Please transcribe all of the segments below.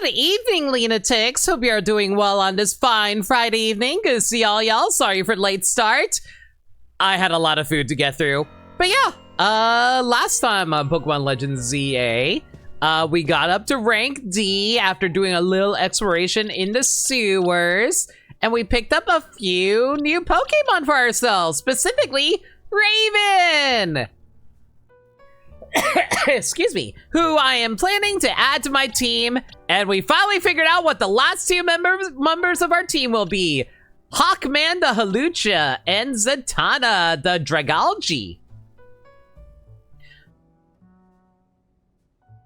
Good evening, lunatics. Hope you are doing well on this fine Friday evening. Good to see all y'all. Sorry for late start. I had a lot of food to get through. But yeah, last time on Pokemon Legends ZA, we got up to rank D after doing a little exploration in the sewers. And we picked up a few new Pokemon for ourselves, specifically Raven! Excuse me, who I am planning to add to my team, and we finally figured out what the last two members of our team will be. Hawkman the Halucha and Zatanna the Dragalge.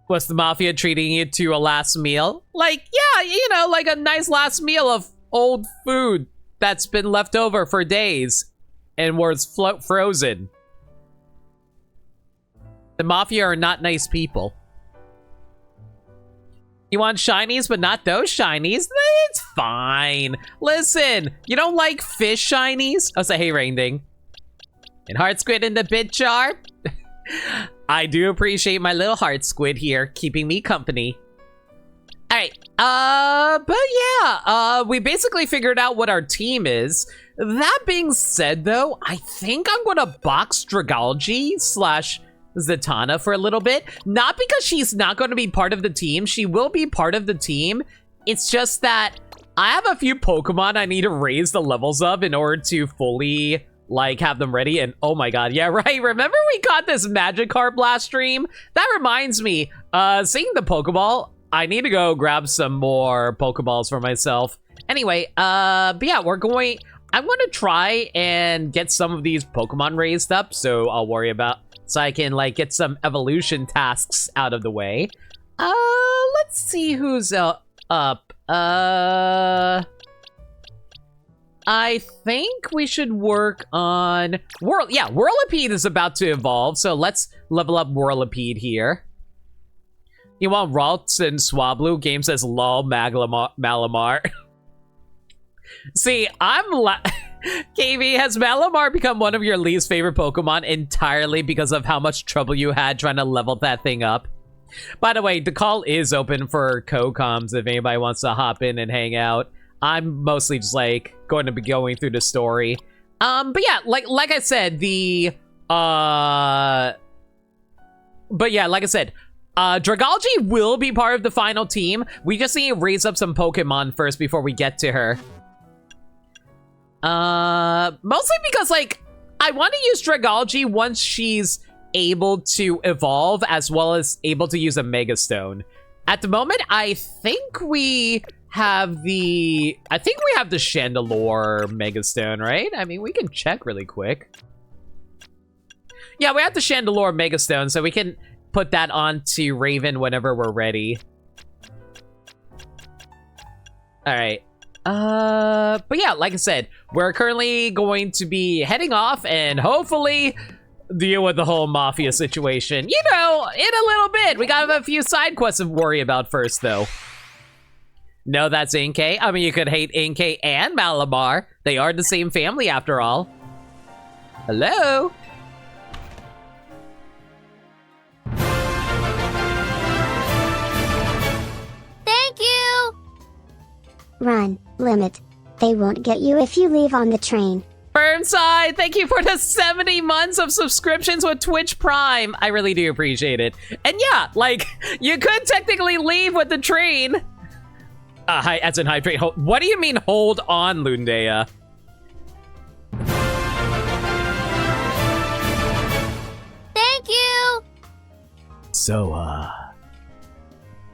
Was the Mafia treating you to a last meal? Like, yeah, you know, like a nice last meal of old food that's been left over for days and was frozen. The Mafia are not nice people. You want shinies, but not those shinies? It's fine. Listen, you don't like fish shinies? Oh, say hey, Rainding. And heart squid in the bit jar? I do appreciate my little heart squid here, keeping me company. Alright, but yeah, we basically figured out what our team is. That being said, though, I think I'm gonna box Dragalge / Zatanna for a little bit. Not because she's not going to be part of the team. She will be part of the team. It's just that I have a few Pokemon I need to raise the levels of in order to fully, like, have them ready. And oh my god, yeah, right. Remember we got this Magikarp last stream? That reminds me, seeing the Pokeball, I need to go grab some more Pokeballs for myself. Anyway, but yeah, I'm going to try and get some of these Pokemon raised up, so so I can, like, get some evolution tasks out of the way. Let's see who's up. I think we should work on... Whirlipede is about to evolve, so let's level up Whirlipede here. You want Ralts and Swablu? Game says lol Malamar. See, KV, has Malamar become one of your least favorite Pokemon entirely because of how much trouble you had trying to level that thing up? By the way, the call is open for co-coms if anybody wants to hop in and hang out. I'm mostly just, like, going to be going through the story. But yeah, like I said, Dragalge will be part of the final team. We just need to raise up some Pokemon first before we get to her. Mostly because, like, I want to use Dragalge once she's able to evolve, as well as able to use a Mega Stone. At the moment, I think we have the Chandelure Mega Stone, right? I mean, we can check really quick. Yeah, we have the Chandelure Mega Stone, so we can put that onto Raven whenever we're ready. Alright. But yeah, like I said, we're currently going to be heading off and hopefully deal with the whole Mafia situation. You know, in a little bit. We got a few side quests to worry about first, though. No, that's Inkay. I mean, you could hate Inkay and Malamar. They are the same family, after all. Hello? Thank you! Run, Limit. They won't get you if you leave on the train. Burnside, thank you for the 70 months of subscriptions with Twitch Prime. I really do appreciate it. And yeah, like, you could technically leave with the train. Hi, as in hydrate. What do you mean, hold on, Lundea? Thank you! So,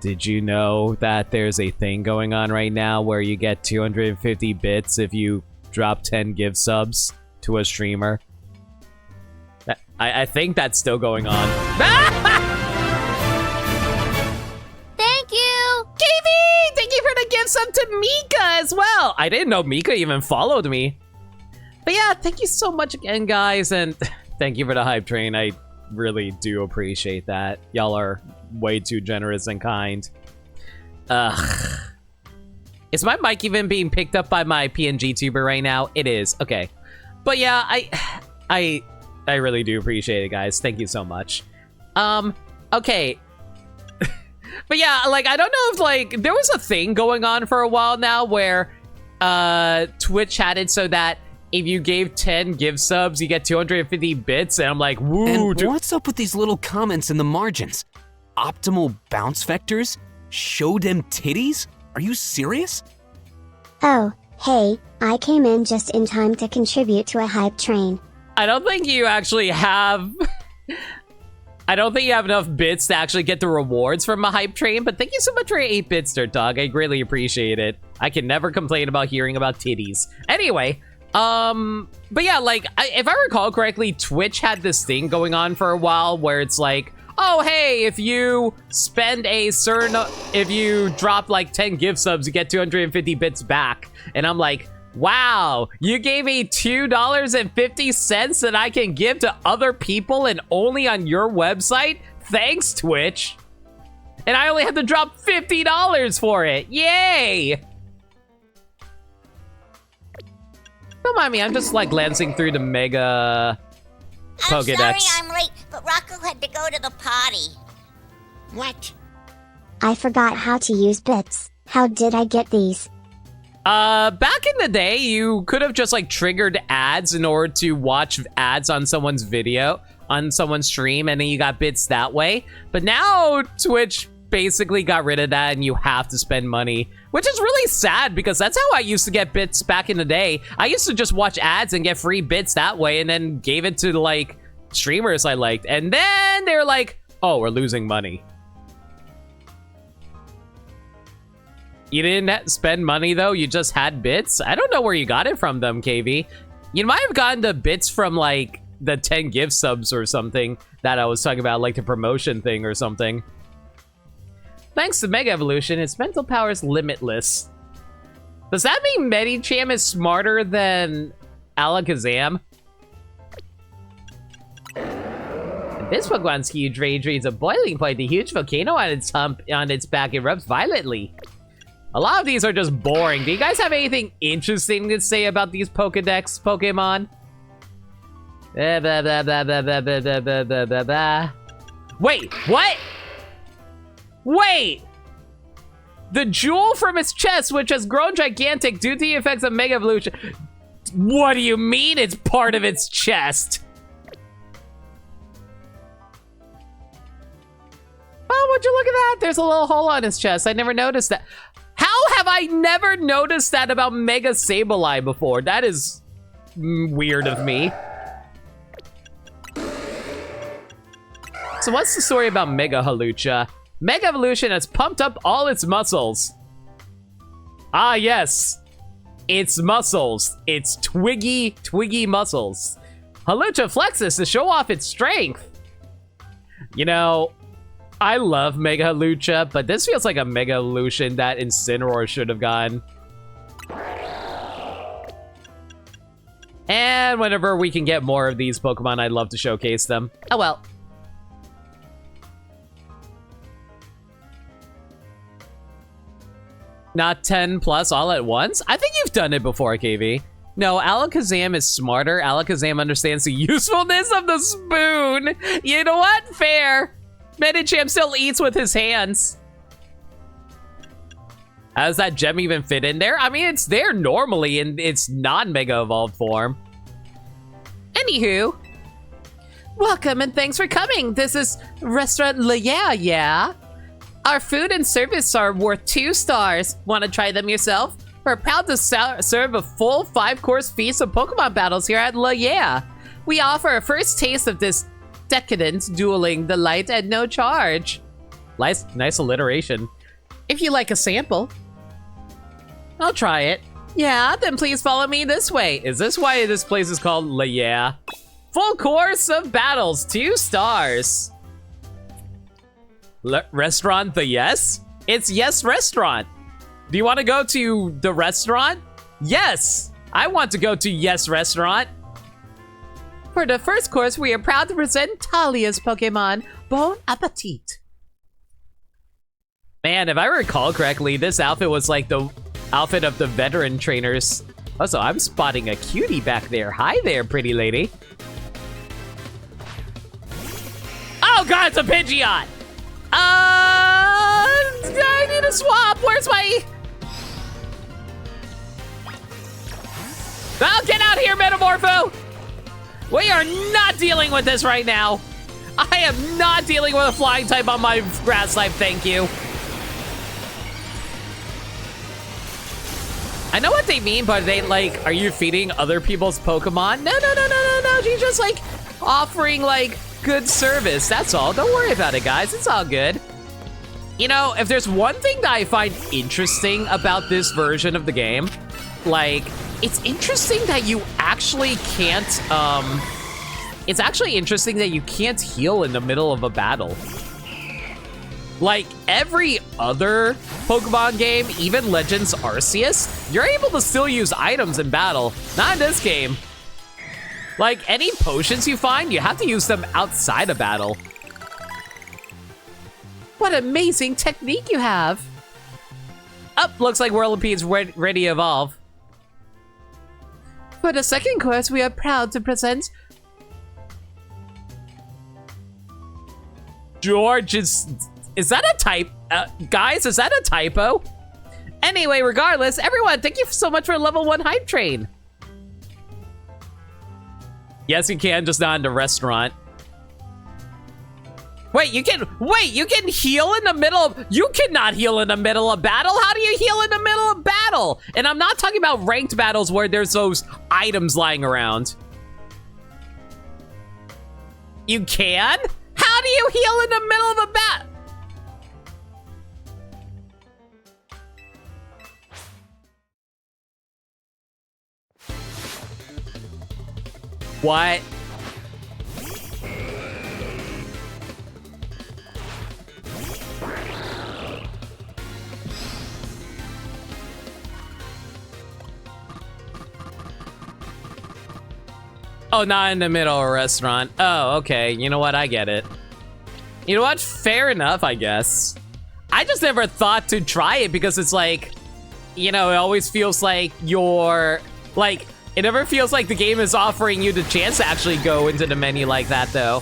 did you know that there's a thing going on right now where you get 250 bits if you drop 10 gift subs to a streamer? I think that's still going on. Thank you! KB! Thank you for the gift sub to Mika as well! I didn't know Mika even followed me. But yeah, thank you so much again, guys, and thank you for the hype train. I really do appreciate that. Y'all are way too generous and kind. Ugh. Is my mic even being picked up by my PNG tuber right now? It is. Okay. But yeah, I really do appreciate it, guys. Thank you so much. Okay. But yeah, like, I don't know if, like, there was a thing going on for a while now where Twitch had it so that if you gave 10 gift subs, you get 250 bits, and I'm like, woo. And what's up with these little comments in the margins? Optimal bounce vectors? Show them titties? Are you serious? Oh, hey, I came in just in time to contribute to a hype train. I don't think you actually have... I don't think you have enough bits to actually get the rewards from a hype train, but thank you so much for your 8 bits, Dirt Dog. I greatly appreciate it. I can never complain about hearing about titties. Anyway, but yeah, like, if I recall correctly, Twitch had this thing going on for a while where it's like, oh, hey, if you spend a certain, if you drop like 10 gift subs, you get 250 bits back. And I'm like, wow, you gave me $2.50 that I can give to other people and only on your website? Thanks, Twitch. And I only had to drop $50 for it. Yay! Don't mind me, I'm just like glancing through the mega Pokedex. I'm sorry I'm late, but Rocco had to go to the potty. What? I forgot how to use bits. How did I get these? Back in the day, you could have just like triggered ads in order to watch ads on someone's video, on someone's stream, and then you got bits that way. But now Twitch basically got rid of that and you have to spend money, which is really sad because that's how I used to get bits back in the day. I used to just watch ads and get free bits that way and then gave it to like streamers I liked. And then they're like, oh, we're losing money. You didn't spend money, though? You just had bits? I don't know where you got it from, them, KV. You might have gotten the bits from, like, the 10 gift subs or something that I was talking about, like the promotion thing or something. Thanks to Mega Evolution, its mental power is limitless. Does that mean Medicham is smarter than Alakazam? This Pokemon's huge rage reads a boiling point, the huge volcano on its hump on its back erupts violently. A lot of these are just boring. Do you guys have anything interesting to say about these Pokedex Pokemon? Wait, what? Wait! The jewel from its chest, which has grown gigantic due to the effects of Mega Evolution. What do you mean it's part of its chest? Oh, would you look at that? There's a little hole on his chest. I never noticed that. How have I never noticed that about Mega Sableye before? That is weird of me. So what's the story about Mega Halucha? Mega Evolution has pumped up all its muscles. Ah, yes. Its muscles. Its twiggy muscles. Halucha flexes to show off its strength. You know, I love Mega Halucha, but this feels like a Mega Evolution that Incineroar should have gotten. And whenever we can get more of these Pokemon, I'd love to showcase them. Oh well. Not 10 plus all at once? I think you've done it before, KV. No, Alakazam is smarter. Alakazam understands the usefulness of the spoon. You know what? Fair. Medicham still eats with his hands. How does that gem even fit in there? I mean, it's there normally in its non-Mega Evolved form. Anywho. Welcome and thanks for coming. This is Restaurant Le Yeah. Our food and service are worth 2 stars. Want to try them yourself? We're proud to serve a full 5-course feast of Pokemon battles here at Le Yeah. We offer a first taste of this decadent dueling delight at no charge. Nice alliteration. If you like a sample, I'll try it. Yeah, then please follow me this way. Is this why this place is called Le Yeah? Full course of battles, 2 stars. Restaurant the Yes? It's Yes Restaurant. Do you want to go to the restaurant? Yes, I want to go to Yes Restaurant. For the first course, we are proud to present Talia's Pokemon. Bon appetit. Man, if I recall correctly, this outfit was like the outfit of the veteran trainers. Also, I'm spotting a cutie back there. Hi there, pretty lady. Oh god, it's a Pidgeot! to swap. Where's my... Oh, get out here, Metamorpho! We are not dealing with this right now. I am not dealing with a flying type on my grass type, thank you. I know what they mean, but they like, are you feeding other people's Pokemon? No. She's just like offering like good service. That's all. Don't worry about it, guys. It's all good. You know, if there's one thing that I find interesting about this version of the game, like, it's interesting that you actually can't, it's actually interesting that you can't heal in the middle of a battle. Like, every other Pokemon game, even Legends Arceus, you're able to still use items in battle. Not in this game. Like, any potions you find, you have to use them outside of battle. What amazing technique you have. Up, looks like Whirlipede's ready to evolve. For the second course, we are proud to present George is that a type? Guys, is that a typo? Anyway, regardless, everyone, thank you so much for level 1 hype train. Yes, you can, just not in the restaurant. Wait, you can heal in the middle of, you cannot heal in the middle of battle. How do you heal in the middle of battle? And I'm not talking about ranked battles where there's those items lying around. You can? How do you heal in the middle of a battle? What? Oh, not in the middle of a restaurant. Oh, okay. You know what? I get it. You know what? Fair enough, I guess. I just never thought to try it because it's like, you know, it always feels like you're, like, it never feels like the game is offering you the chance to actually go into the menu like that, though.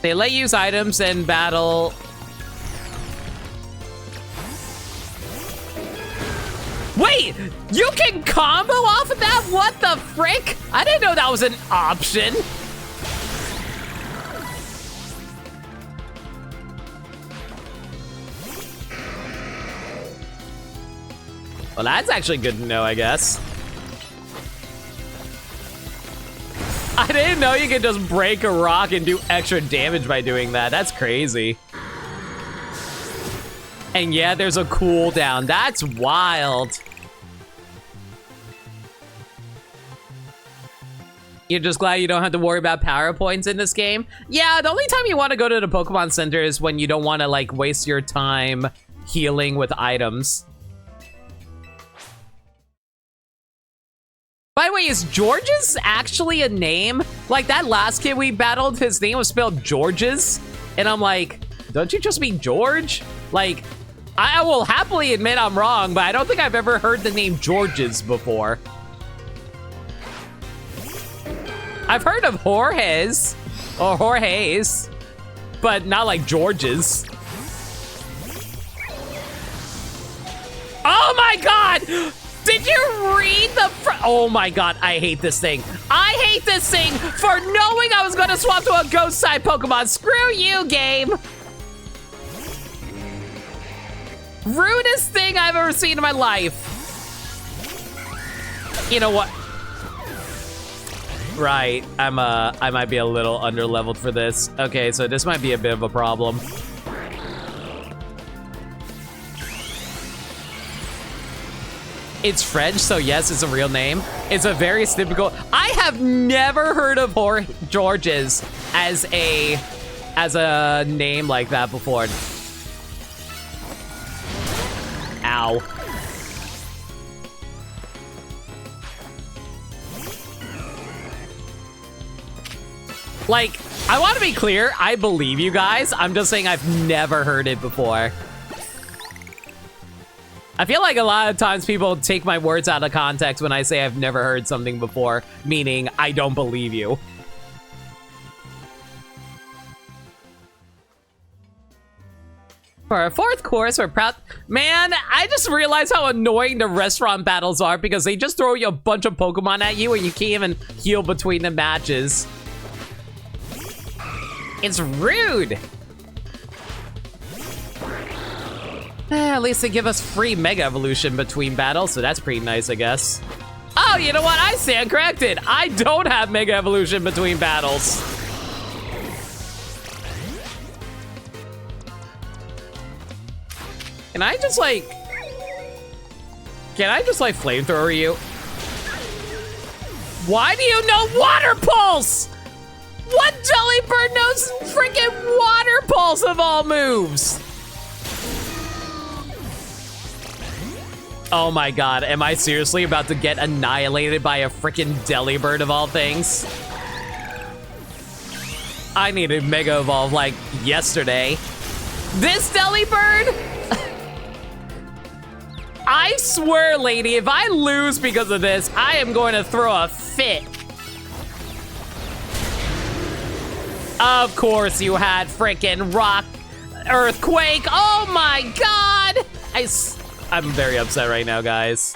They let you use items in battle. Wait, you can combo off of that? What the frick? I didn't know that was an option. Well, that's actually good to know, I guess. I didn't know you could just break a rock and do extra damage by doing that. That's crazy. And yeah, there's a cooldown. That's wild. You're just glad you don't have to worry about power points in this game? Yeah, the only time you want to go to the Pokemon Center is when you don't want to, like, waste your time healing with items. By the way, is Georges actually a name? Like, that last kid we battled, his name was spelled Georges. And I'm like, don't you just mean George? Like, I will happily admit I'm wrong, but I don't think I've ever heard the name Georges before. I've heard of Jorge's, or Jorge's, but not like George's. Oh my god! Did you read the oh my god, I hate this thing. I hate this thing for knowing I was gonna swap to a ghost type Pokemon. Screw you, game. Rudest thing I've ever seen in my life. You know what? Right, I might be a little underleveled for this. Okay, so this might be a bit of a problem. It's French, so yes, it's a real name. It's a very typical. I have never heard of Georges as a name like that before. Ow. Like, I want to be clear, I believe you guys. I'm just saying I've never heard it before. I feel like a lot of times people take my words out of context when I say I've never heard something before, meaning I don't believe you. For our fourth course, we're proud. Man, I just realized how annoying the restaurant battles are because they just throw you a bunch of Pokemon at you and you can't even heal between the matches. It's rude. At least they give us free Mega Evolution between battles, so that's pretty nice, I guess. Oh, you know what? I stand corrected. I don't have Mega Evolution between battles. Can I just like flamethrower you? Why do you know Water Pulse? What Jellybird knows freaking Water Pulse of all moves? Oh my god, am I seriously about to get annihilated by a freaking Delibird of all things? I needed Mega Evolve like yesterday. This Delibird? I swear, lady, if I lose because of this, I am going to throw a fit. Of course you had freaking Rock Earthquake. Oh my god! I'm very upset right now, guys.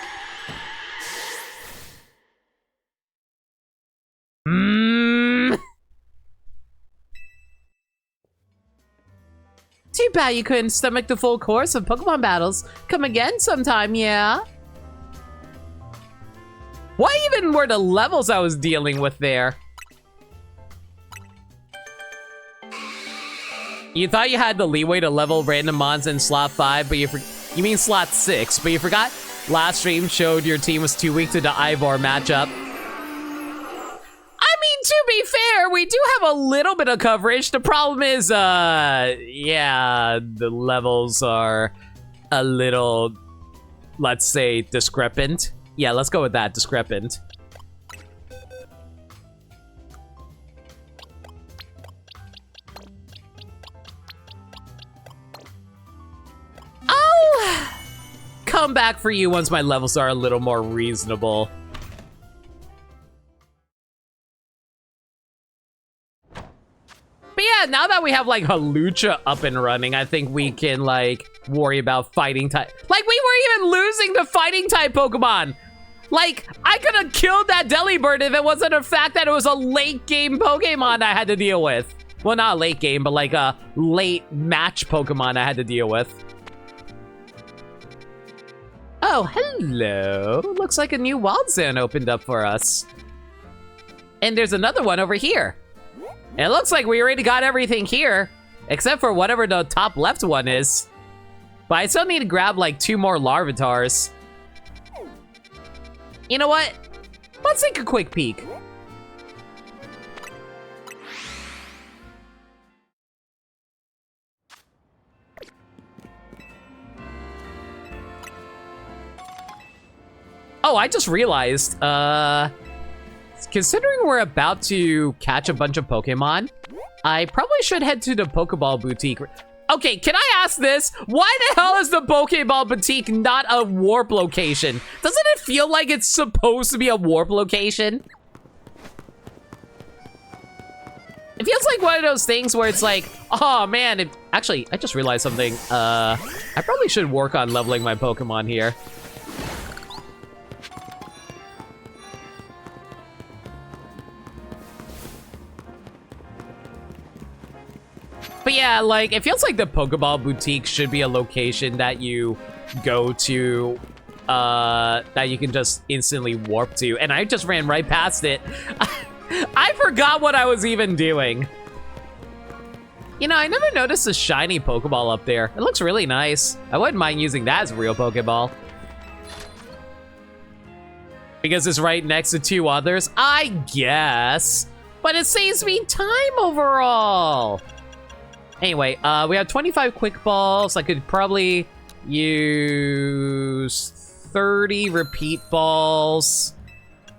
Too bad you couldn't stomach the full course of Pokemon battles. Come again sometime, yeah? What even were the levels I was dealing with there? You thought you had the leeway to level random mons in slot 5, but you mean slot 6, but you forgot last stream showed your team was too weak to the Ivor matchup. I mean, to be fair, we do have a little bit of coverage. The problem is, yeah, the levels are a little, let's say, discrepant. Yeah, let's go with that, discrepant. I'll come back for you once my levels are a little more reasonable. But yeah, now that we have like Hawlucha up and running, I think we can like worry about fighting type. Like we weren't even losing the fighting type Pokemon. Like I could have killed that Delibird if it wasn't a fact that it was a late game Pokemon I had to deal with. Well, not late game, but like a late match Pokemon I had to deal with. Oh, hello. Looks like a new wild zone opened up for us. And there's another one over here. It looks like we already got everything here, except for whatever the top left one is. But I still need to grab like 2 more Larvitars. You know what? Let's take a quick peek. Oh, I just realized, considering we're about to catch a bunch of Pokemon, I probably should head to the Pokeball Boutique. Okay, can I ask this? Why the hell is the Pokeball Boutique not a warp location? Doesn't it feel like it's supposed to be a warp location? It feels like one of those things where it's like, oh man, actually, I just realized something. I probably should work on leveling my Pokemon here. But yeah, like, it feels like the Pokeball Boutique should be a location that you go to, that you can just instantly warp to. And I just ran right past it. I forgot what I was even doing. You know, I never noticed a shiny Pokeball up there. It looks really nice. I wouldn't mind using that as a real Pokeball. Because it's right next to 2 others, I guess. But it saves me time overall. Anyway, we have 25 quick balls. I could probably use 30 repeat balls.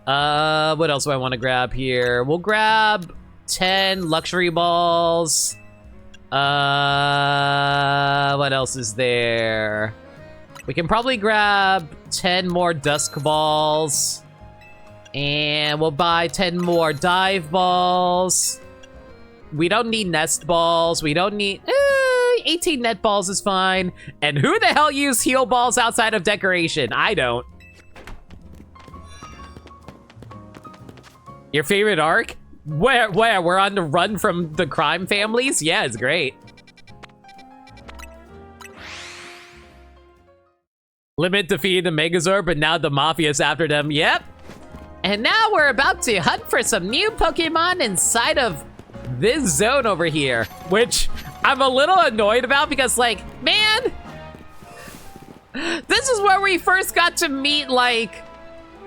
What else do I want to grab here? We'll grab 10 luxury balls. What else is there? We can probably grab 10 more dusk balls. And we'll buy 10 more dive balls. We don't need nest balls. We don't need... Honestly, 18 net balls is fine. And who the hell used heal balls outside of decoration? I don't. Your favorite arc? Where? We're on the run from the crime families? Yeah, it's great. Limit defeated the Megazord, but now the Mafia's after them. Yep. And now we're about to hunt for some new Pokemon inside of this zone over here, which I'm a little annoyed about because, like, man, this is where we first got to meet, like,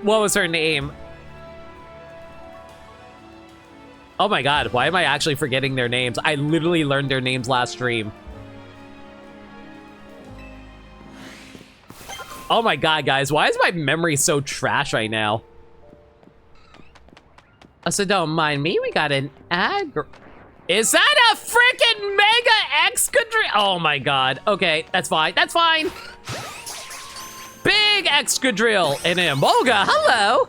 what was her name? Oh my god, why am I actually forgetting their names? I literally learned their names last stream. Oh my god, guys, why is my memory so trash right now? Oh, so don't mind me, we got an Is that a freaking Mega Excadrill? Oh my god, okay, that's fine, that's fine. Big Excadrill and Emolga, hello.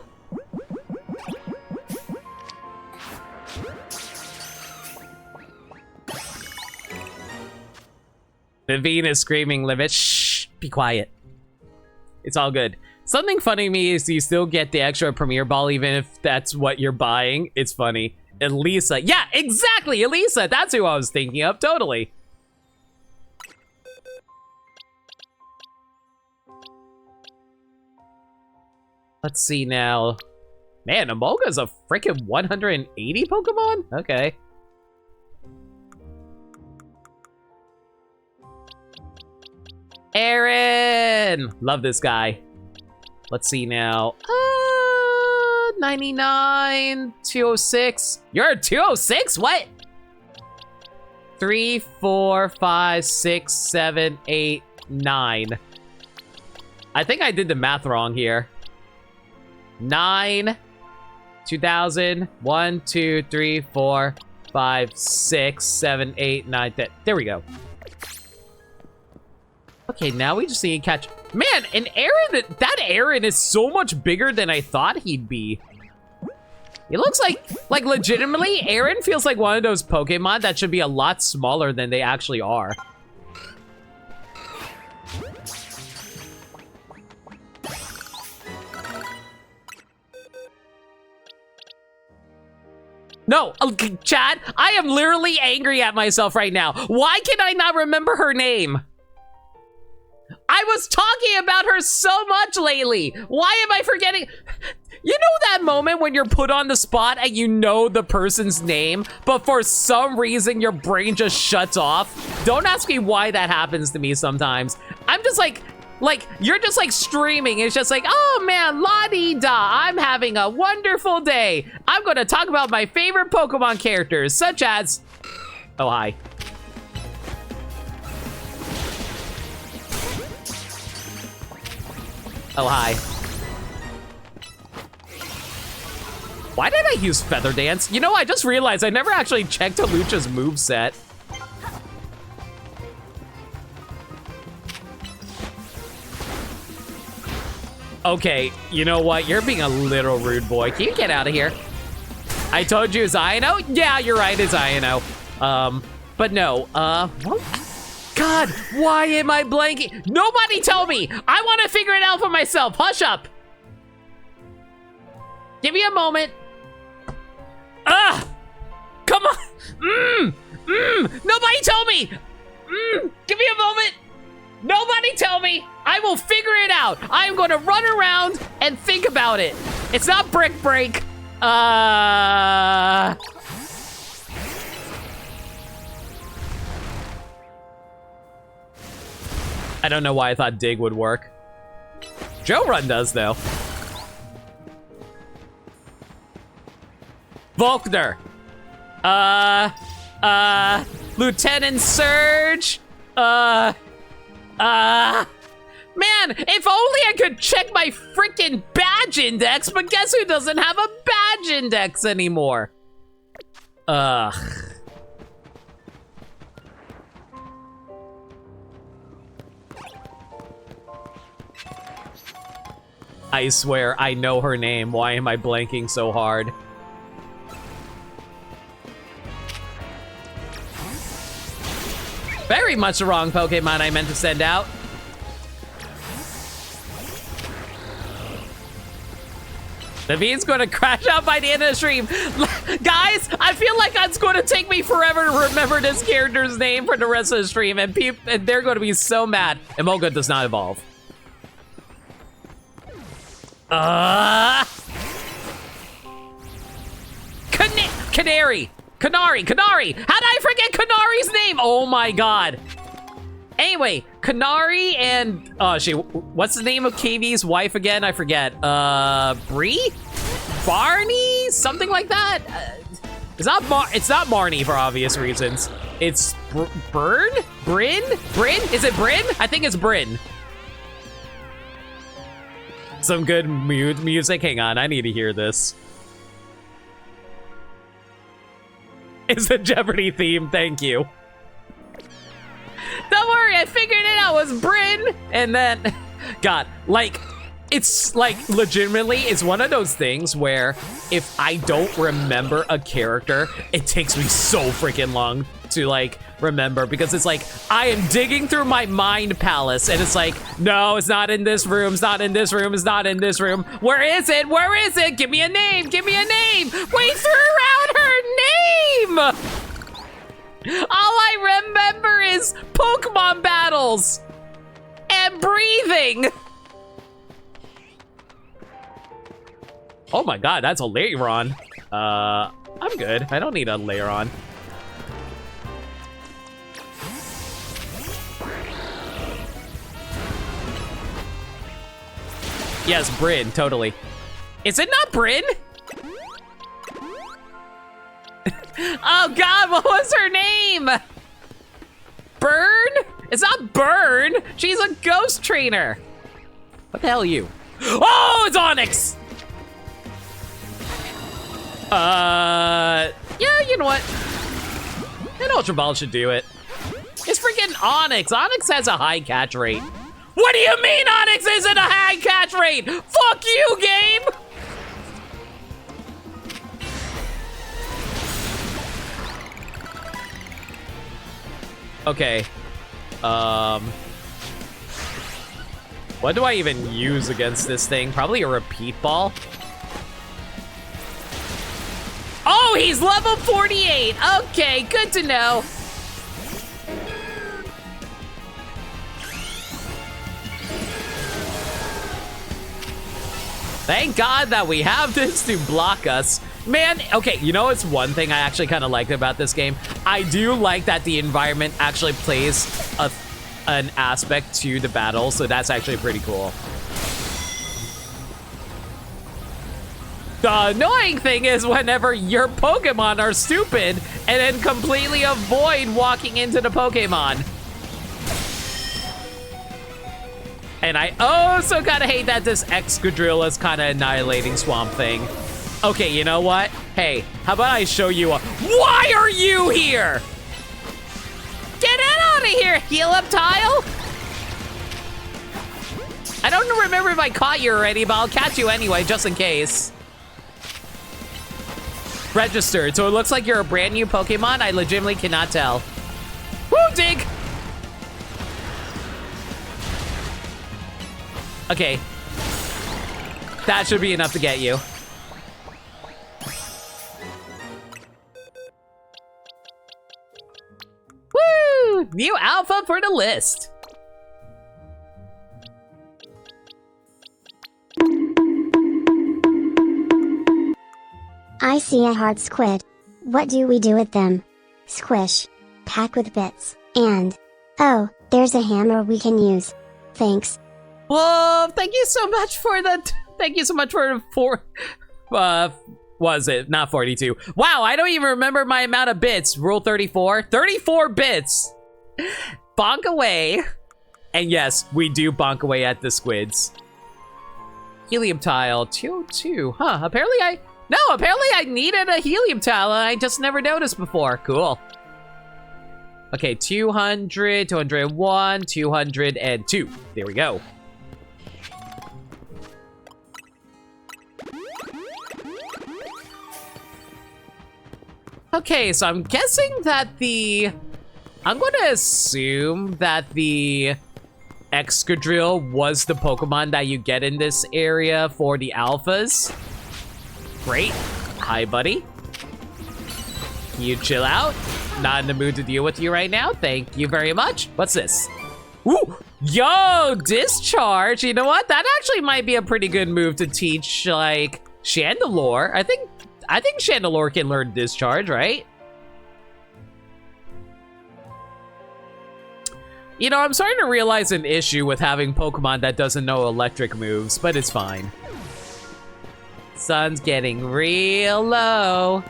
Naveen is screaming, Limit, shh, be quiet. It's all good. Something funny to me is you still get the extra Premier Ball even if that's what you're buying. It's funny. Elisa. Yeah, exactly, Elisa. That's who I was thinking of, totally. Let's see now. Man, Emolga's a freaking 180 Pokemon? Okay. Aaron! Love this guy. Let's see now. 99, 206. You're a 206? What? 3, 4, 5, 6, 7, 8, 9. I think I did the math wrong here. 9, 2000, 1, 2, 3, 4, 5, 6, 7, 8, 9, 10. There we go. Okay, now we just need to catch... Man, and Aaron, that Aaron is so much bigger than I thought he'd be. It looks like legitimately, Aaron feels like one of those Pokemon that should be a lot smaller than they actually are. No, Chad, I am literally angry at myself right now. Why can I not remember her name? I was talking about her so much lately. Why am I forgetting? You know that moment when you're put on the spot and you know the person's name, but for some reason your brain just shuts off? Don't ask me why that happens to me sometimes. I'm just like you're just like streaming. It's just like, oh man, la-di-da, I'm having a wonderful day. I'm gonna talk about my favorite Pokemon characters, such as, oh hi. Oh, hi. Why did I use Feather Dance? You know, I just realized I never actually checked Lucha's moveset. Okay, you know what? You're being a little rude, boy. Can you get out of here? I told you it's Ino? Yeah, you're right, it's Ino. But no, what? God, why am I blanking? Nobody tell me! I want to figure it out for myself. Hush up. Give me a moment. Come on. Nobody tell me. Give me a moment. Nobody tell me. I will figure it out. I am going to run around and think about it. It's not Brick Break. I don't know why I thought Dig would work. Joe Run does, though. Volkner. Lieutenant Surge. Man, if only I could check my freaking badge index, but guess who doesn't have a badge index anymore? Ugh. I swear, I know her name. Why am I blanking so hard? Very much the wrong Pokemon I meant to send out. Naveed's going to crash out by the end of the stream. Guys, I feel like it's going to take me forever to remember this character's name for the rest of the stream, and they're going to be so mad. Emolga does not evolve. Canary! Canary! How did I forget Canary's name? Oh my god. Anyway, Canary and what's the name of KV's wife again? I forget. Bree? Barney? Something like that? It's not Marnie for obvious reasons. It's Bryn? Is it Bryn? I think it's Bryn. Some good music. Hang on, I need to hear this. It's the Jeopardy theme, thank you. Don't worry, I figured it out, it was Bryn. And then, God, like, it's like, legitimately, it's one of those things where if I don't remember a character, it takes me so freaking long to like remember, because it's like, I am digging through my mind palace and it's like, no, it's not in this room, it's not in this room, it's not in this room. Where is it? Where is it? Give me a name, give me a name. We threw out her name. All I remember is Pokemon battles and breathing. Oh my god, that's a Lairon. I'm good. I don't need a Lairon. Yes, Bryn, totally. Is it not Bryn? Oh god, what was her name? Burn? It's not Burn. She's a ghost trainer. What the hell are you? Oh, it's Onyx! Yeah, you know what? An Ultra Ball should do it. It's freaking Onyx. Onyx has a high catch rate. What do you mean Onyx isn't a high catch rate? Fuck you, game! Okay. What do I even use against this thing? Probably a repeat ball. Oh, he's level 48. Okay, good to know. Thank God that we have this to block us. Man, okay, you know, it's one thing I actually kind of liked about this game. I do like that the environment actually plays an aspect to the battle, so that's actually pretty cool. The annoying thing is whenever your Pokemon are stupid and then completely avoid walking into the Pokemon. And I also kind of hate that this Excadrill is kind of annihilating Swamp Thing. Okay, you know what? Hey, how about I show you why are you here? Get out of here, heal up tile. I don't remember if I caught you already, but I'll catch you anyway, just in case. Registered, so it looks like you're a brand new Pokemon. I legitimately cannot tell. Woo, dig! Okay. That should be enough to get you. Woo! New alpha for the list. I see a hard squid. What do we do with them? Squish. Pack with bits. And... oh, there's a hammer we can use. Thanks. Whoa, thank you so much for the... thank you so much for the was it? Not 42. Wow, I don't even remember my amount of bits. Rule 34. 34 bits! Bonk away. And yes, we do bonk away at the squids. Helium tile. 202. Huh, apparently I needed a helium tile and I just never noticed before. Cool. Okay, 200, 201, 202. There we go. Okay, so I'm guessing that the I'm gonna assume that the Excadrill was the Pokemon that you get in this area for the alphas. Great. Hi, buddy. Can you chill out? Not in the mood to deal with you right now. Thank you very much. What's this? Ooh, yo, Discharge. You know what? That actually might be a pretty good move to teach, like, Chandelure. I think Chandelure can learn Discharge, right? You know, I'm starting to realize an issue with having Pokemon that doesn't know electric moves, but it's fine. Sun's getting real low.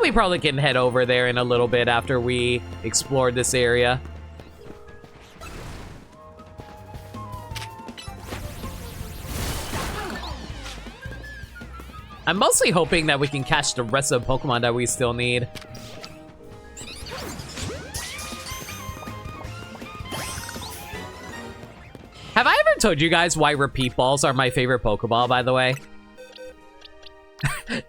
We probably can head over there in a little bit after we explore this area. I'm mostly hoping that we can catch the rest of the Pokemon that we still need. Have I ever told you guys why repeat balls are my favorite Pokeball, by the way?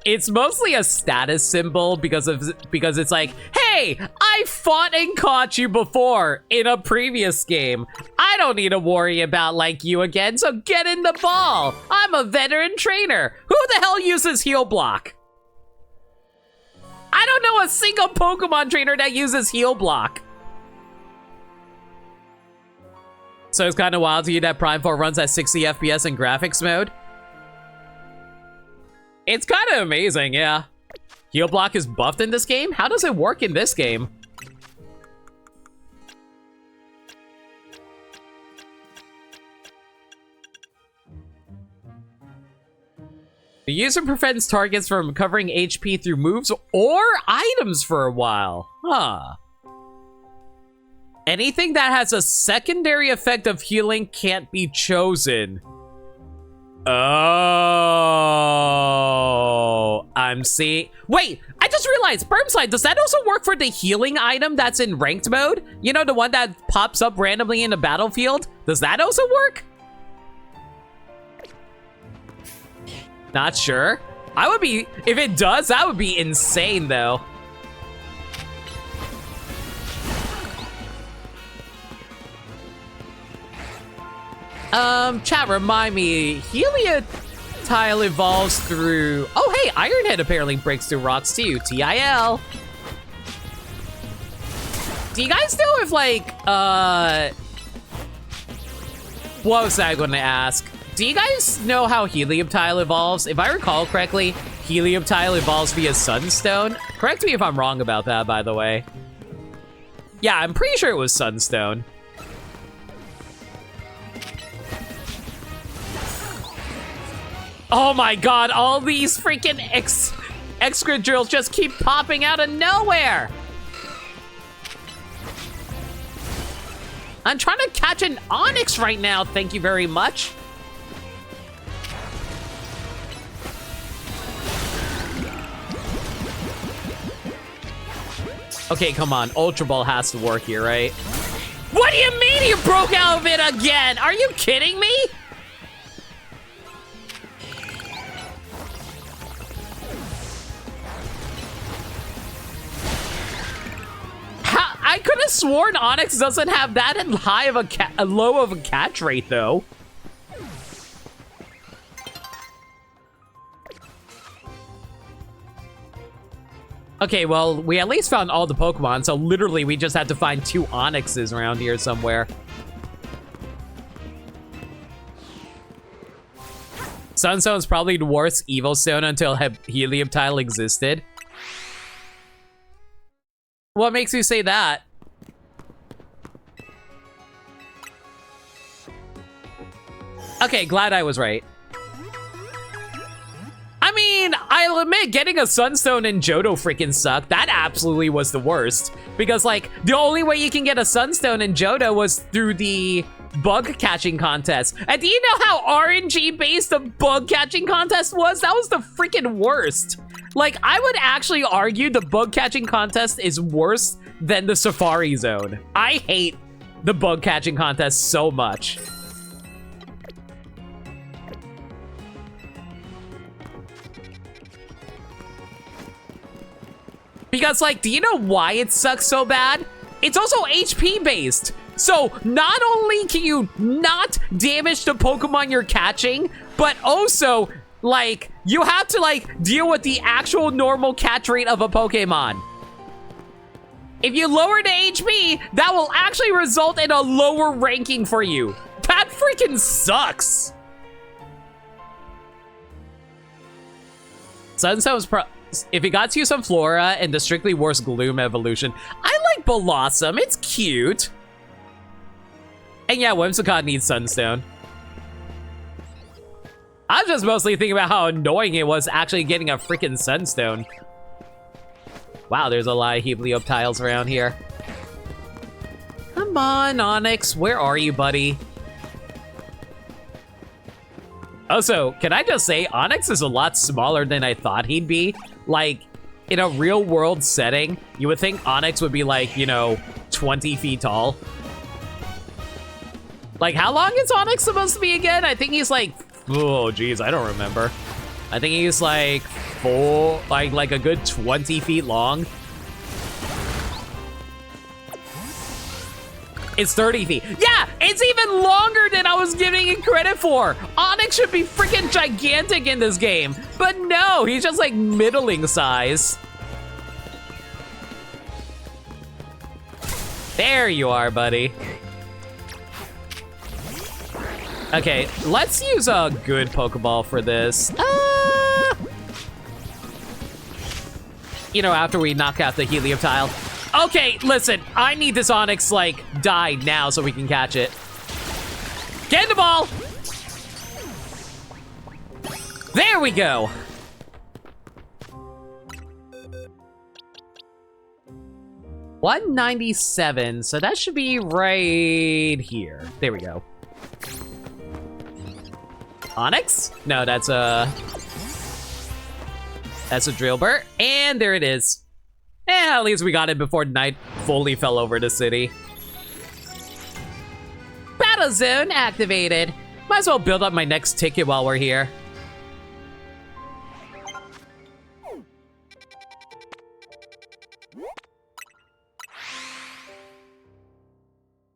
It's mostly a status symbol because it's like, hey, I fought and caught you before in a previous game. I don't need to worry about like you again, so get in the ball. I'm a veteran trainer. Who the hell uses Heal Block? I don't know a single Pokemon trainer that uses Heal Block. So it's kind of wild to you that Prime 4 runs at 60 FPS in graphics mode. It's kind of amazing, yeah. Heal Block is buffed in this game? How does it work in this game? The user prevents targets from recovering HP through moves or items for a while. Huh. Anything that has a secondary effect of healing can't be chosen. Oh, I'm seeing. Wait, I just realized, Burmslide, does that also work for the healing item that's in ranked mode? You know, the one that pops up randomly in the battlefield? Does that also work? Not sure. I would be, if it does, that would be insane though. Chat, remind me, Heliotile evolves through... Oh, hey, Ironhead apparently breaks through rocks too. TIL. Do you guys know if, like, what was I going to ask? Do you guys know how Helioptile evolves? If I recall correctly, Helioptile evolves via Sunstone. Correct me if I'm wrong about that, by the way. Yeah, I'm pretty sure it was Sunstone. Oh my god, all these freaking Excadrills just keep popping out of nowhere! I'm trying to catch an Onix right now, thank you very much. Okay, come on, Ultra Ball has to work here, right? What do you mean you broke out of it again? Are you kidding me? I could have sworn Onix doesn't have that high of a low of a catch rate, though. Okay, well, we at least found all the Pokemon, so literally we just had to find 2 Onixes around here somewhere. Sunstone's probably the worst Evil Stone until Helioptile existed. What makes you say that? Okay, glad I was right. I mean, I'll admit, getting a Sunstone in Johto freaking sucked. That absolutely was the worst. Because, like, the only way you can get a Sunstone in Johto was through the bug catching contest. And do you know how RNG-based the bug catching contest was? That was the freaking worst. Like, I would actually argue the bug catching contest is worse than the Safari Zone. I hate the bug catching contest so much. Because, like, do you know why it sucks so bad? It's also HP based. So not only can you not damage the Pokemon you're catching, but also, like, you have to, like, deal with the actual normal catch rate of a Pokemon. If you lower the HP, that will actually result in a lower ranking for you. That freaking sucks. Sunstone's if it got to use some Flora and the strictly worse Gloom evolution, I like Blossom. It's cute. And yeah, Whimsicott needs Sunstone. I was just mostly thinking about how annoying it was actually getting a freaking Sunstone. Wow, there's a lot of Helioptiles around here. Come on, Onyx. Where are you, buddy? Also, can I just say, Onyx is a lot smaller than I thought he'd be. Like, in a real world setting, you would think Onyx would be like, you know, 20 feet tall. Like, how long is Onyx supposed to be again? I think he's like, oh, geez, I don't remember. I think he's like like a good 20 feet long. It's 30 feet. Yeah, it's even longer than I was giving it credit for. Onyx should be freaking gigantic in this game. But no, he's just like middling size. There you are, buddy. Okay, let's use a good Pokeball for this. You know, after we knock out the Helioptile. Okay, listen, I need this Onyx, like, die now so we can catch it. Get in the ball! There we go! $197, so that should be right here. There we go. Onyx? No, that's a Drillbur, and there it is. At least we got it before night fully fell over the city. Battle zone activated. Might as well build up my next ticket while we're here.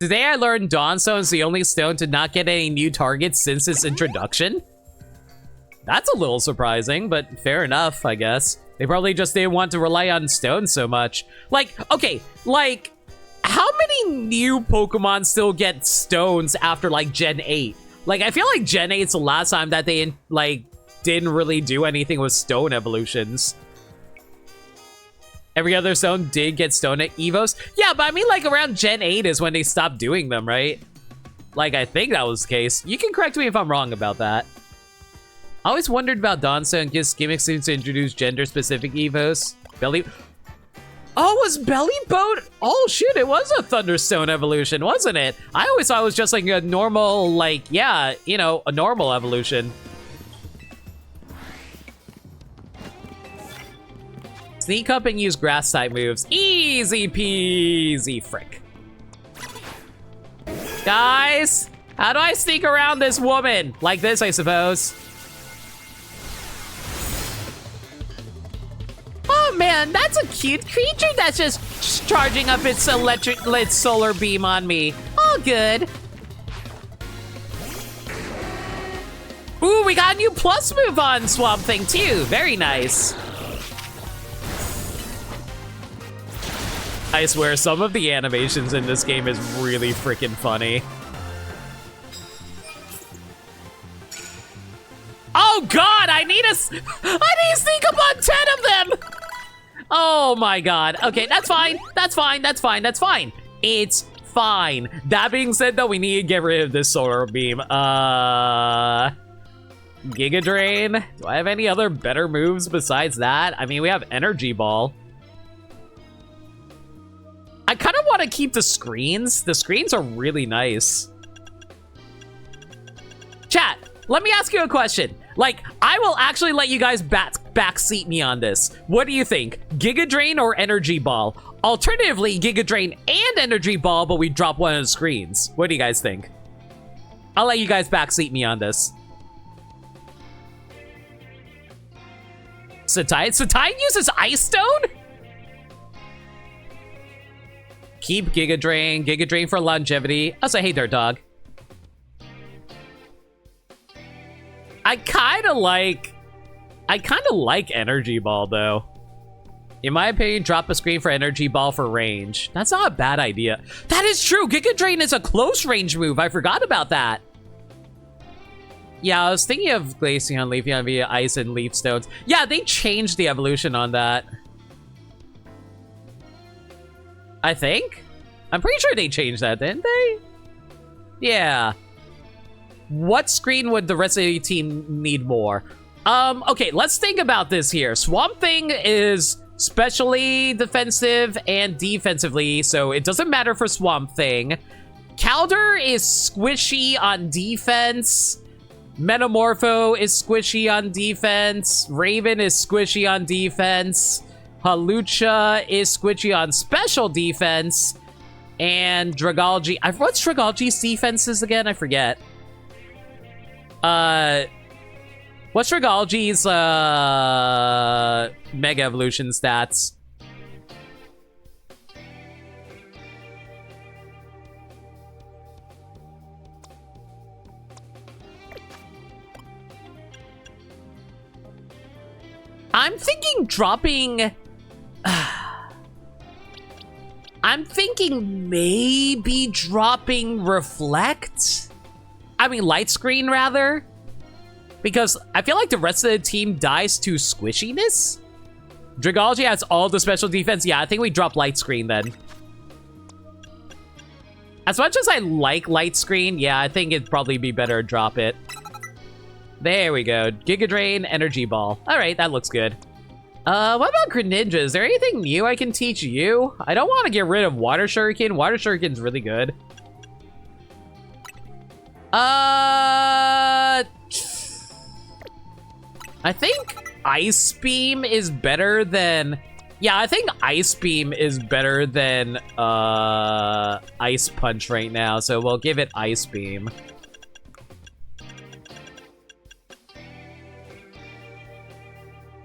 Today I learned Dawnstone is the only stone to not get any new targets since its introduction. That's a little surprising, but fair enough, I guess. They probably just didn't want to rely on stones so much. Like, okay, like, how many new Pokemon still get stones after, like, Gen 8? Like, I feel like Gen 8's the last time that they, like, didn't really do anything with stone evolutions. Every other stone did get stone at Evos. Yeah, but I mean, like, around Gen 8 is when they stopped doing them, right? Like, I think that was the case. You can correct me if I'm wrong about that. I always wondered about Dawnstone gives gimmicks to introduce gender-specific Evos. Oh, was Bellyboat? Oh, shoot, it was a Thunderstone evolution, wasn't it? I always thought it was just like a normal, like, yeah, you know, a normal evolution. Sneak up and use grass-type moves. Easy peasy, frick. Guys, how do I sneak around this woman? Like this, I suppose. Oh man, that's a cute creature that's just charging up its its solar beam on me. All good. Ooh, we got a new plus move on Swamp Thing too. Very nice. I swear, some of the animations in this game is really freaking funny. Oh god, I need to sneak up on 10 of them! Oh my god. Okay, that's fine. That's fine. That's fine. That's fine. It's fine. That being said, though, we need to get rid of this solar beam. Giga Drain? Do I have any other better moves besides that? I mean, we have Energy Ball. I kind of want to keep the screens. The screens are really nice. Chat, let me ask you a question. Like, I will actually let you guys backseat me on this. What do you think? Giga Drain or Energy Ball? Alternatively, Giga Drain and Energy Ball, but we drop one of the screens. What do you guys think? I'll let you guys backseat me on this. Satine uses Ice Stone? Keep Giga Drain. Giga Drain for longevity. Also, hey there, dog. I kind of like Energy Ball, though. In my opinion, drop a screen for Energy Ball for range. That's not a bad idea. That is true. Giga Drain is a close range move. I forgot about that. Yeah, I was thinking of Glaceon, Leafeon via Ice and Leaf Stones. Yeah, they changed the evolution on that. I think? I'm pretty sure they changed that, didn't they? Yeah. What screen would the rest of the team need more? Okay, let's think about this here. Swamp Thing is specially defensive and defensively, so it doesn't matter for Swamp Thing. Calder is squishy on defense. Metamorpho is squishy on defense. Raven is squishy on defense. Halucha is squishy on special defense. And Dragology... what's Dragology's defenses again? I forget. What's Dragology's Mega Evolution stats? I'm thinking dropping... I'm thinking maybe dropping Reflect? I mean, Light Screen, rather. Because I feel like the rest of the team dies to squishiness. Dragology has all the special defense. Yeah, I think we drop Light Screen then. As much as I like Light Screen, yeah, I think it'd probably be better to drop it. There we go. Giga Drain, Energy Ball. All right, that looks good. What about Greninja? Is there anything new I can teach you? I don't want to get rid of Water Shuriken. Water Shuriken's really good. I think Ice Beam is better than... Yeah, I think Ice Beam is better than Ice Punch right now, so we'll give it Ice Beam.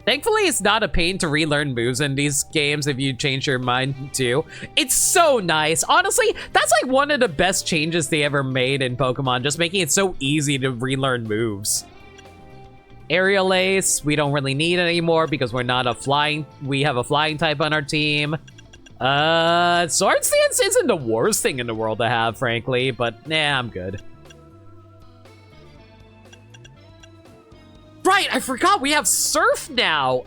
Thankfully, it's not a pain to relearn moves in these games if you change your mind too. It's so nice. Honestly, that's like one of the best changes they ever made in Pokemon, just making it so easy to relearn moves. Aerial Ace, we don't really need anymore because we're not a flying... We have a flying type on our team. Sword Stance isn't the worst thing in the world to have, frankly, but nah, I'm good. Right, I forgot we have Surf now.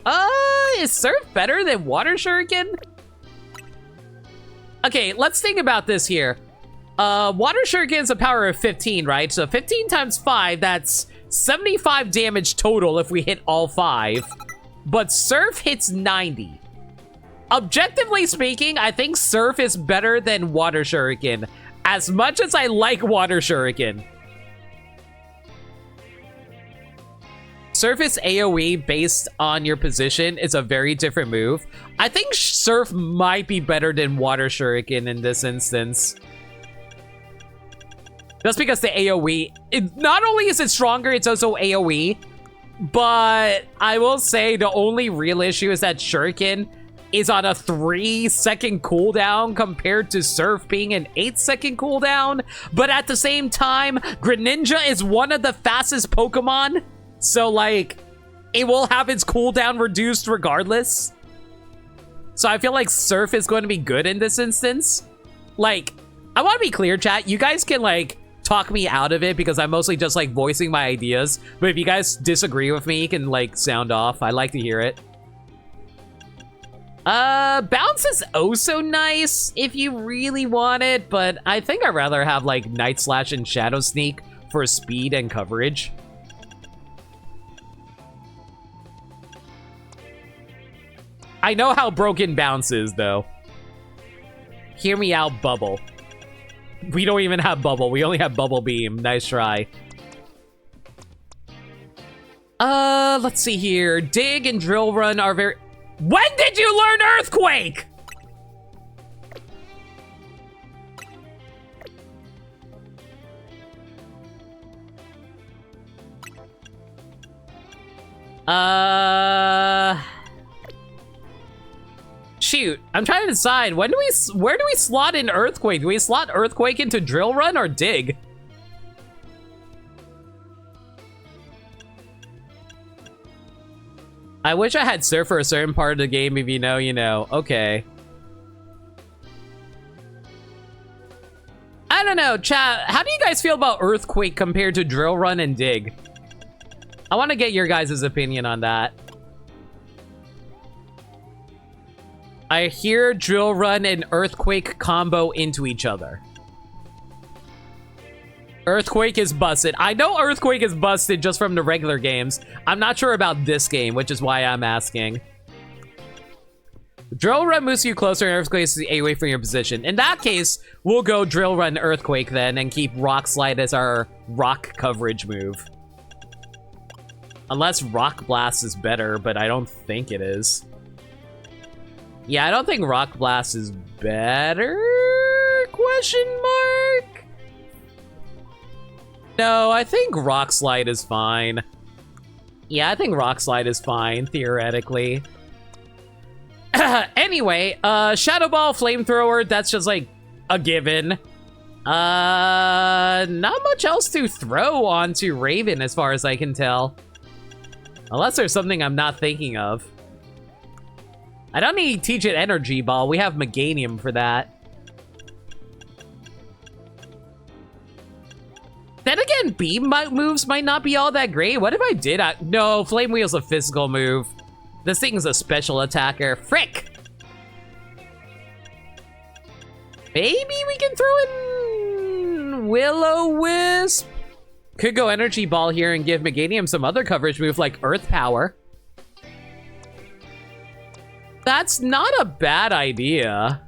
Is Surf better than Water Shuriken? Okay, let's think about this here. Water Shuriken's a power of 15, right? So 15 times 5, that's 75 damage total if we hit all 5. But Surf hits 90. Objectively speaking, I think Surf is better than Water Shuriken. As much as I like Water Shuriken. Surface AoE based on your position is a very different move. I think Surf might be better than Water Shuriken in this instance. Just because the AoE, not only is it stronger, it's also AoE. But I will say the only real issue is that Shuriken is on a 3-second cooldown compared to Surf being an 8-second cooldown. But at the same time, Greninja is one of the fastest Pokemon. So, like, it will have its cooldown reduced regardless. So I feel like Surf is going to be good in this instance. Like, I want to be clear, chat. You guys can, like, talk me out of it because I'm mostly just, like, voicing my ideas. But if you guys disagree with me, you can, like, sound off. I like to hear it. Bounce is oh so nice if you really want it. But I think I'd rather have, like, Night Slash and Shadow Sneak for speed and coverage. I know how broken Bounce is, though. Hear me out, Bubble. We don't even have Bubble. We only have Bubble Beam. Nice try. Let's see here. Dig and Drill Run are very... When did you learn Earthquake? Shoot, I'm trying to decide, where do we slot in Earthquake? Do we slot Earthquake into Drill Run or Dig? I wish I had Surf for a certain part of the game. If you know, you know. Okay. I don't know, chat. How do you guys feel about Earthquake compared to Drill Run and Dig? I want to get your guys' opinion on that. I hear Drill Run and Earthquake combo into each other. Earthquake is busted. I know Earthquake is busted just from the regular games. I'm not sure about this game, which is why I'm asking. Drill Run moves you closer and Earthquake is away from your position. In that case, we'll go Drill Run Earthquake then and keep Rock Slide as our rock coverage move. Unless Rock Blast is better, but I don't think it is. Yeah, I don't think Rock Blast is better? Question mark? No, I think Rock Slide is fine. Yeah, I think Rock Slide is fine, theoretically. Anyway, Shadow Ball, Flamethrower, that's just like a given. Not much else to throw onto Raven as far as I can tell. Unless there's something I'm not thinking of. I don't need Teach It Energy Ball. We have Meganium for that. Then again, beam moves might not be all that great. What if I did? No, Flame Wheel's a physical move. This thing's a special attacker. Frick! Maybe we can throw in Will-O-Wisp? Could go Energy Ball here and give Meganium some other coverage move like Earth Power. That's not a bad idea.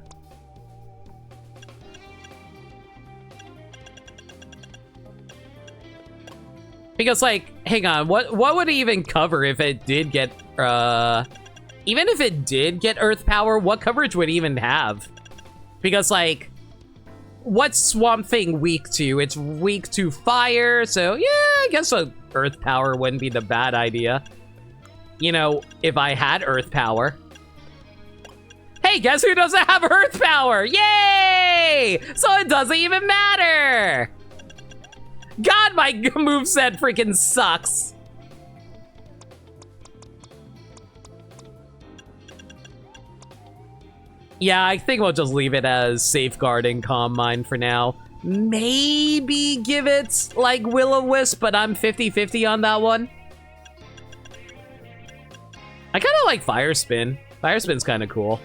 Because, like, hang on, what would it even cover if it did get, even if it did get Earth Power, what coverage would it even have? Because, like, what's Swamp Thing weak to? It's weak to fire, so yeah, I guess a Earth Power wouldn't be the bad idea. You know, if I had Earth Power. Hey, guess who doesn't have Earth Power? Yay! So it doesn't even matter! God, my moveset freaking sucks. Yeah, I think we'll just leave it as Safeguarding Calm Mind for now. Maybe give it, like, Will-O-Wisp, but I'm 50-50 on that one. I kind of like Fire Spin. Fire Spin's kind of cool.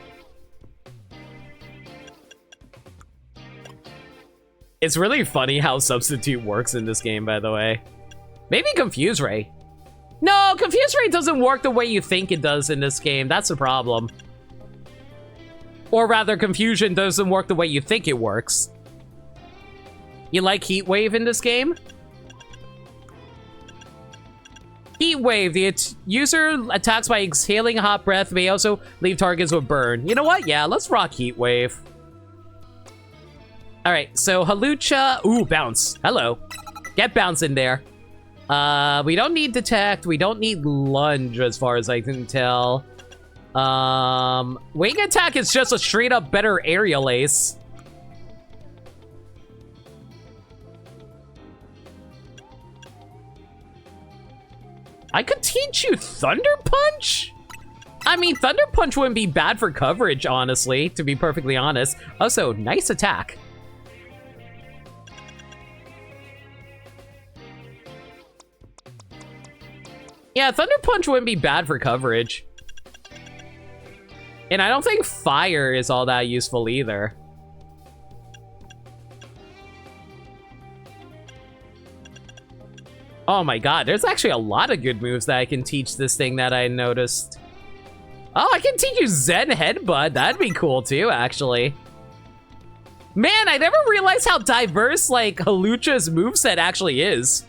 It's really funny how Substitute works in this game, by the way. Maybe Confuse Ray. No, Confuse Ray doesn't work the way you think it does in this game. That's the problem. Or rather, Confusion doesn't work the way you think it works. You like Heat Wave in this game? Heat Wave. The user attacks by exhaling hot breath, may also leave targets with burn. You know what? Yeah, let's rock Heat Wave. All right, so Halucha. Ooh, Bounce. Hello. Get Bounce in there. We don't need Detect. We don't need Lunge, as far as I can tell. Wing Attack is just a straight up better Aerial Ace. I could teach you Thunder Punch? I mean, Thunder Punch wouldn't be bad for coverage, honestly, to be perfectly honest. Also, nice attack. Yeah, Thunder Punch wouldn't be bad for coverage. And I don't think Fire is all that useful either. Oh my god, there's actually a lot of good moves that I can teach this thing that I noticed. Oh, I can teach you Zen Headbutt. That'd be cool too, actually. Man, I never realized how diverse, like, Halucha's moveset actually is.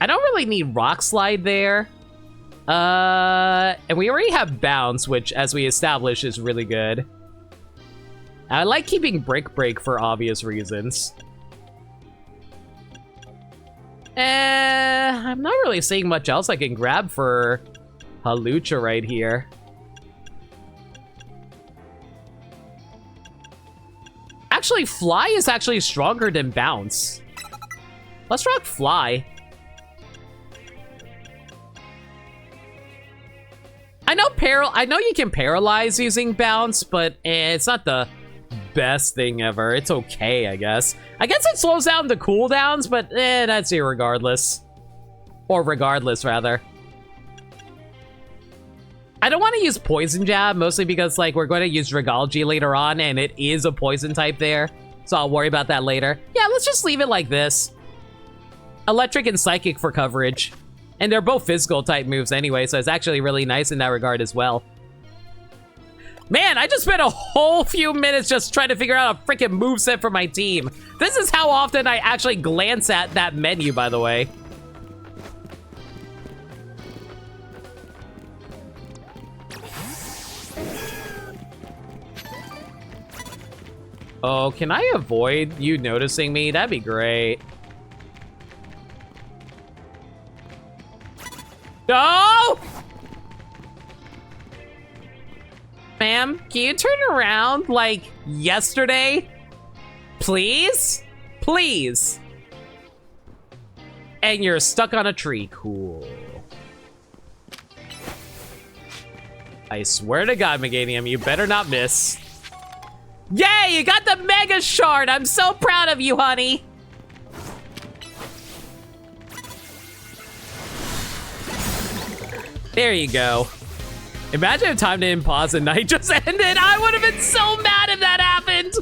I don't really need Rock Slide there. And we already have Bounce, which, as we established, is really good. I like keeping Brick Break for obvious reasons. I'm not really seeing much else I can grab for Halucha right here. Actually, Fly is actually stronger than Bounce. Let's rock Fly. I know you can paralyze using Bounce, but it's not the best thing ever. It's okay, I guess. I guess it slows down the cooldowns, but that's irregardless. Or regardless, rather. I don't want to use Poison Jab, mostly because, like, we're going to use Dragalge later on, and it is a poison type there. So I'll worry about that later. Yeah, let's just leave it like this. Electric and Psychic for coverage. And they're both physical type moves anyway, so it's actually really nice in that regard as well. Man, I just spent a whole few minutes just trying to figure out a freaking moveset for my team. This is how often I actually glance at that menu, by the way. Oh, can I avoid you noticing me? That'd be great. No! Ma'am, can you turn around like yesterday? Please? Please. And you're stuck on a tree. Cool. I swear to God, Meganium, you better not miss. Yay, you got the Mega Shard! I'm so proud of you, honey! There you go. Imagine if time didn't pause and night just ended. I would have been so mad if that happened!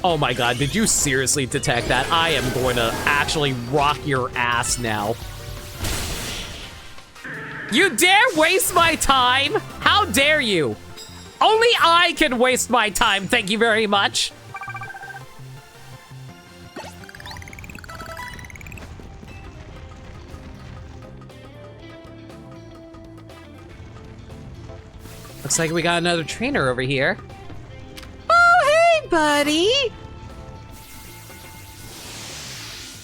Oh my God, did you seriously detect that? I am going to actually rock your ass now. You dare waste my time? How dare you? Only I can waste my time, thank you very much. Looks like we got another trainer over here. Oh, hey, buddy.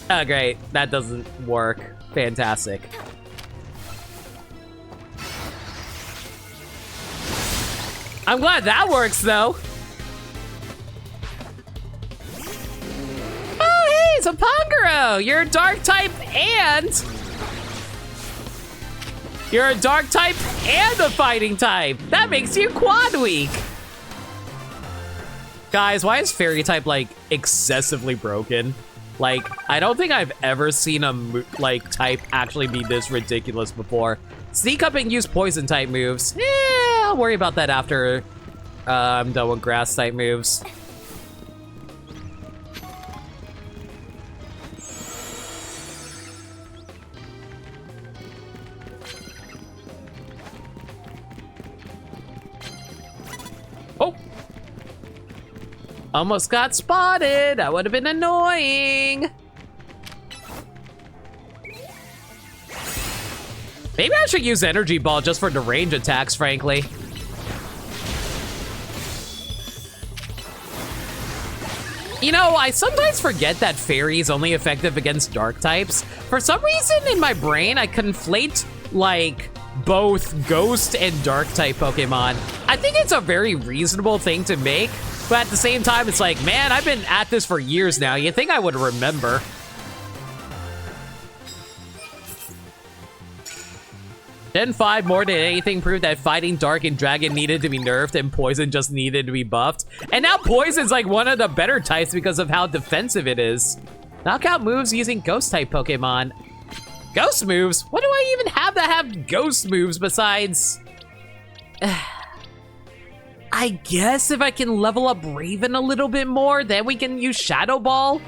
Oh, great. That doesn't work. Fantastic. I'm glad that works, though. Oh, hey, it's a Pongoro. You're a dark type and... You're a dark type and a fighting type. That makes you quad weak. Guys, why is fairy type, like, excessively broken? Like, I don't think I've ever seen a, like, type actually be this ridiculous before. Sneak up and use poison type moves. I'll worry about that after I'm done with grass type moves. Oh! Almost got spotted. That would have been annoying. Maybe I should use Energy Ball just for the range attacks, frankly. You know, I sometimes forget that Fairy is only effective against dark types. For some reason in my brain, I conflate, like, both Ghost and Dark type Pokemon. I think it's a very reasonable thing to make, but at the same time, it's like, man, I've been at this for years now. You'd think I would remember. Gen 5 more than anything proved that fighting Dark and Dragon needed to be nerfed and Poison just needed to be buffed. And now Poison's like one of the better types because of how defensive it is. Knockout moves using Ghost type Pokemon. Ghost moves? What do I even have that have Ghost moves besides... I guess if I can level up Raven a little bit more, then we can use Shadow Ball.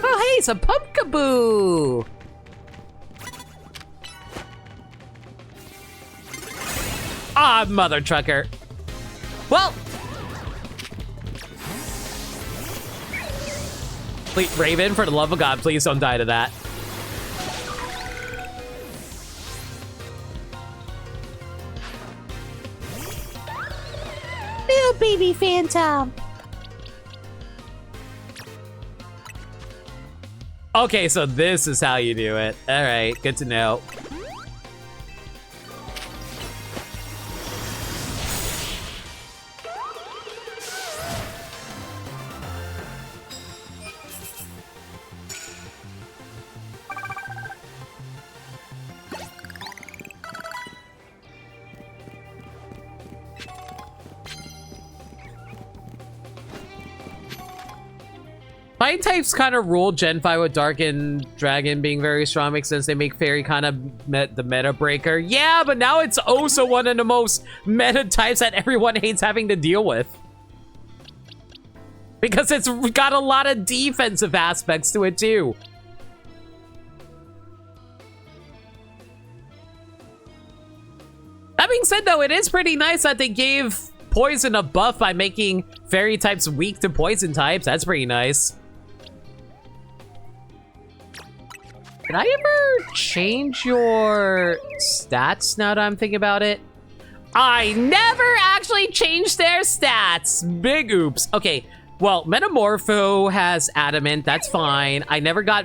Oh, hey, it's a Pumpkaboo! Ah, mother trucker. Well. Please, Raven, for the love of God, please don't die to that. Little baby Phantom. Okay, so this is how you do it. All right, good to know. Fire types kind of rule Gen 5 with Dark and Dragon being very strong, makes sense. They make Fairy kind of the meta breaker. Yeah, but now it's also one of the most meta types that everyone hates having to deal with. Because it's got a lot of defensive aspects to it too. That being said though, it is pretty nice that they gave Poison a buff by making Fairy types weak to Poison types. That's pretty nice. Can I ever change your stats now that I'm thinking about it? I never actually changed their stats. Big oops. Okay, well, Metamorpho has Adamant. That's fine. I never got...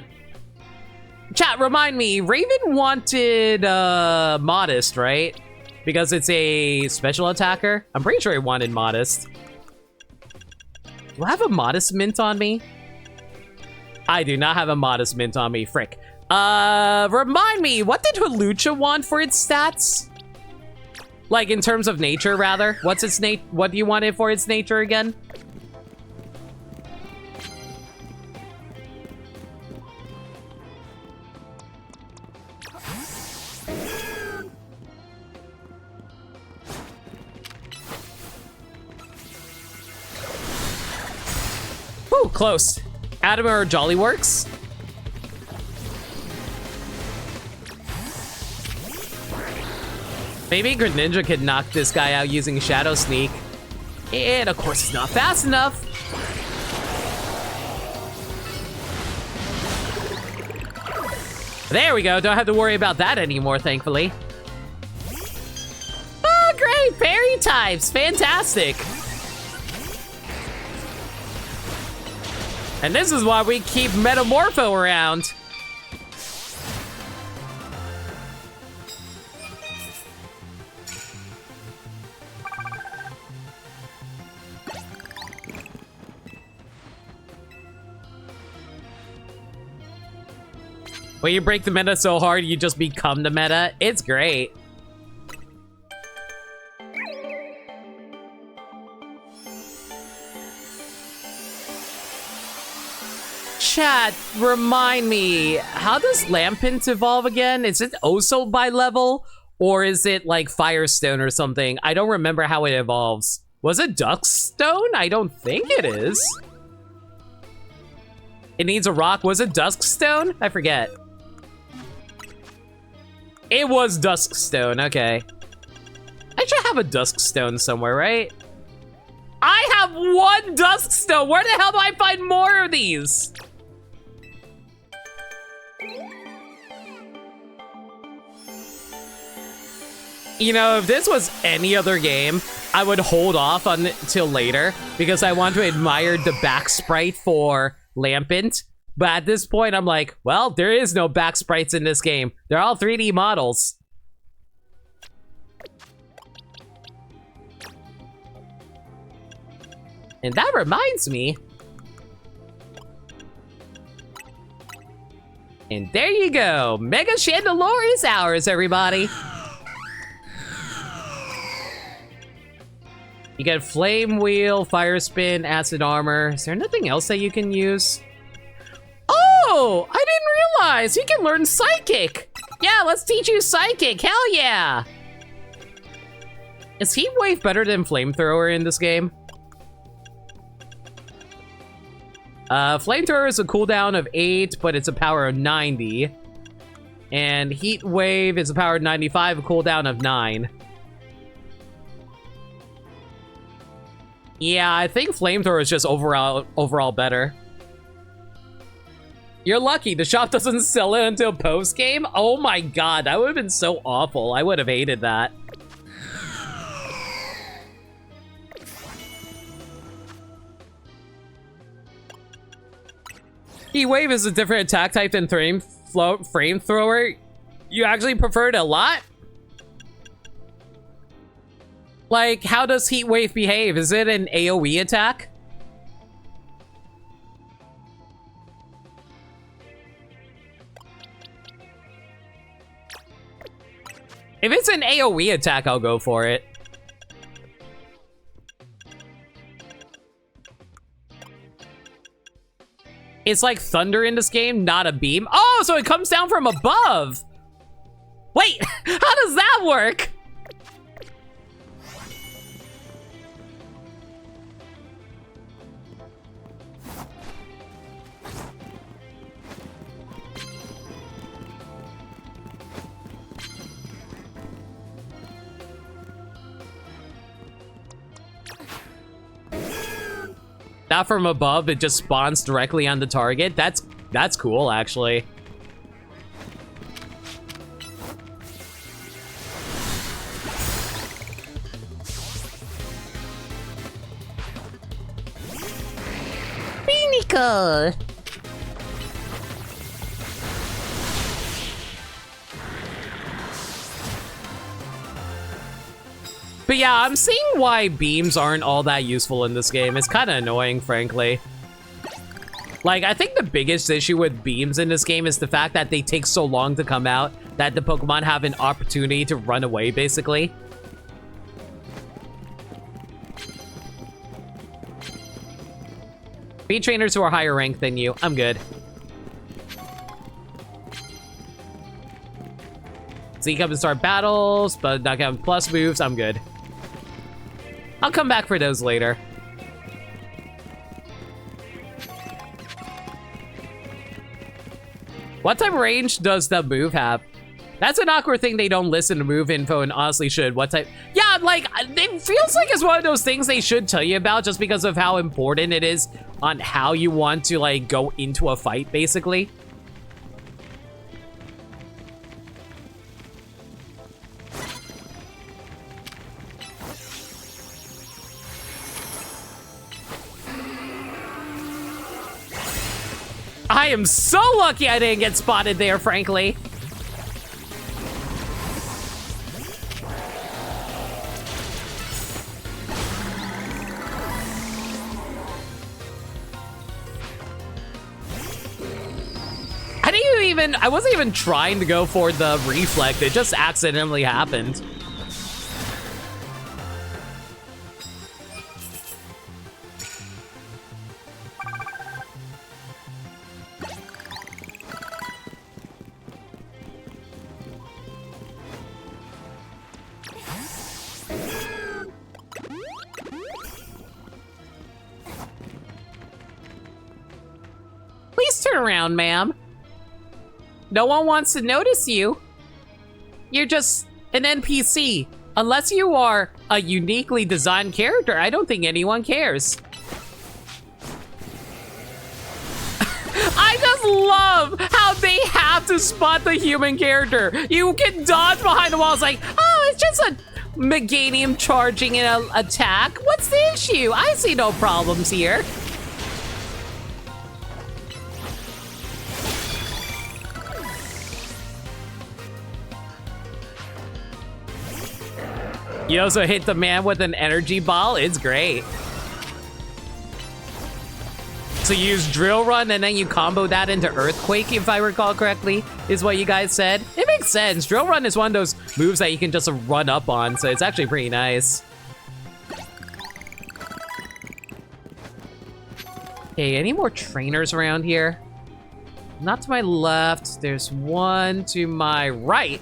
Chat, remind me. Raven wanted Modest, right? Because it's a special attacker. I'm pretty sure he wanted Modest. Do I have a Modest mint on me? I do not have a Modest mint on me. Frick. Remind me, what did Hawlucha want for its stats? Like, in terms of nature, rather. What's its what do you want it for its nature again? Ooh, close. Adam or Jollyworks? Maybe Greninja could knock this guy out using Shadow Sneak. And of course, it's not fast enough. There we go. Don't have to worry about that anymore, thankfully. Oh, great. Fairy types. Fantastic. And this is why we keep Metamorpho around. When you break the meta so hard, you just become the meta. It's great. Chat, remind me, how does Lampent evolve again? Is it also by level? Or is it like Firestone or something? I don't remember how it evolves. Was it Duskstone? I don't think it is. It needs a rock. Was it Duskstone? I forget. It was Duskstone, okay. I should have a Duskstone somewhere, right? I have one Duskstone! Where the hell do I find more of these? You know, if this was any other game, I would hold off until later because I want to admire the back sprite for Lampent. But at this point, I'm like, well, there is no back sprites in this game. They're all 3D models. And that reminds me. And there you go. Mega Chandelure is ours, everybody. You get Flame Wheel, Fire Spin, Acid Armor. Is there nothing else that you can use? Oh, I didn't realize you can learn Psychic. Yeah, let's teach you Psychic. Hell yeah. Is Heat Wave better than Flamethrower in this game? Flamethrower is a cooldown of 8, but it's a power of 90. And Heat Wave is a power of 95, a cooldown of 9. Yeah, I think Flamethrower is just overall better. You're lucky. The shop doesn't sell it until post-game? Oh my god, that would have been so awful. I would have hated that. Heat Wave is a different attack type than frame thrower. You actually prefer it a lot? Like, how does Heat Wave behave? Is it an AoE attack? If it's an AoE attack, I'll go for it. It's like thunder in this game, not a beam. Oh, so it comes down from above. Wait, how does that work? Not from above, it just spawns directly on the target. That's cool, actually. Beanicle. But yeah, I'm seeing why beams aren't all that useful in this game. It's kind of annoying, frankly. Like, I think the biggest issue with beams in this game is the fact that they take so long to come out that the Pokemon have an opportunity to run away, basically. Beat trainers who are higher ranked than you. I'm good. So you come and start battles, but not count plus moves. I'm good. I'll come back for those later. What type of range does the move have? That's an awkward thing they don't listen to move info and honestly should. What type? Yeah, like, it feels like it's one of those things they should tell you about just because of how important it is on how you want to, like, go into a fight, basically. I am so lucky I didn't get spotted there, frankly. I wasn't even trying to go for the reflect. It just accidentally happened. Please turn around, ma'am. No one wants to notice you. You're just an NPC. Unless you are a uniquely designed character, I don't think anyone cares. I just love how they have to spot the human character. You can dodge behind the walls like, oh, it's just a Meganium charging an attack. What's the issue? I see no problems here. You also hit the man with an energy ball. It's great. So you use Drill Run and then you combo that into Earthquake, if I recall correctly, is what you guys said. It makes sense. Drill Run is one of those moves that you can just run up on, so it's actually pretty nice. Okay, any more trainers around here? Not to my left. There's one to my right.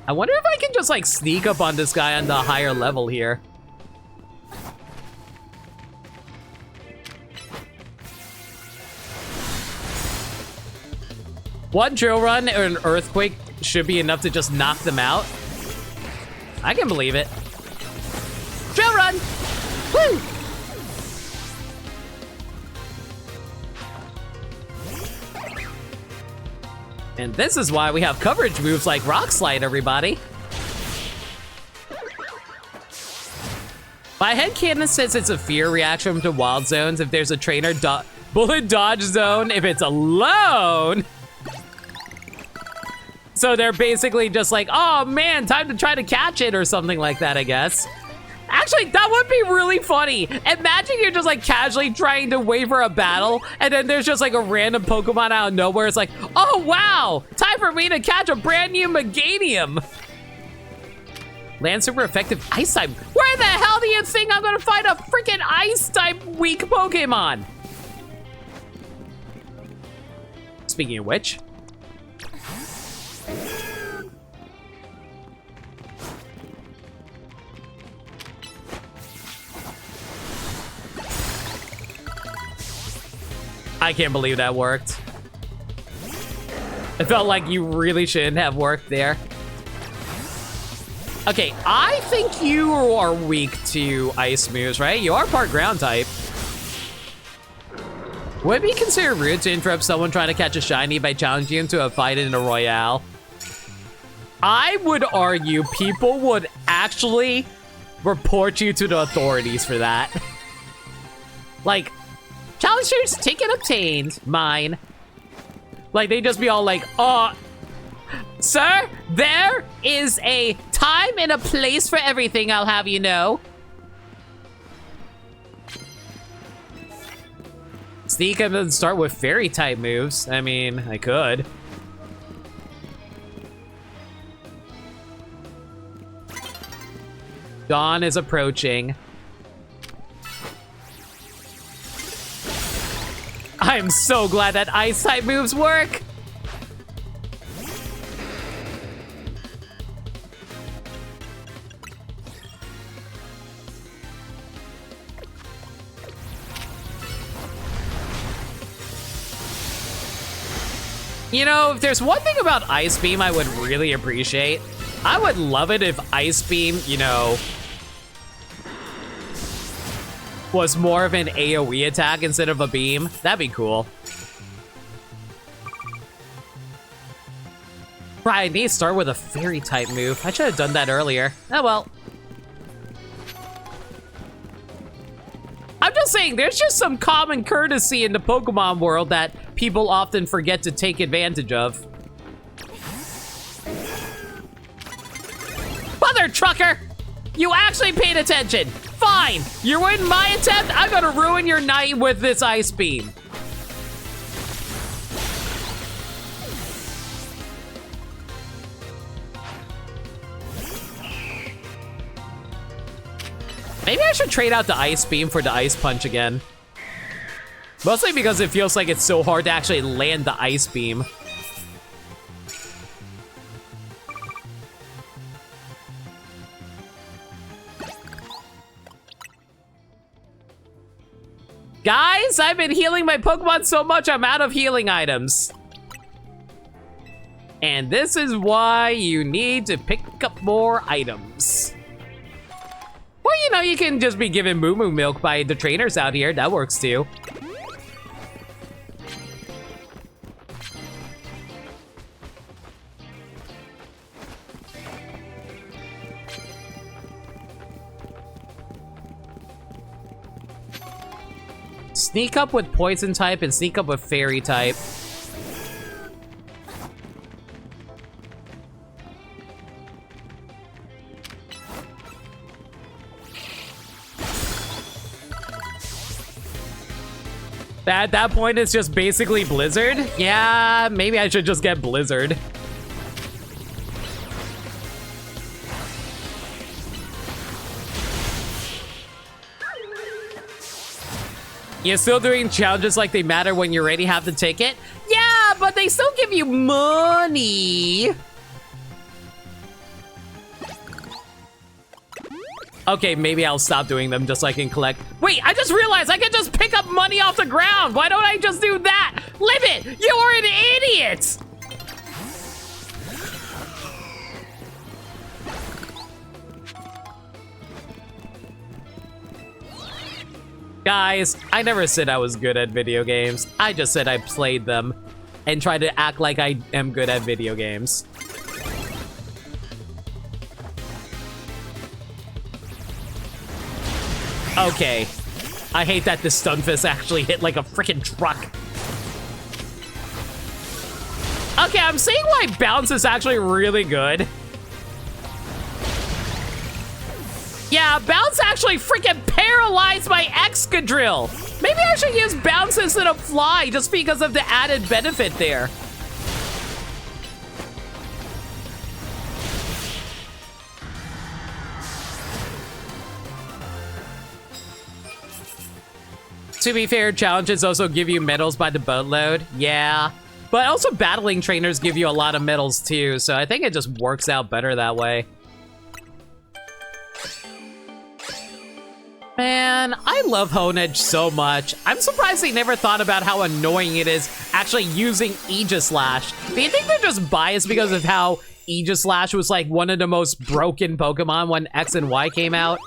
I wonder if I can just, like, sneak up on this guy on the higher level here. One Drill Run or an Earthquake should be enough to just knock them out. I can believe it. Drill Run! Woo! And this is why we have coverage moves like Rock Slide, everybody. But My headcanon says it's a fear reaction to wild zones if there's a trainer bullet dodge zone if it's alone. So they're basically just like, oh man, time to try to catch it or something like that, I guess. Actually, that would be really funny. Imagine you're just like casually trying to wait for a battle and then there's just like a random Pokemon out of nowhere. It's like, oh wow, time for me to catch a brand new Meganium. Land super effective ice type. Where the hell do you think I'm gonna find a freaking ice type weak Pokemon? Speaking of which. I can't believe that worked. It felt like you really shouldn't have worked there. Okay, I think you are weak to ice moves, right? You are part ground type. Would it be considered rude to interrupt someone trying to catch a shiny by challenging him to a fight in a royale? I would argue people would actually report you to the authorities for that. Like, challengers, ticket obtained, mine. Like, they just be all like, sir, there is a time and a place for everything, I'll have you know. Sneak up and start with fairy type moves. I mean, I could. Dawn is approaching. I'm so glad that ice type moves work. You know, if there's one thing about Ice Beam I would really appreciate, I would love it if Ice Beam, you know, was more of an AoE attack instead of a beam. That'd be cool. Right, I need to start with a fairy type move. I should have done that earlier. Oh well. I'm just saying, there's just some common courtesy in the Pokemon world that people often forget to take advantage of. Mother trucker! You actually paid attention! Fine! You ruined my attempt, I'm gonna ruin your night with this Ice Beam. Maybe I should trade out the Ice Beam for the Ice Punch again. Mostly because it feels like it's so hard to actually land the Ice Beam. Guys, I've been healing my Pokemon so much I'm out of healing items. And this is why you need to pick up more items. Or, you know, you can just be given Moo Moo Milk by the trainers out here. That works too. Sneak up with Poison type and sneak up with Fairy type. At that point, it's just basically Blizzard? Yeah, maybe I should just get Blizzard. You're still doing challenges like they matter when you already have the ticket? Yeah, but they still give you money. Okay, maybe I'll stop doing them just so I can collect. Wait, I just realized I can just pick up money off the ground. Why don't I just do that? Limit, you're an idiot. Guys, I never said I was good at video games. I just said I played them and tried to act like I am good at video games. Okay. I hate that this Stunfisk actually hit like a freaking truck. Okay, I'm seeing why Bounce is actually really good. Yeah, Bounce actually freaking paralyzed my Excadrill. Maybe I should use Bounce instead of Fly just because of the added benefit there. To be fair, challenges also give you medals by the boatload. Yeah. But also battling trainers give you a lot of medals too, so I think it just works out better that way. Man, I love Honedge so much. I'm surprised they never thought about how annoying it is actually using Aegislash. Do you think they're just biased because of how Aegislash was like one of the most broken Pokemon when X and Y came out?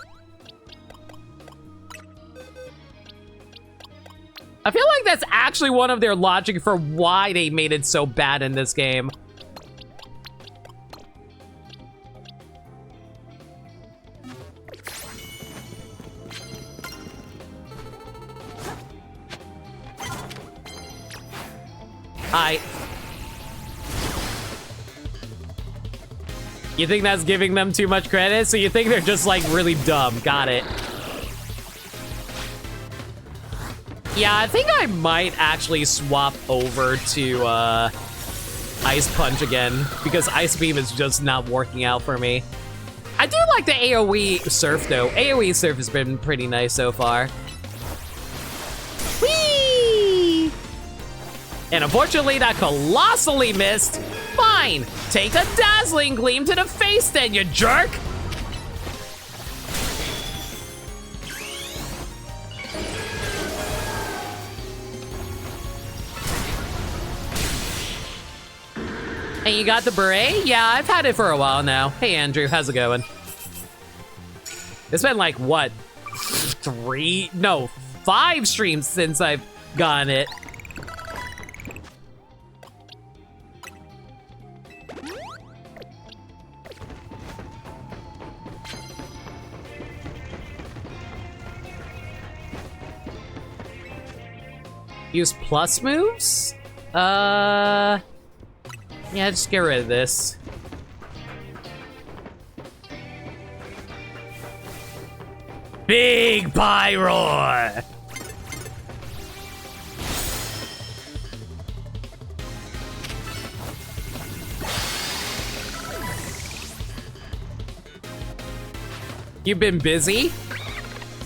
I feel like that's actually one of their logic for why they made it so bad in this game. You think that's giving them too much credit? So you think they're just like really dumb. Got it. Yeah, I think I might actually swap over to Ice Punch again because Ice Beam is just not working out for me. I do like the AoE Surf though. AoE Surf has been pretty nice so far. Whee! And unfortunately that colossally missed. Fine, take a Dazzling Gleam to the face then, you jerk! Hey, you got the beret? Yeah, I've had it for a while now. Hey, Andrew, how's it going? It's been like, what? 5 streams since I've gotten it. Use plus moves? Yeah, just get rid of this. Big Pyroar! You've been busy?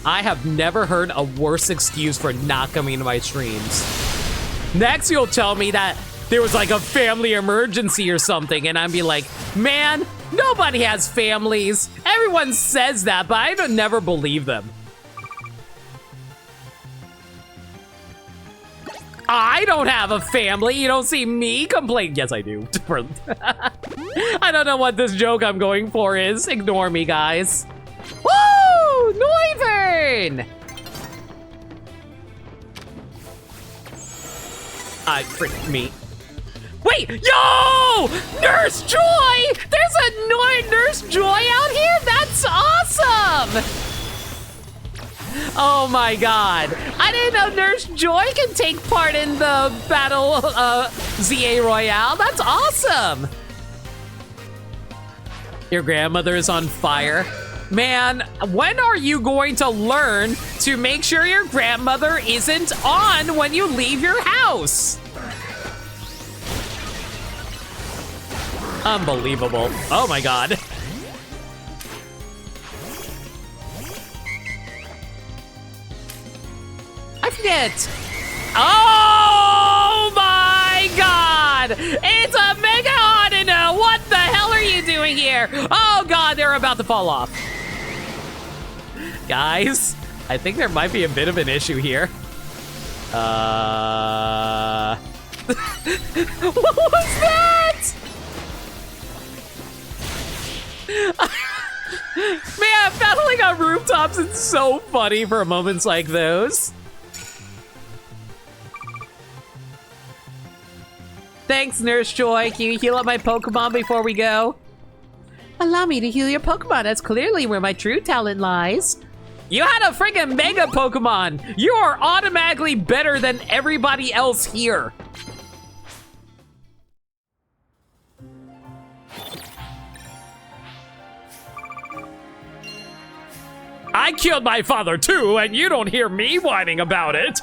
I have never heard a worse excuse for not coming to my streams. Next, you'll tell me that there was like a family emergency or something, and I'd be like, man, nobody has families. Everyone says that, but I don't never believe them. I don't have a family. You don't see me complain. Yes, I do. I don't know what this joke I'm going for is. Ignore me, guys. Woo! Noivern! Frick me. Wait, yo! Nurse Joy! There's a Nurse Joy out here? That's awesome! Oh my god. I didn't know Nurse Joy can take part in the battle ZA Royale. That's awesome! Your grandmother is on fire. Man, when are you going to learn to make sure your grandmother isn't on when you leave your house? Unbelievable. Oh my god. I forget. Oh my god! It's a Mega Haunino! What the hell are you doing here? Oh god, they're about to fall off. Guys, I think there might be a bit of an issue here. What was that? Man, battling on rooftops is so funny for moments like those. Thanks, Nurse Joy. Can you heal up my Pokemon before we go? Allow me to heal your Pokemon. That's clearly where my true talent lies. You had a freaking Mega Pokemon! You are automatically better than everybody else here! I killed my father too, and you don't hear me whining about it!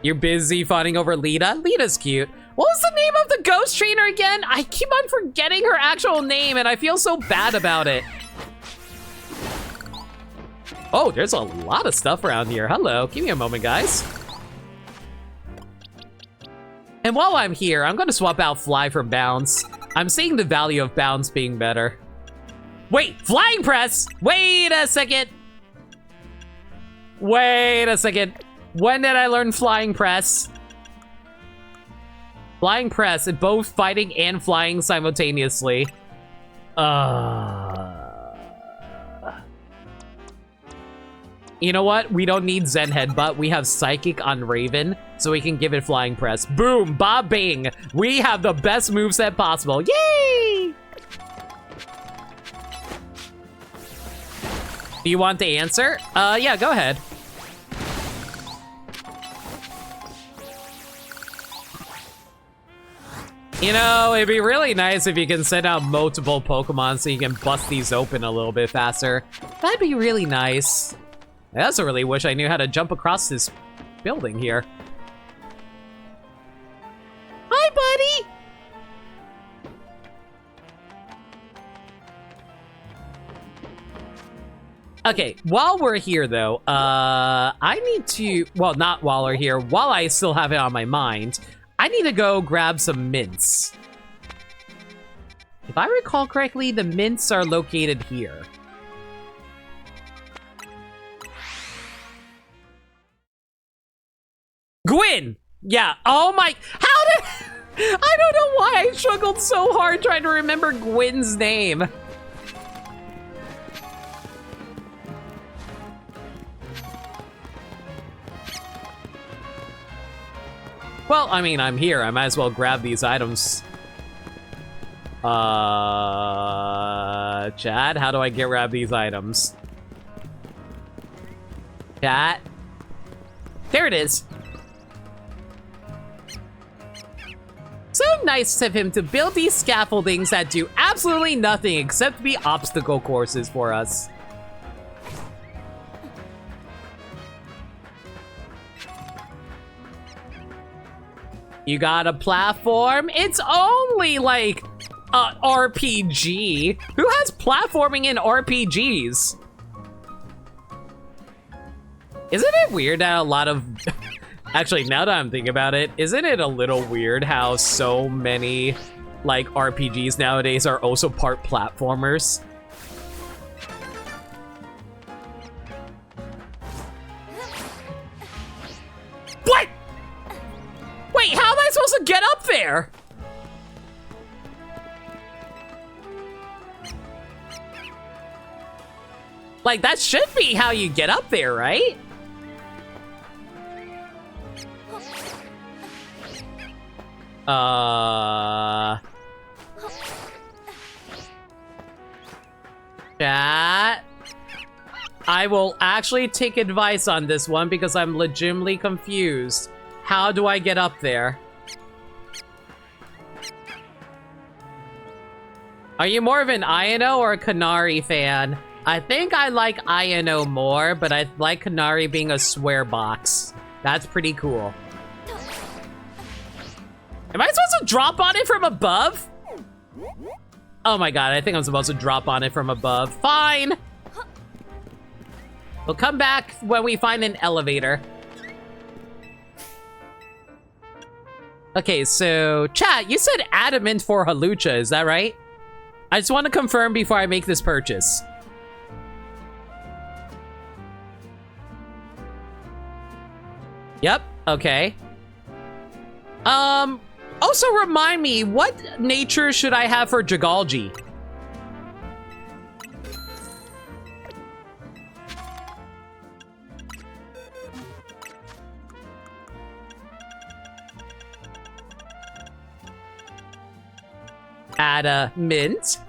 You're busy fighting over Lita? Lita's cute. What was the name of the ghost trainer again? I keep on forgetting her actual name and I feel so bad about it. Oh, there's a lot of stuff around here. Hello, give me a moment, guys. And while I'm here, I'm gonna swap out Fly for Bounce. I'm seeing the value of Bounce being better. Wait, Flying Press! Wait a second! Wait a second. When did I learn Flying Press? Flying Press, both fighting and flying simultaneously. You know what? We don't need Zen Headbutt. We have Psychic on Raven, so we can give it Flying Press. Boom! Bob Bing! We have the best moveset possible. Yay! Do you want the answer? Yeah, go ahead. You know, it'd be really nice if you can send out multiple Pokemon so you can bust these open a little bit faster. That'd be really nice. I also really wish I knew how to jump across this building here. Hi, buddy! Okay, while we're here though, I need to, well, not while we're here, while I still have it on my mind, I need to go grab some mints. If I recall correctly, the mints are located here. Gwyn! Yeah, oh my, how did, I don't know why I struggled so hard trying to remember Gwyn's name. Well, I mean, I'm here. I might as well grab these items. Chat, how do I grab these items? Chat. There it is. So nice of him to build these scaffoldings that do absolutely nothing except be obstacle courses for us. You got a platform? It's only like a RPG. Who has platforming in RPGs? Isn't it weird that a lot of... Actually, now that I'm thinking about it, isn't it a little weird how so many like RPGs nowadays are also part platformers? What? Wait, how am I supposed to get up there? Like, that should be how you get up there, right? Chat. I will actually take advice on this one because I'm legitimately confused. How do I get up there? Are you more of an Ino or a Canary fan? I think I like Ino more, but I like Canary being a swear box. That's pretty cool. Am I supposed to drop on it from above? Oh my god, I think I'm supposed to drop on it from above. Fine! We'll come back when we find an elevator. Okay, so chat, you said adamant for Halucha, is that right? I just want to confirm before I make this purchase. Yep, okay. Also remind me, what nature should I have for Jagalji? Add a mint.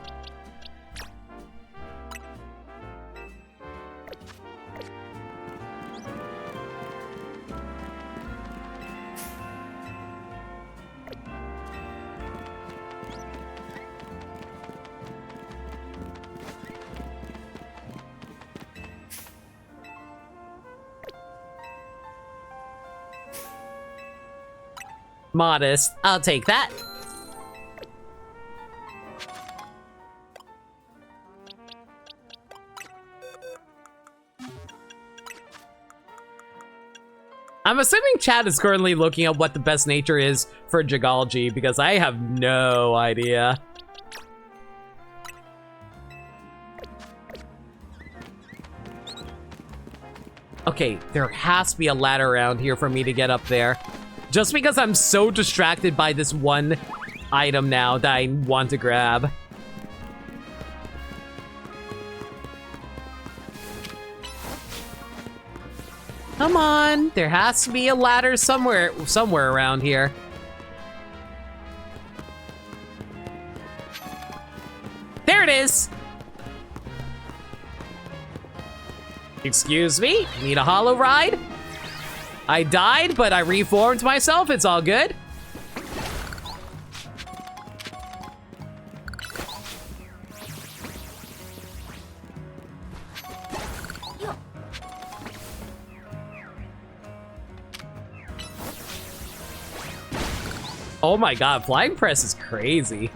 Modest. I'll take that. I'm assuming chat is currently looking at what the best nature is for Jigology because I have no idea. Okay, there has to be a ladder around here for me to get up there. Just because I'm so distracted by this one item now that I want to grab. Come on, there has to be a ladder somewhere around here. There it is. Excuse me, need a hollow ride? I died, but I reformed myself, it's all good. Oh my god, flying press is crazy.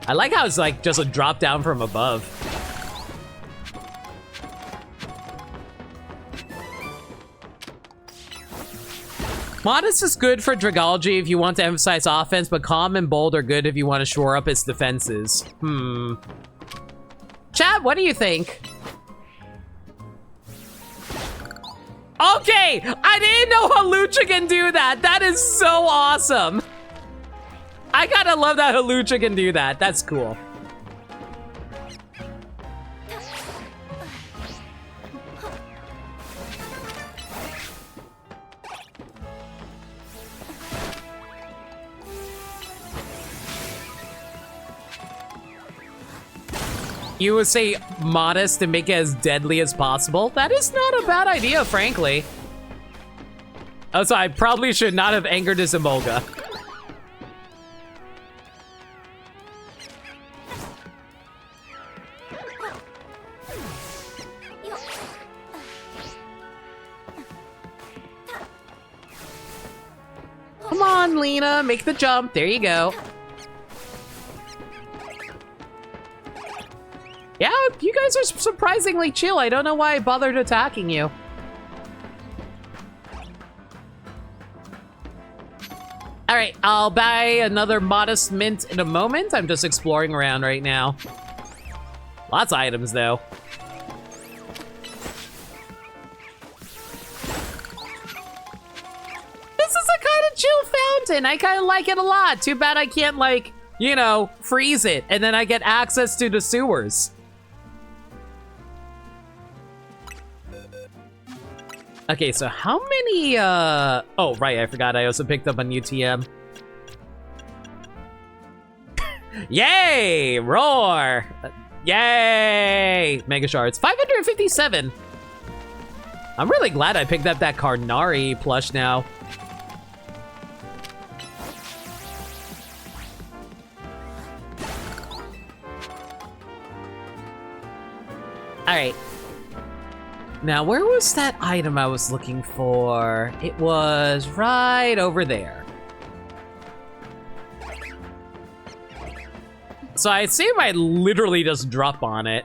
I like how it's like just a drop down from above. Modest is good for Dragology if you want to emphasize offense, but calm and bold are good if you want to shore up its defenses. Chat, what do you think? Okay, I didn't know Halucha can do that. That is so awesome. I gotta love that Halucha can do that. That's cool. You would say modest to make it as deadly as possible? That is not a bad idea, frankly. Also, I probably should not have angered this Emolga. Come on, Lena, make the jump. There you go. Yeah, you guys are surprisingly chill. I don't know why I bothered attacking you. All right, I'll buy another modest mint in a moment. I'm just exploring around right now. Lots of items, though. This is a kind of chill fountain. I kind of like it a lot. Too bad I can't, like, you know, freeze it, and then I get access to the sewers. Okay, so how many, oh, right, I forgot I also picked up a new TM. Yay! Roar! Yay! Mega Shards. 557! I'm really glad I picked up that Karnari plush now. Alright. Now, where was that item I was looking for? It was right over there. So I assume I literally just drop on it.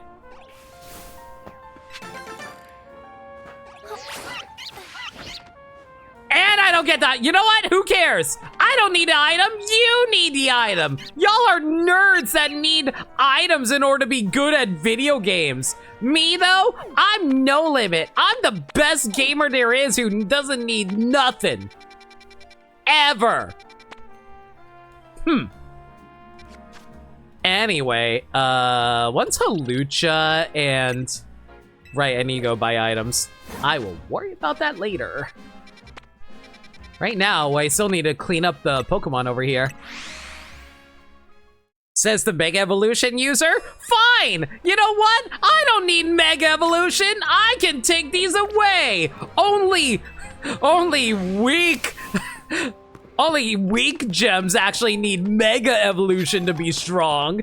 And I don't get that. You know what? Who cares? I don't need the item. You need the item. Y'all are nerds that need items in order to be good at video games. Me, though, I'm no limit. I'm the best gamer there is who doesn't need nothing. Ever. Anyway, once Halucha and... Right, I need to go buy items. I will worry about that later. Right now, I still need to clean up the Pokemon over here. Says the Mega Evolution user. Fine! You know what? I don't need Mega Evolution. I can take these away. Only weak gems actually need Mega Evolution to be strong.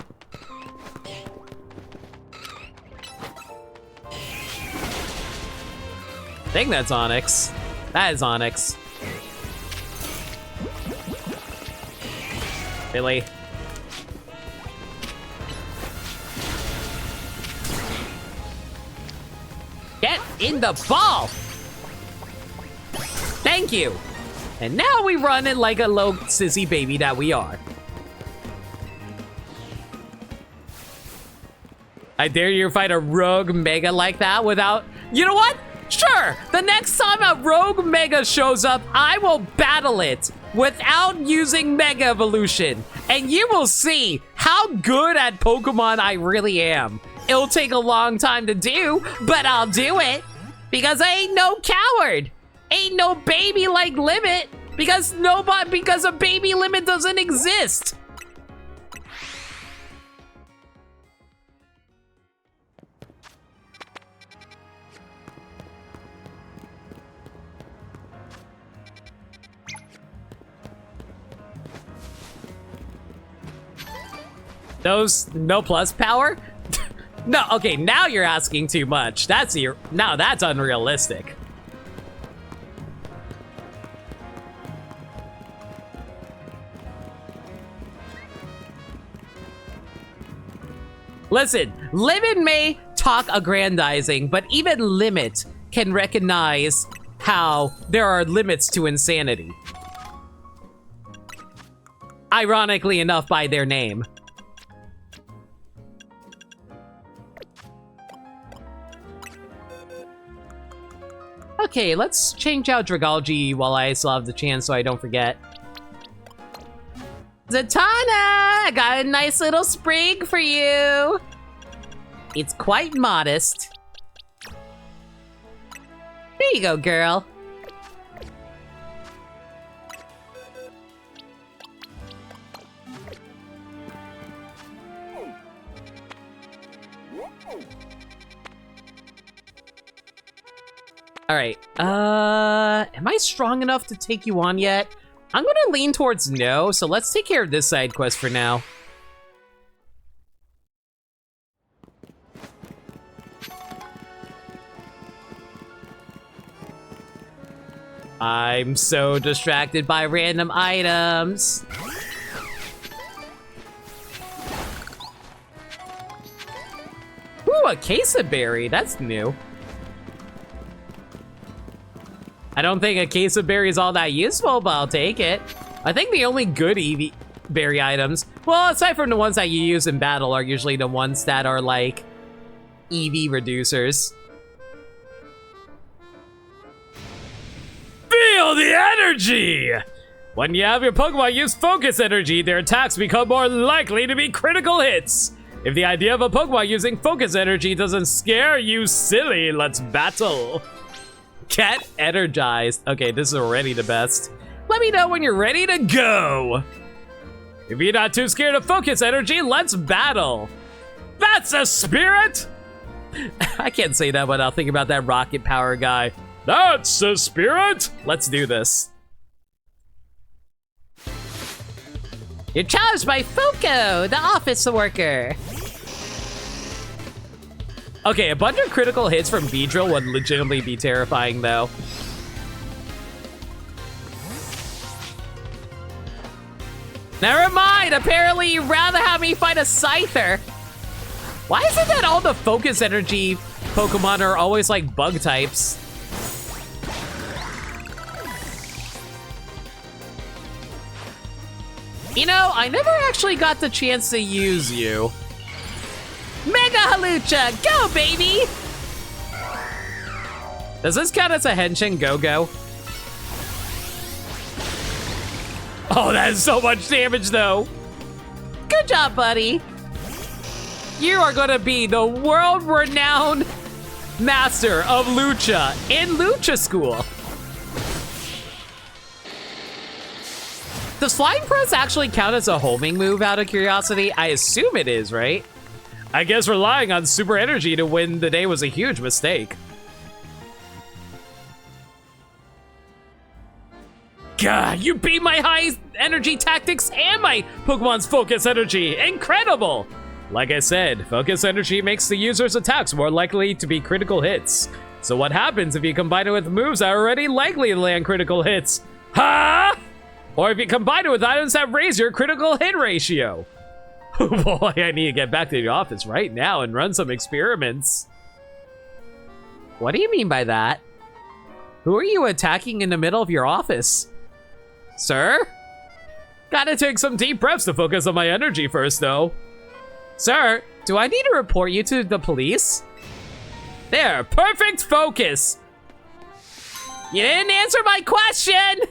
I think that's Onyx. That is Onyx. Billy. Get in the ball! Thank you! And now we run it like a low sissy baby that we are. I dare you to fight a rogue mega like that without... You know what? Sure! The next time a rogue mega shows up, I will battle it without using Mega Evolution. And you will see how good at Pokemon I really am. It'll take a long time to do, but I'll do it. Because I ain't no coward. Ain't no baby like Limit. Because a baby Limit doesn't exist. Those no plus power? No, okay, now you're asking too much. That's unrealistic. Listen, Limit may talk aggrandizing, but even Limit can recognize how there are limits to insanity. Ironically enough, by their name. Okay, let's change out Dragalge while I still have the chance so I don't forget. Zatanna! I got a nice little sprig for you! It's quite modest. There you go, girl. Alright, am I strong enough to take you on yet? I'm gonna lean towards no, so let's take care of this side quest for now. I'm so distracted by random items. Ooh, a Queso Berry, that's new. I don't think a Queso Berry is all that useful, but I'll take it. I think the only good Eevee berry items, well, aside from the ones that you use in battle, are usually the ones that are like Eevee reducers. Feel the energy! When you have your Pokemon use focus energy, their attacks become more likely to be critical hits. If the idea of a Pokemon using focus energy doesn't scare you silly, let's battle. Get energized. Okay, this is already the best. Let me know when you're ready to go. If you're not too scared of focus energy, let's battle. That's a spirit! I can't say that without thinking about that rocket power guy. That's a spirit! Let's do this. You're challenged by Foko, the office worker. Okay, a bunch of critical hits from Beedrill would legitimately be terrifying, though. Never mind! Apparently you'd rather have me fight a Scyther. Why is it that all the focus energy Pokemon are always like bug types? You know, I never actually got the chance to use you. Mega Halucha, go baby! Does this count as a Henshin Go-Go? Oh, that is so much damage though. Good job, buddy. You are gonna be the world-renowned master of Lucha in Lucha School. Does Flying Press actually count as a homing move out of curiosity? I assume it is, right? I guess relying on super energy to win the day was a huge mistake. God, you beat my high energy tactics and my Pokemon's focus energy. Incredible! Like I said, focus energy makes the user's attacks more likely to be critical hits. So what happens if you combine it with moves that are already likely to land critical hits? Huh? Or if you combine it with items that raise your critical hit ratio. Boy, I need to get back to the office right now and run some experiments. What do you mean by that? Who are you attacking in the middle of your office? Sir? Gotta take some deep breaths to focus on my energy first, though. Sir, do I need to report you to the police? There, perfect focus. You didn't answer my question.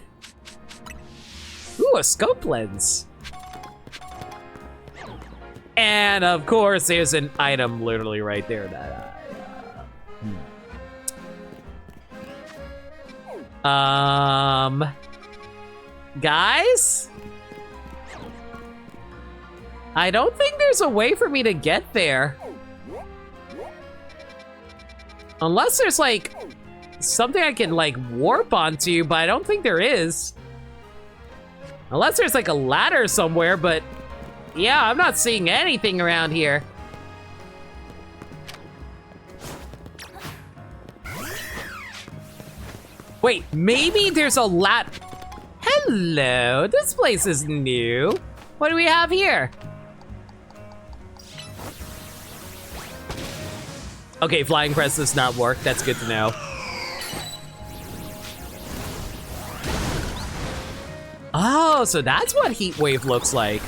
Ooh, a scope lens. And of course, there's an item literally right there that guys? I don't think there's a way for me to get there. Unless there's like something I can like warp onto, but I don't think there is. Unless there's like a ladder somewhere, but yeah, I'm not seeing anything around here. Wait, maybe there's a Hello, this place is new. What do we have here? Okay, flying press does not work. That's good to know. Oh, so that's what Heat Wave looks like.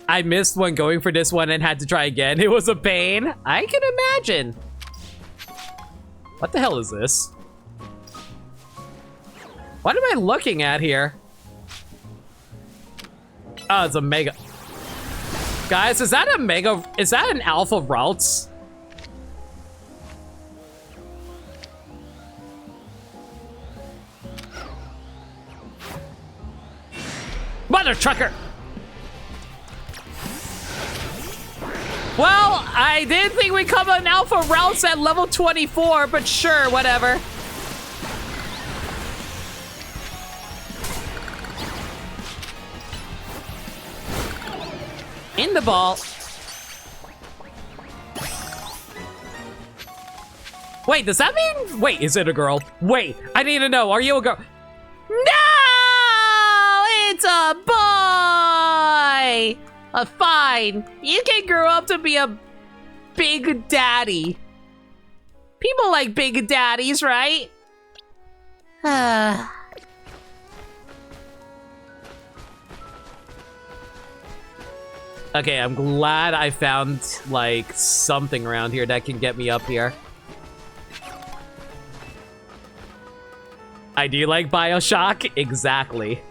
I missed when going for this one and had to try again. It was a pain. I can imagine. What the hell is this? What am I looking at here? Oh, it's a mega. Guys, is that a mega? Is that an alpha routes? Mother trucker! Well, I didn't think we'd come on alpha routes at level 24, but sure, whatever. In the ball. Wait, does that mean? Wait, is it a girl? Wait, I need to know. Are you a girl? No, it's a boy. Fine. You can grow up to be a big daddy. People like big daddies, right? Okay, I'm glad I found, like, something around here that can get me up here. I do like BioShock? Exactly.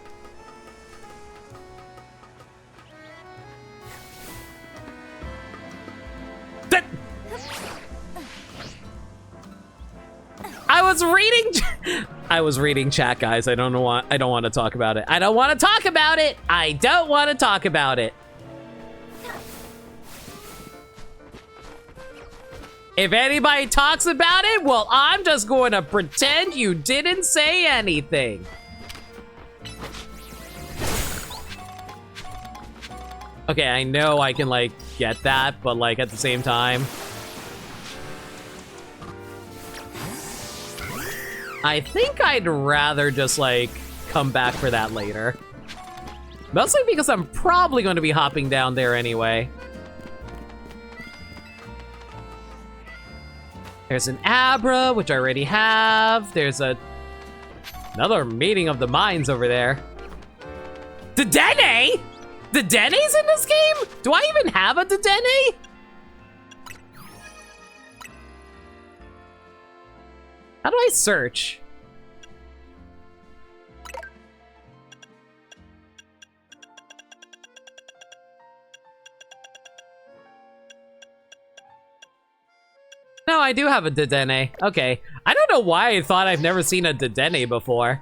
I was reading chat, guys. I don't want to talk about it. I don't want to talk about it. I don't want to talk about it. If anybody talks about it, well, I'm just going to pretend you didn't say anything. Okay, I know I can, like, get that, but, like, at the same time, I think I'd rather just, like, come back for that later. Mostly because I'm probably going to be hopping down there anyway. There's an Abra, which I already have. There's another meeting of the minds over there. Dedenne? Dedenne's in this game? Do I even have a Dedenne? How do I search? No, I do have a Dedenne. Okay. I don't know why I thought I've never seen a Dedenne before.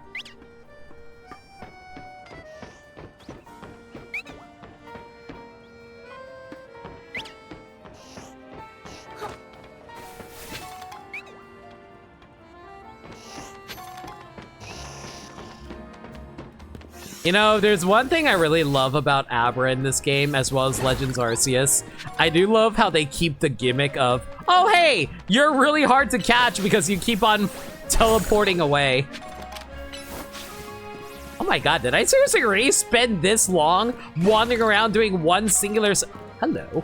You know, there's one thing I really love about Abra in this game, as well as Legends Arceus. I do love how they keep the gimmick of, oh hey, you're really hard to catch because you keep on teleporting away. my god, did I seriously really spend this long wandering around doing one singular Hello.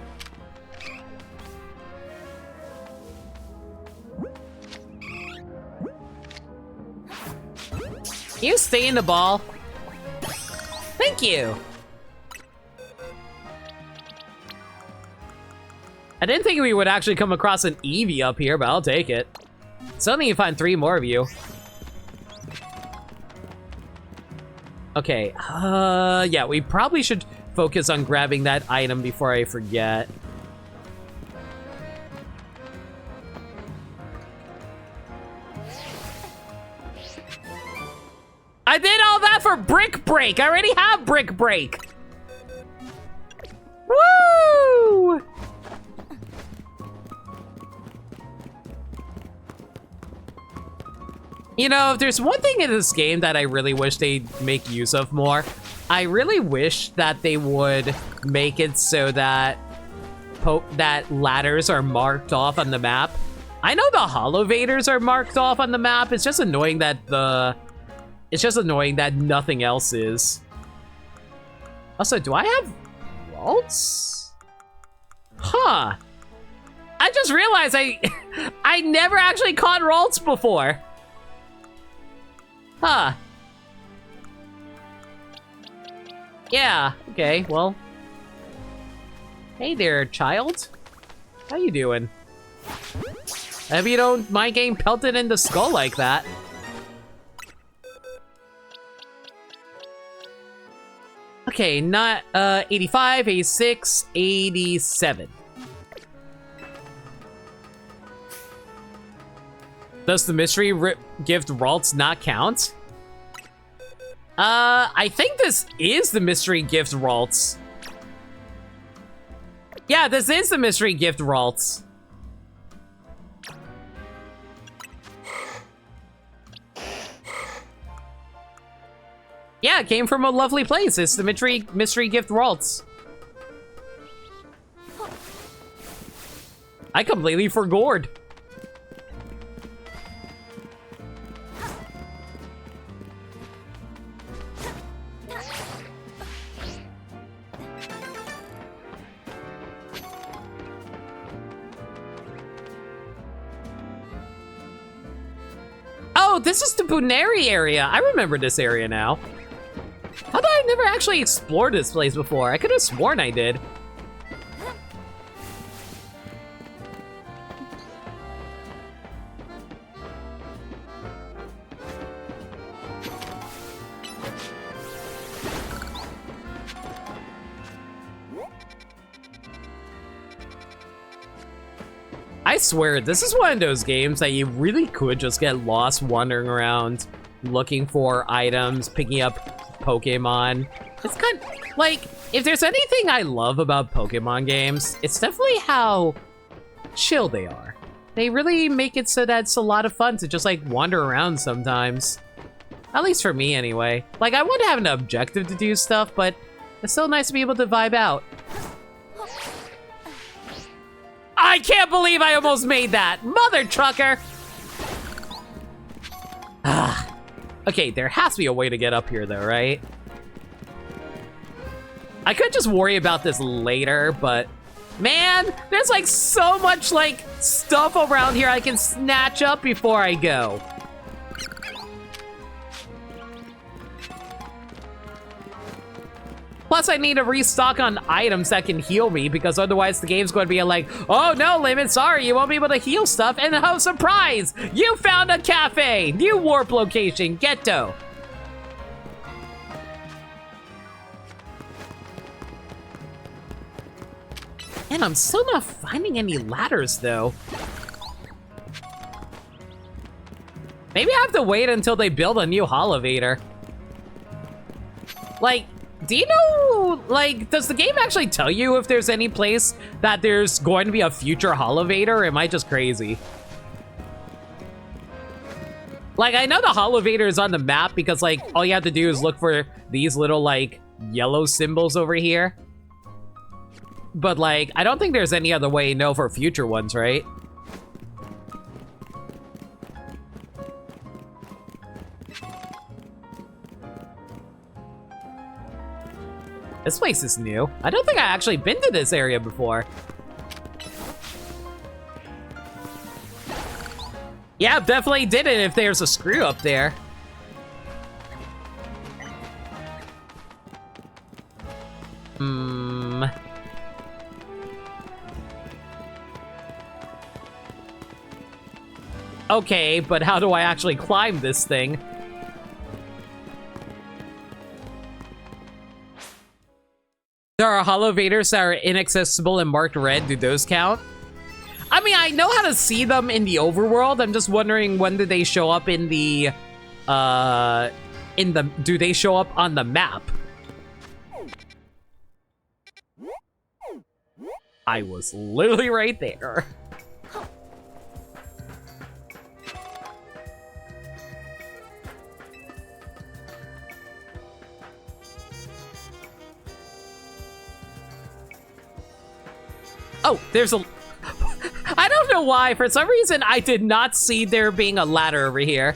Can you stay in the ball? Thank you. I didn't think we would actually come across an Eevee up here, but I'll take it. Still need to find 3 more of you. Okay, yeah, we probably should focus on grabbing that item before I forget. I did all that for Brick Break! I already have Brick Break! Woo! You know, if there's one thing in this game that I really wish they'd make use of more, I really wish that they would make it so that that ladders are marked off on the map. I know the Hollowvators are marked off on the map. It's just annoying that nothing else is. Also, do I have vaults? Huh. I just realized I never actually caught Ralts before. Huh. Yeah, okay, well. Hey there, child. How you doing? I hope you don't mind getting pelted in the skull like that. Okay, not 85, 86, 87. Does the mystery gift Ralts not count? I think this is the mystery gift Ralts. Yeah, this is the mystery gift Ralts. Yeah, it came from a lovely place. It's the mystery gift Ralts. I completely forgot. Oh, this is the Buneri area. I remember this area now. How did I never actually explored this place before? I could have sworn I did. I swear, this is one of those games that you really could just get lost wandering around, looking for items, picking up Pokemon. It's kind of, like, if there's anything I love about Pokemon games, it's definitely how chill they are. They really make it so that it's a lot of fun to just, like, wander around sometimes. At least for me, anyway. Like, I want to have an objective to do stuff, but it's still nice to be able to vibe out. I can't believe I almost made that! Mother trucker! Ah. Okay, there has to be a way to get up here, though, right? I could just worry about this later, but... Man, there's, like, so much, like, stuff around here I can snatch up before I go. Plus, I need to restock on items that can heal me, because otherwise the game's going to be like, oh no, Lemon, sorry, you won't be able to heal stuff, and oh, surprise! You found a cafe! New warp location, Ghetto! And I'm still not finding any ladders, though. Maybe I have to wait until they build a new Hollowvator. Like, do you know, like, does the game actually tell you if there's any place that there's going to be a future Hollowvator, or am I just crazy? Like, I know the Hollowvator is on the map because, like, all you have to do is look for these little, like, yellow symbols over here. But, like, I don't think there's any other way to know for future ones, right? This place is new. I don't think I actually been to this area before. Yeah, definitely did it if there's a screw up there. Okay, but how do I actually climb this thing? There are elevators that are inaccessible and marked red. Do those count? I mean, I know how to see them in the overworld. I'm just wondering, when do they show up in the, do they show up on the map? I was literally right there. Oh, there's a... I don't know why. For some reason, I did not see there being a ladder over here.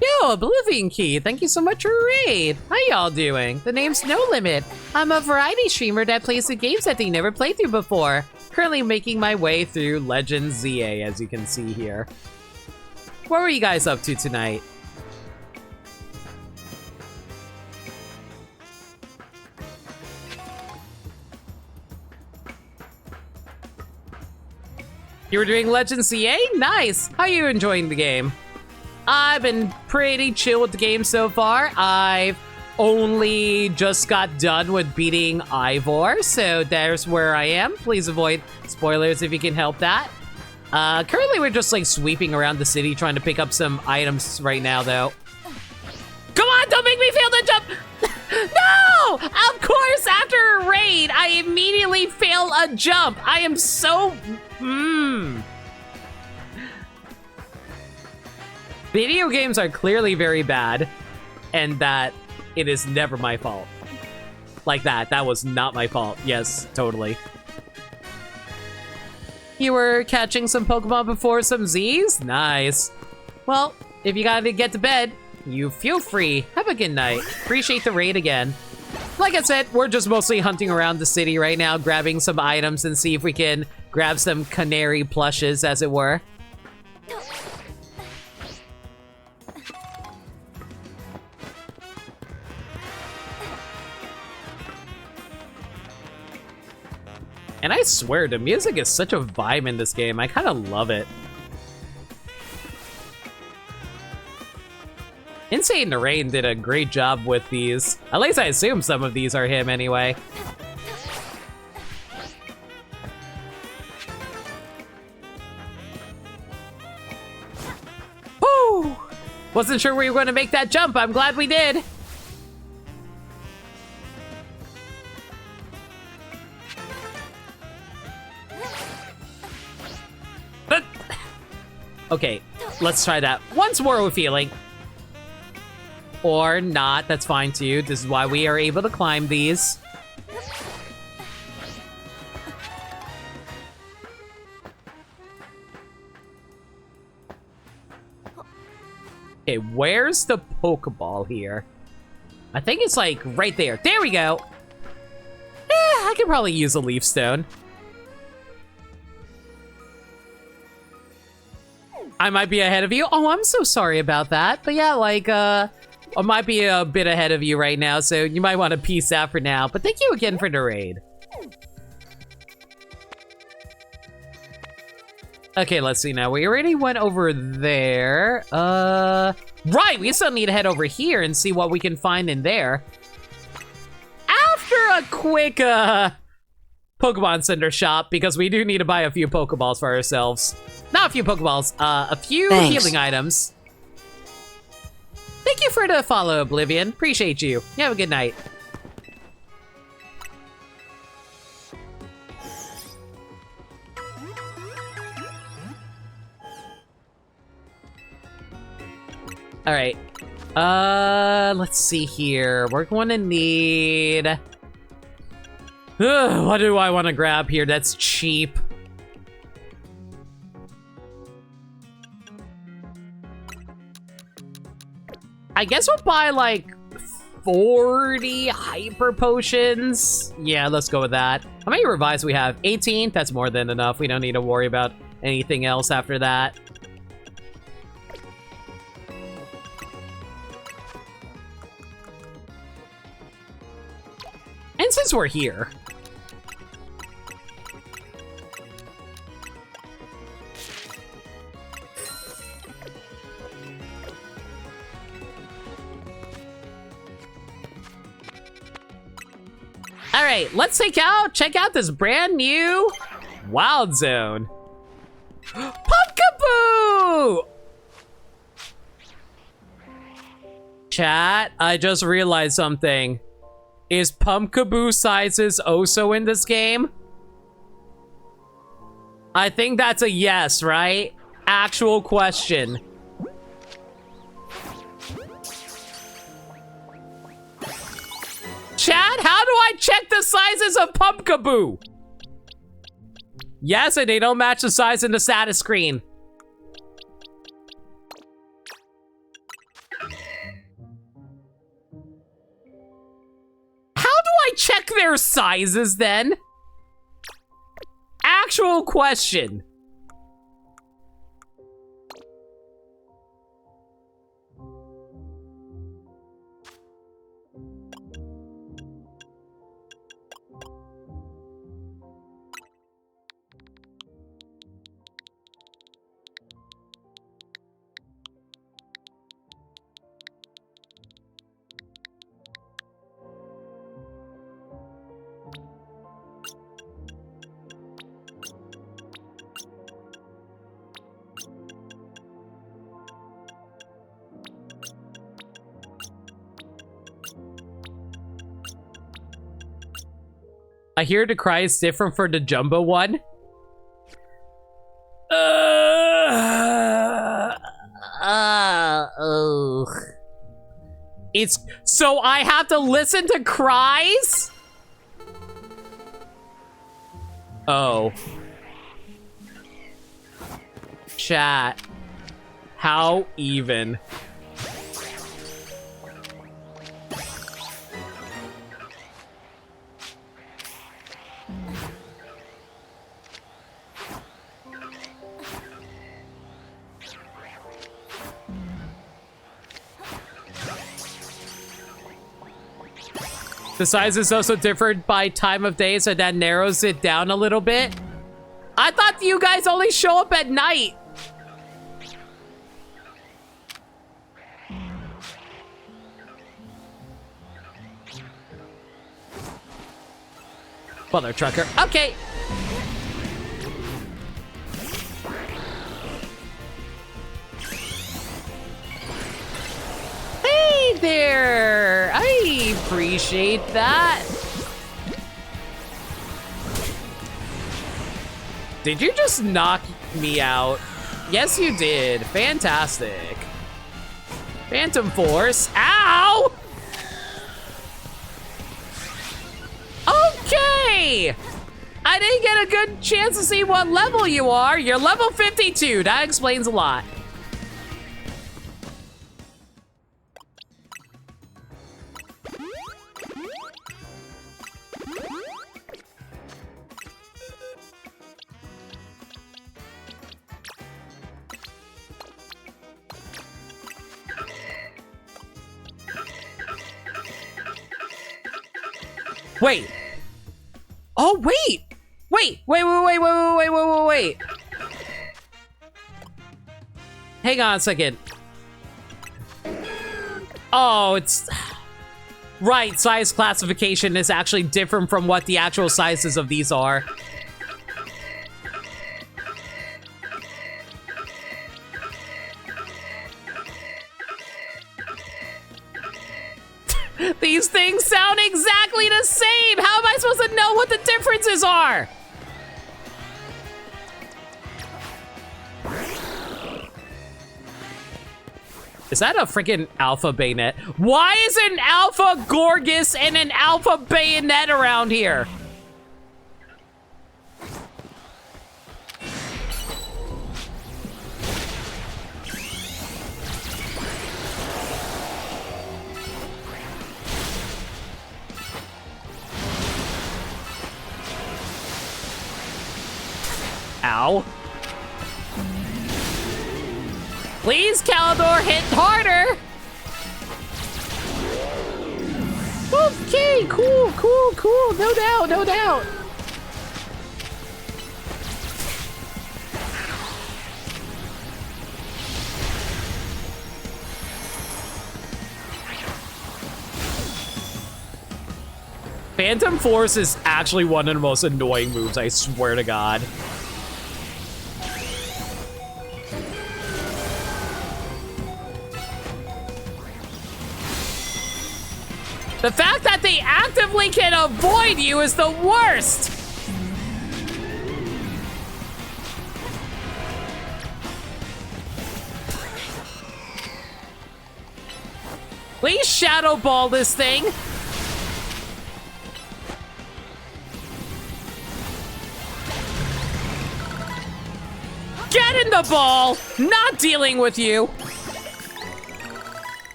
Yo, Oblivion Key, thank you so much for your raid. How y'all doing? The name's No Limit. I'm a variety streamer that plays the games that they never played through before. Currently making my way through Legend ZA, as you can see here. What were you guys up to tonight? You were doing Legend CA? Nice! How are you enjoying the game? I've been pretty chill with the game so far. I've only just got done with beating Ivor, so there's where I am. Please avoid spoilers if you can help that. Currently we're just like sweeping around the city trying to pick up some items right now though. Come on, don't make me fail the jump! No! Of course, after a raid, I immediately fail a jump. I am so... Video games are clearly very bad, and that it is never my fault. Like that. That was not my fault. Yes, totally. You were catching some Pokemon before some Z's? Nice. Well, if you gotta get to bed, you feel free. Have a good night. Appreciate the raid again. Like I said, we're just mostly hunting around the city right now, grabbing some items and see if we can grab some canary plushes, as it were. And I swear, the music is such a vibe in this game. I kind of love it. Insane the Rain did a great job with these. At least I assume some of these are him anyway. Woo! Wasn't sure we were going to make that jump. I'm glad we did. Okay, let's try that once more with feeling. Or not, that's fine too. This is why we are able to climb these. Okay, where's the Pokeball here? I think it's like right there. There we go. I could probably use a Leaf Stone. I might be ahead of you. Oh, I'm so sorry about that. But yeah, like, I might be a bit ahead of you right now, so you might want to peace out for now. But thank you again for the raid. Okay, let's see now. We already went over there. Right, we still need to head over here and see what we can find in there. After a quick, Pokemon Center shop, because we do need to buy a few Pokeballs for ourselves. Not a few Pokeballs, a few healing items. Thank you for the follow, Oblivion. Appreciate you. You have a good night. All right. Let's see here. We're going to need... what do I want to grab here that's cheap? I guess we'll buy like 40 hyper potions. Yeah, let's go with that. How many revives we have? 18? That's more than enough. We don't need to worry about anything else after that. And since we're here, all right, let's check out this brand new Wild Zone. Pumpkaboo! Chat, I just realized something. Is Pumpkaboo sizes also in this game? I think that's a yes, right? Actual question. Chat, how do I check the sizes of Pumpkaboo? Yes, and they don't match the size in the status screen. How do I check their sizes then? Actual question. I hear the cry is different for the jumbo one. It's so I have to listen to cries? Oh. Chat. How even? The size is also different by time of day, so that narrows it down a little bit. I thought you guys only show up at night. Mother trucker. Okay. Hey there. I appreciate that. Did you just knock me out? Yes, you did. Fantastic. Phantom Force. Ow! Okay! I didn't get a good chance to see what level you are. You're level 52. That explains a lot. Wait. Oh, wait. Wait. Hang on a second. Oh, it's... Right, size classification is actually different from what the actual sizes of these are. These things sound exactly the same! How am I supposed to know what the differences are? Is that a freaking alpha bayonet? Why is an alpha Gorgus and an alpha bayonet around here? Ow. Please, Calidor, hit harder. Okay, cool, cool, cool. No doubt, no doubt. Phantom Force is actually one of the most annoying moves, I swear to God. The fact that they actively can avoid you is the worst! Please Shadow Ball this thing. Get in the ball! Not dealing with you!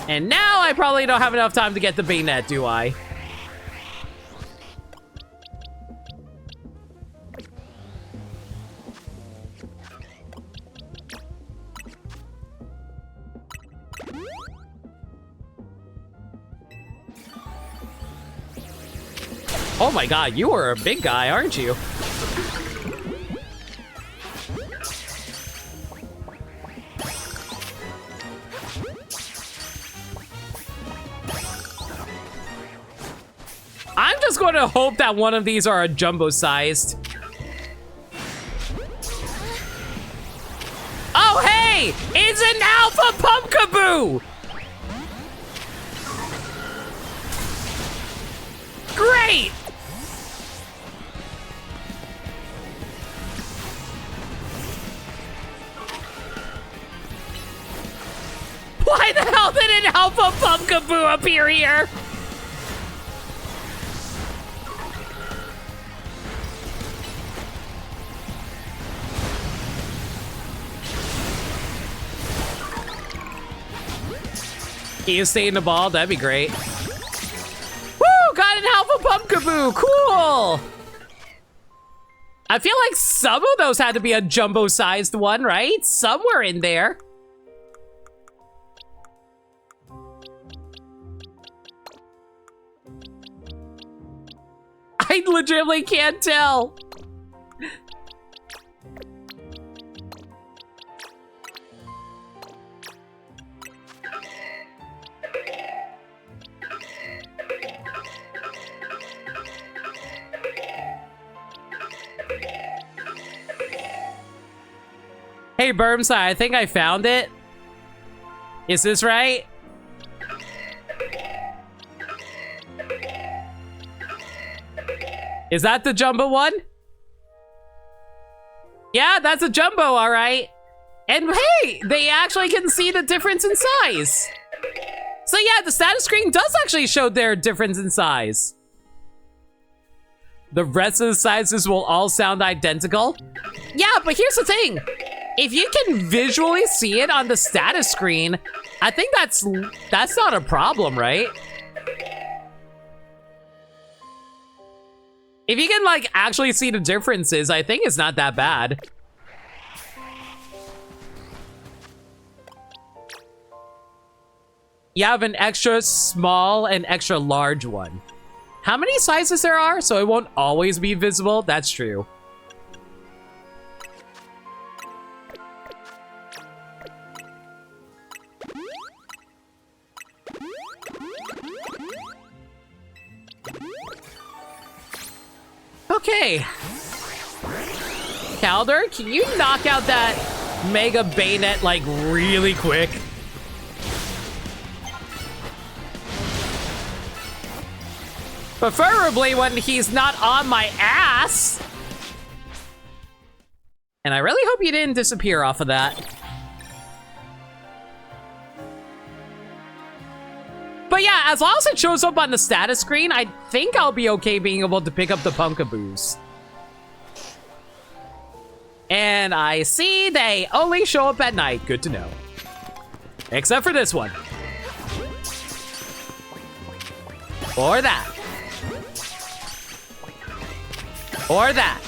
And now I probably don't have enough time to get the bayonet, do I? Oh my God, you are a big guy, aren't you? I'm just going to hope that one of these are a jumbo-sized. Oh, hey! It's an Alpha Pumpkaboo! Great! Why the hell did an Alpha Pumpkaboo appear here? Can you stay in the ball? That'd be great. Woo! Got an Alpha Pumpkaboo! Cool! I feel like some of those had to be a jumbo-sized one, right? Somewhere in there. I legitimately can't tell. Hey, Burmside, I think I found it. Is this right? Is that the jumbo one? Yeah, that's a jumbo, all right. And hey, they actually can see the difference in size. So yeah, the status screen does actually show their difference in size. The rest of the sizes will all sound identical. Yeah, but here's the thing. If you can visually see it on the status screen, I think that's not a problem, right? If you can, like, actually see the differences, I think it's not that bad. You have an extra small and extra large one. How many sizes there are? So it won't always be visible? That's true. Okay. Calder, can you knock out that Mega Bayonet, like, really quick? Preferably when he's not on my ass. And I really hope you didn't disappear off of that. But yeah, as long as it shows up on the status screen, I think I'll be okay being able to pick up the Punkaboos. And I see they only show up at night. Good to know. Except for this one. Or that. Or that.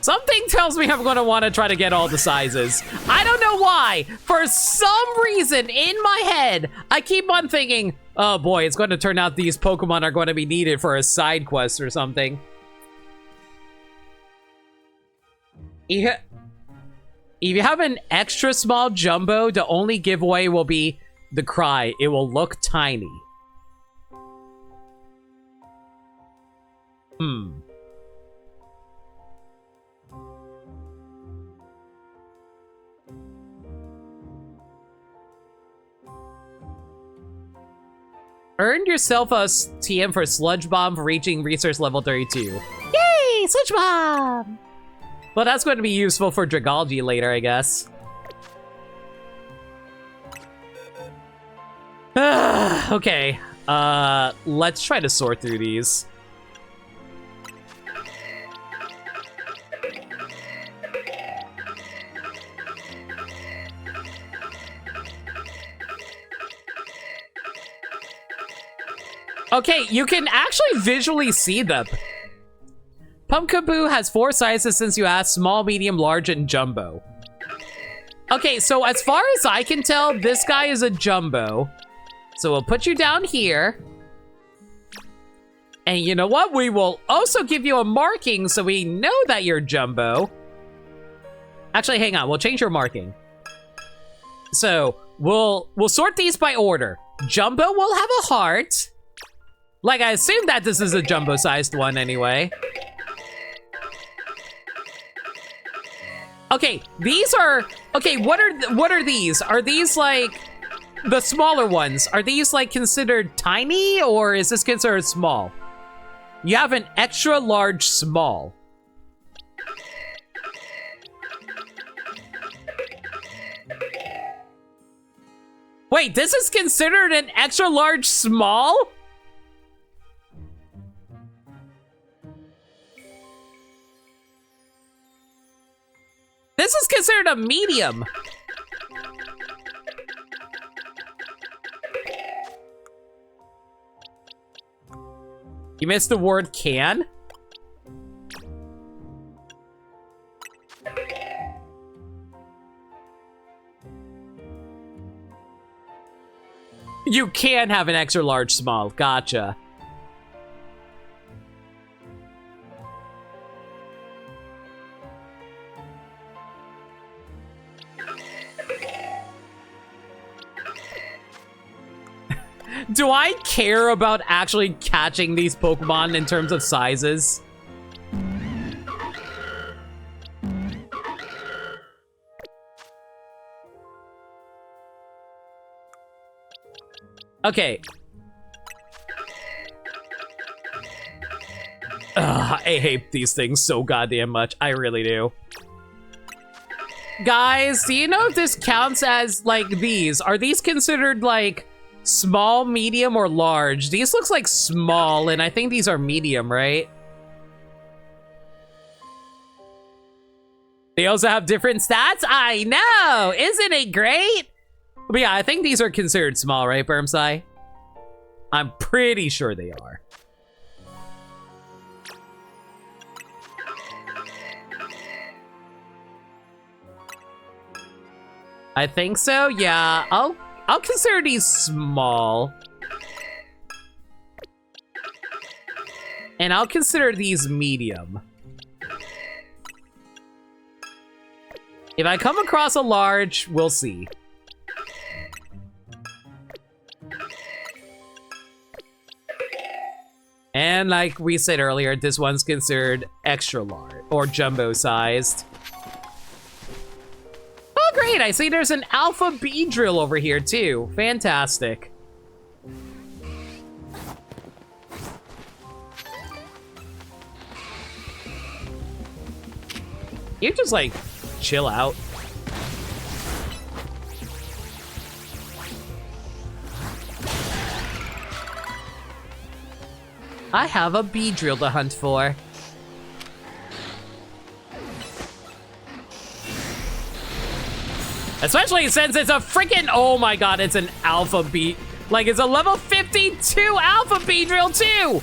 Something tells me I'm gonna want to try to get all the sizes. I don't know why. For some reason in my head, I keep on thinking, oh boy, it's going to turn out these Pokemon are going to be needed for a side quest or something. If you have an extra small jumbo, the only giveaway will be the cry. It will look tiny. Earned yourself a TM for Sludge Bomb for reaching research level 32. Yay! Sludge Bomb! Well, that's going to be useful for Dragology later, I guess. Okay. Let's try to sort through these. Okay, you can actually visually see them. Pumpkaboo has 4 sizes since you asked: small, medium, large, and jumbo. Okay, so as far as I can tell, this guy is a jumbo. So we'll put you down here. And you know what? We will also give you a marking so we know that you're jumbo. Actually, hang on. We'll change your marking. So we'll sort these by order. Jumbo will have a heart. Like, I assume that this is a jumbo-sized one anyway. Okay, these are... Okay, what are these? Are these, like, the smaller ones? Are these, like, considered tiny, or is this considered small? You have an extra large small. Wait, this is considered an extra large small? This is considered a medium. You missed the word can? You can have an extra large small. Gotcha. Do I care about actually catching these Pokemon in terms of sizes? Okay. Ugh, I hate these things so goddamn much. I really do. Guys, do you know if this counts as, like, these? Are these considered, like, small, medium, or large? These looks like small, and I think these are medium, right? They also have different stats? I know! Isn't it great? But yeah, I think these are considered small, right, Bermsai? I'm pretty sure they are. I think so, yeah. I'll consider these small. And I'll consider these medium. If I come across a large, we'll see. And like we said earlier, this one's considered extra large or jumbo sized. Oh, great. I see there's an Alpha Beedrill over here, too. Fantastic. You just, like, chill out. I have a Beedrill to hunt for. Especially since it's a freaking, oh my god, it's an Alpha Beat. Like, it's a level 52 Alpha Beedrill too!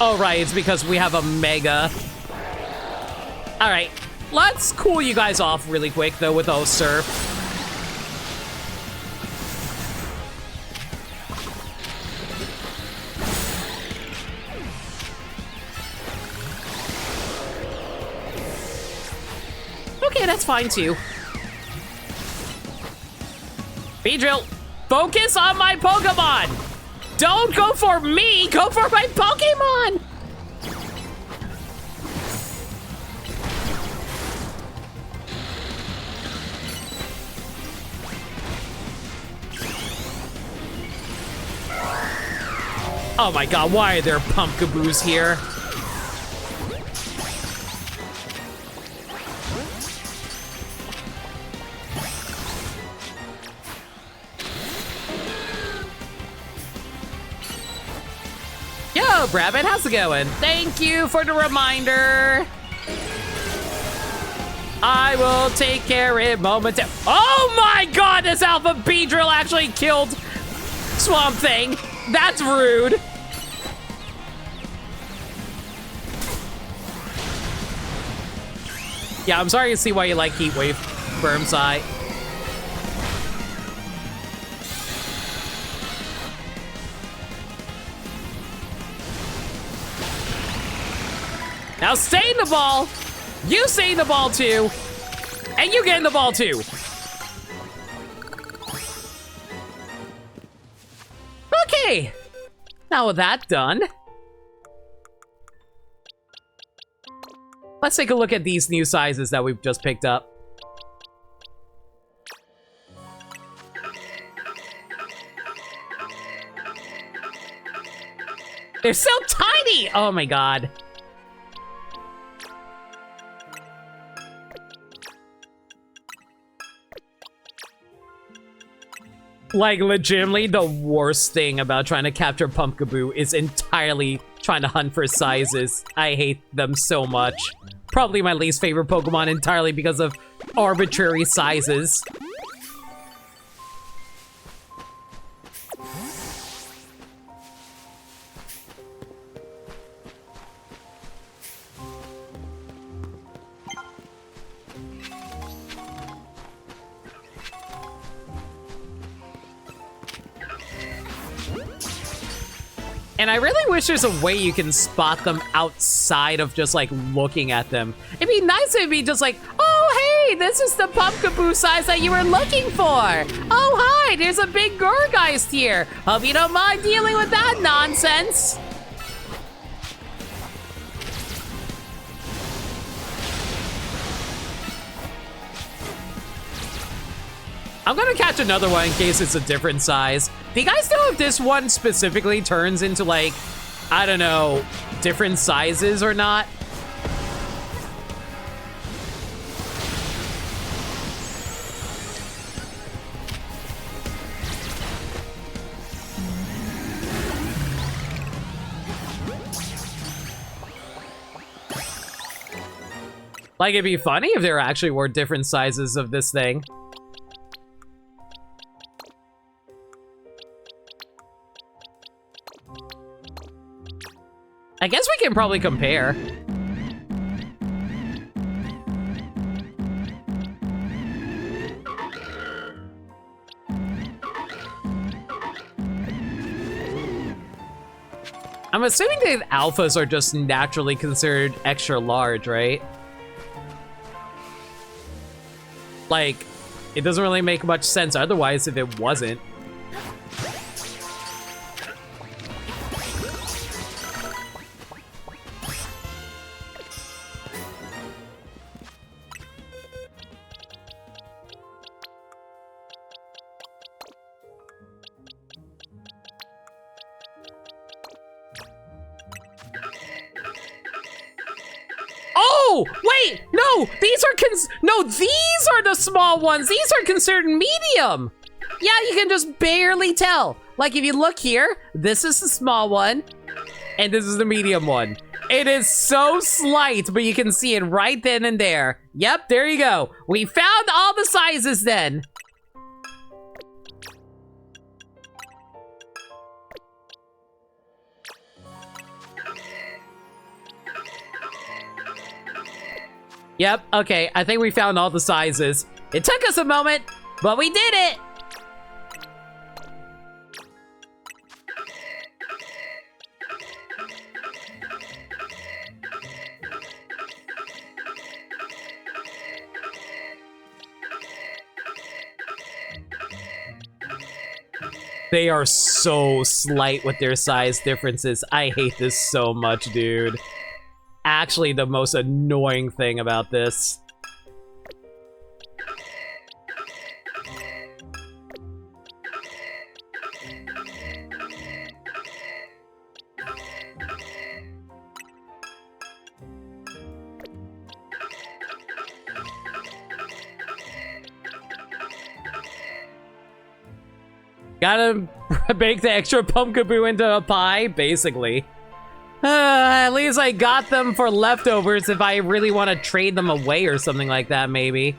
Oh, right, it's because we have a mega. All right, let's cool you guys off really quick, though, with O Surf. Okay, that's fine, too. Beedrill, focus on my Pokemon! Don't go for me, go for my Pokemon! Oh my god, why are there Pumpkaboos here? Yo, Brabbit, how's it going? Thank you for the reminder. I will take care of it momentarily. Oh my god, this Alpha Beedrill actually killed Swamp Thing. That's rude. Yeah, I'm sorry to see why you like Heat Wave, Burmside. Now stay in the ball. You stay in the ball too. And you get in the ball too. Okay. Now with that done, let's take a look at these new sizes that we've just picked up. They're so tiny! Oh my god. Like, legitimately, the worst thing about trying to capture Pumpkaboo is entirely trying to hunt for sizes. I hate them so much. Probably my least favorite Pokemon entirely because of arbitrary sizes. And I really wish there's a way you can spot them outside of just, like, looking at them. It'd be nice if it'd be just like, oh, hey, this is the Pumpkaboo size that you were looking for. Oh, hi, there's a big Gorgeist here. Hope you don't mind dealing with that nonsense. I'm gonna catch another one in case it's a different size. Do you guys know if this one specifically turns into, like, I don't know, different sizes or not? Like, it'd be funny if there actually were different sizes of this thing. I guess we can probably compare. I'm assuming that alphas are just naturally considered extra large, right? Like, it doesn't really make much sense otherwise if it wasn't. Oh, wait, no, these are the small ones. These are considered medium. Yeah, you can just barely tell. Like, if you look here, this is the small one, and this is the medium one. It is so slight, but you can see it right then and there. Yep, there you go. We found all the sizes then. Yep, okay, I think we found all the sizes. It took us a moment, but we did it! They are so slight with their size differences. I hate this so much, dude. Actually, the most annoying thing about this. Gotta bake the extra pumpkaboo into a pie, basically. At least I got them for leftovers if I really want to trade them away or something like that, maybe.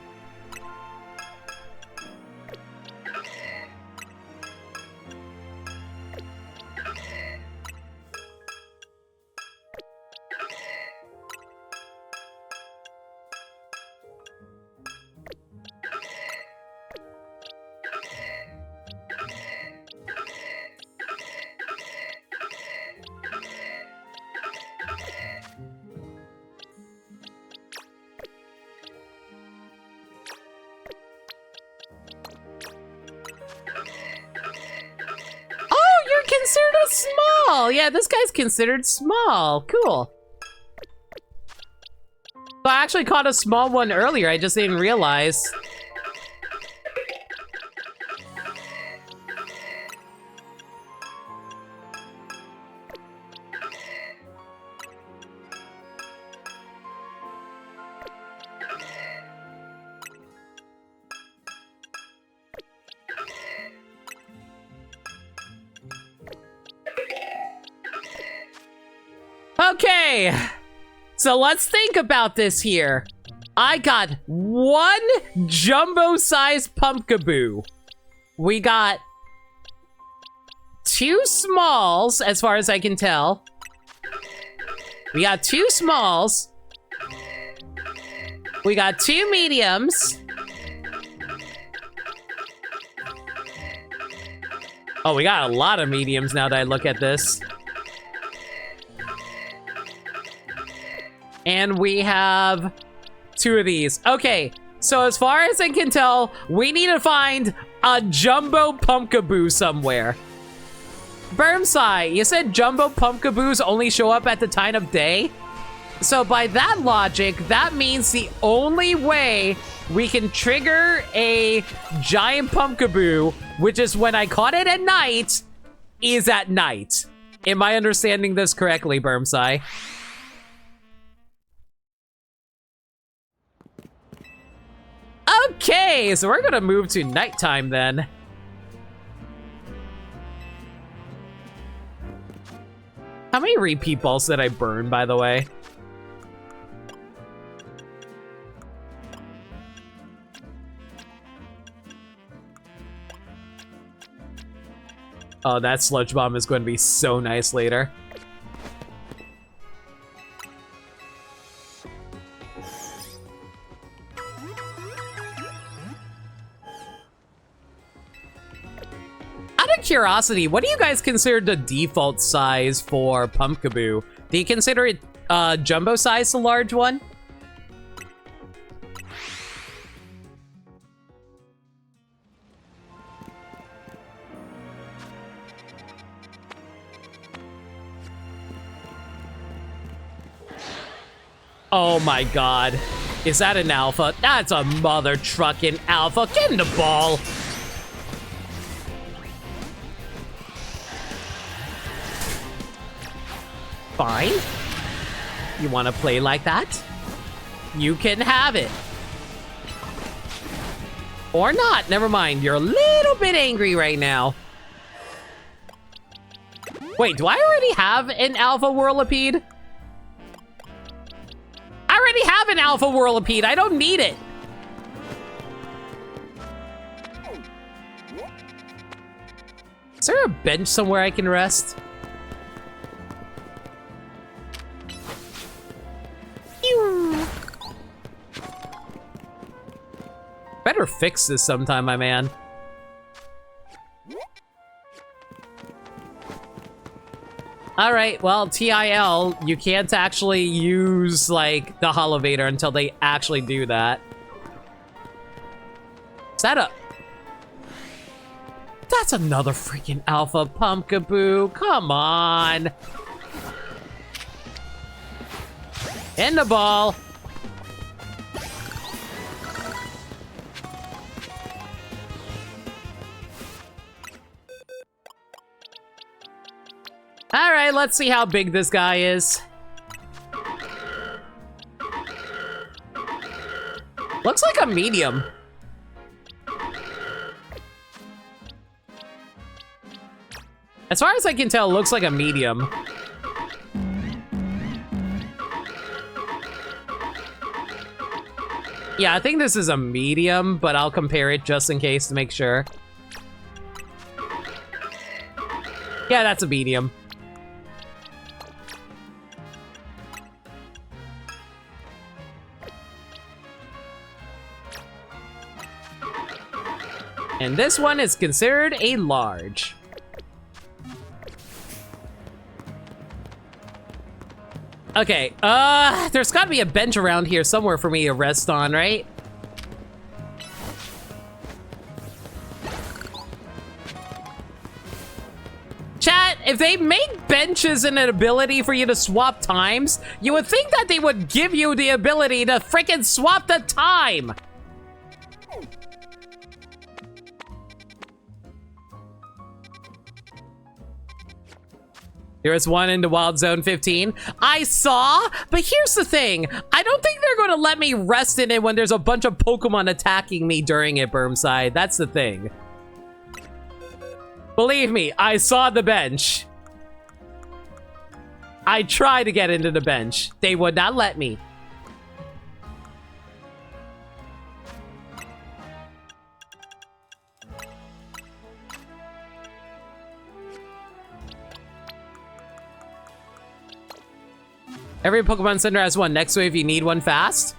Considered a small. Yeah, this guy's considered small. Cool. So I actually caught a small one earlier. I just didn't realize. Okay, so let's think about this here. I got one jumbo-sized pumpkaboo. We got two smalls, as far as I can tell. We got two smalls. We got two mediums. Oh, we got a lot of mediums now that I look at this. And we have two of these. Okay, so as far as I can tell, we need to find a jumbo pumpkaboo somewhere. Bermsai, you said jumbo pumpkaboos only show up at the time of day? So by that logic, that means the only way we can trigger a giant pumpkaboo, which is when I caught it at night, is at night. Am I understanding this correctly, Bermsai? Okay, so we're gonna move to nighttime then. How many repeat balls did I burn, by the way? Oh, that sludge bomb is going to be so nice later. Curiosity, what do you guys consider the default size for pumpkaboo? Do you consider it jumbo size, the large one? Oh my god. Is that an alpha? That's a mother trucking alpha. Get in the ball. Fine. You want to play like that? You can have it. Or not. Never mind. You're a little bit angry right now. Wait, do I already have an Alpha Whirlipede? I already have an Alpha Whirlipede. I don't need it. Is there a bench somewhere I can rest? fix this sometime, my man. Alright, well, TIL, you can't actually use, like, the Holovator until they actually do that. Is that a... That's another freaking Alpha Pumpkaboo. Come on. In the ball. All right, let's see how big this guy is. Looks like a medium. As far as I can tell, it looks like a medium. Yeah, I think this is a medium, but I'll compare it just in case to make sure. Yeah, that's a medium. And this one is considered a large. Okay, there's gotta be a bench around here somewhere for me to rest on, right? Chat, if they make benches and an ability for you to swap times, you would think that they would give you the ability to frickin' swap the time! There is one in the Wild Zone 15. I saw, but here's the thing. I don't think they're going to let me rest in it when there's a bunch of Pokemon attacking me during it, Bermside. That's the thing. Believe me, I saw the bench. I tried to get into the bench. They would not let me. Every Pokemon Center has one next to it if you need one fast.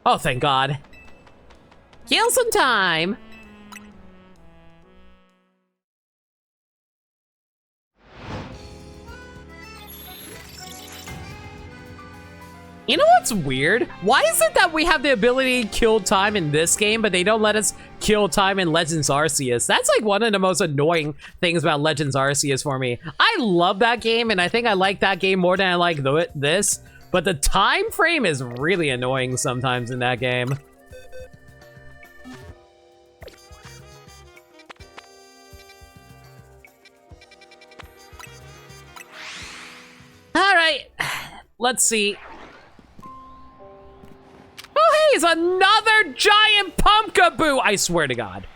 Oh, thank God. Kill some time. You know what's weird? Why is it that we have the ability to kill time in this game, but they don't let us kill time in Legends Arceus? That's like one of the most annoying things about Legends Arceus for me. I love that game, and I think I like that game more than I like this, but the time frame is really annoying sometimes in that game. All right, let's see. Oh, hey, it's another giant Pumpkaboo! I swear to God.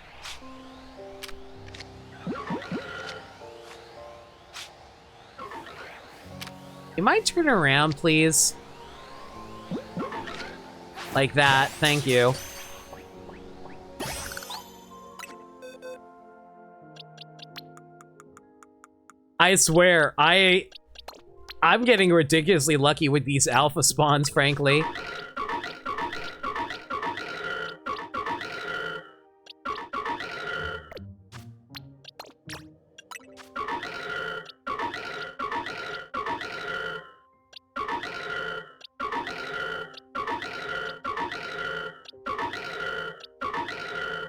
You might turn around, please. Like that, thank you. I swear, I'm getting ridiculously lucky with these alpha spawns, frankly.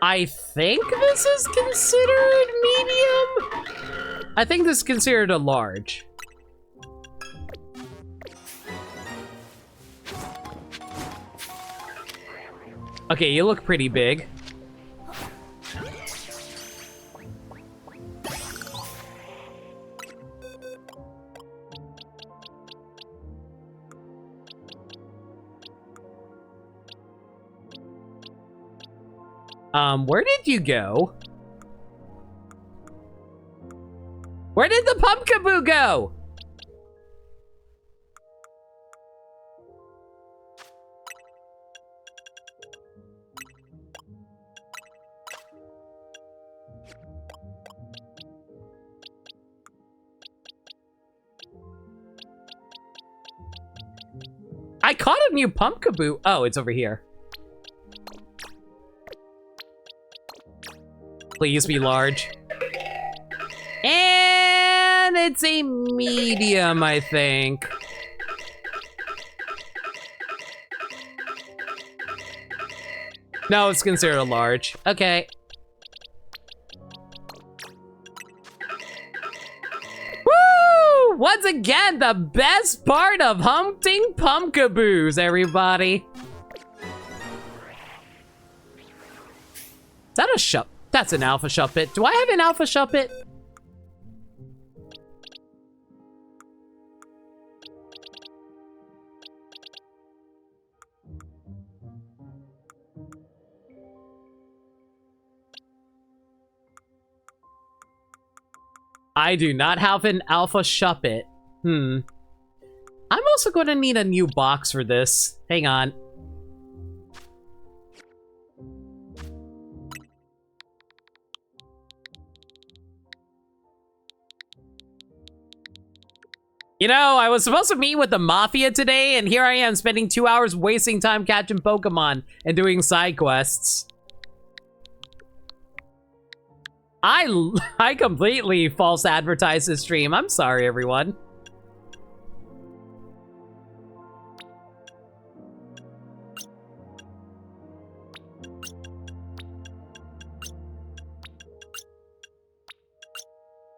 I think this is considered medium? I think this is considered a large. Okay, you look pretty big. Where did you go? Where did the Pumpkaboo go? caught a new pumpkaboo. Oh, it's over here. Please be large. And it's a medium, I think. No, it's considered a large. Okay. Woo! Once again, the best part of hunting pumpkaboos, everybody. Is that a shup? That's an alpha shuppet. Do I have an alpha shuppet? I do not have an alpha shuppet. I'm also going to need a new box for this. Hang on. You know, I was supposed to meet with the Mafia today, and here I am spending 2 hours wasting time catching Pokemon and doing side quests. I completely false advertised this stream. I'm sorry, everyone.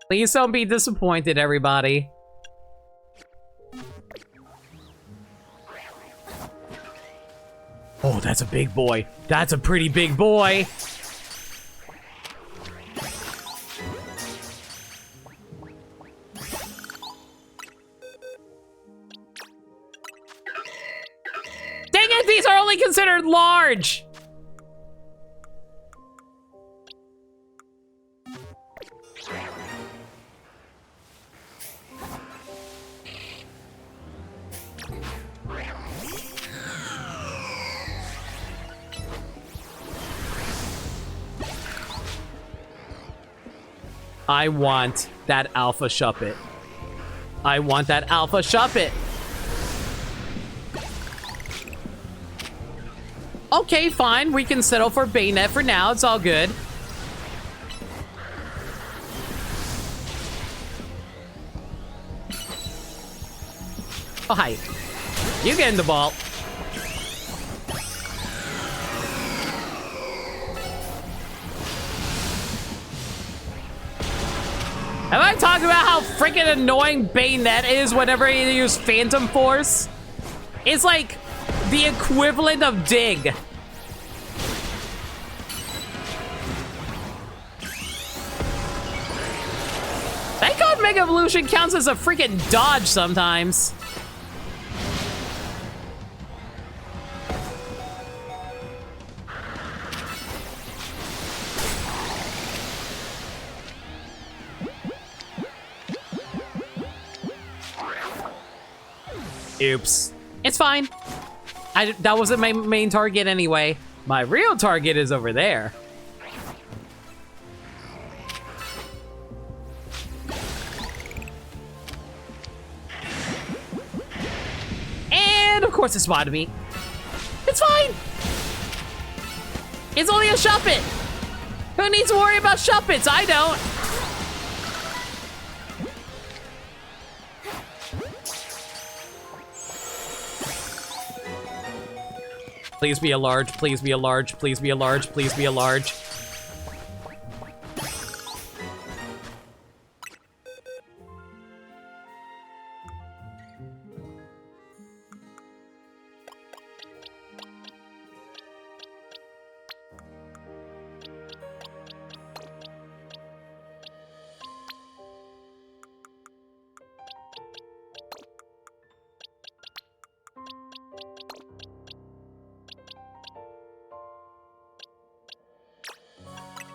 Please don't be disappointed, everybody. Oh, that's a big boy. That's a pretty big boy. Dang it, these are only considered large. I want that alpha shuppet. I want that alpha shuppet. Okay, fine. We can settle for Bayonet for now. It's all good. Oh, hi. You get in the ball. Have I talked about how freaking annoying Bayonet is whenever you use Phantom Force? It's like the equivalent of Dig. Thank God Mega Evolution counts as a freaking dodge sometimes. Oops. It's fine. That wasn't my main target anyway. My real target is over there. And of course it spotted me. It's fine. It's only a Shuppet. Who needs to worry about Shuppets? I don't. Please be a large, please be a large, please be a large, please be a large.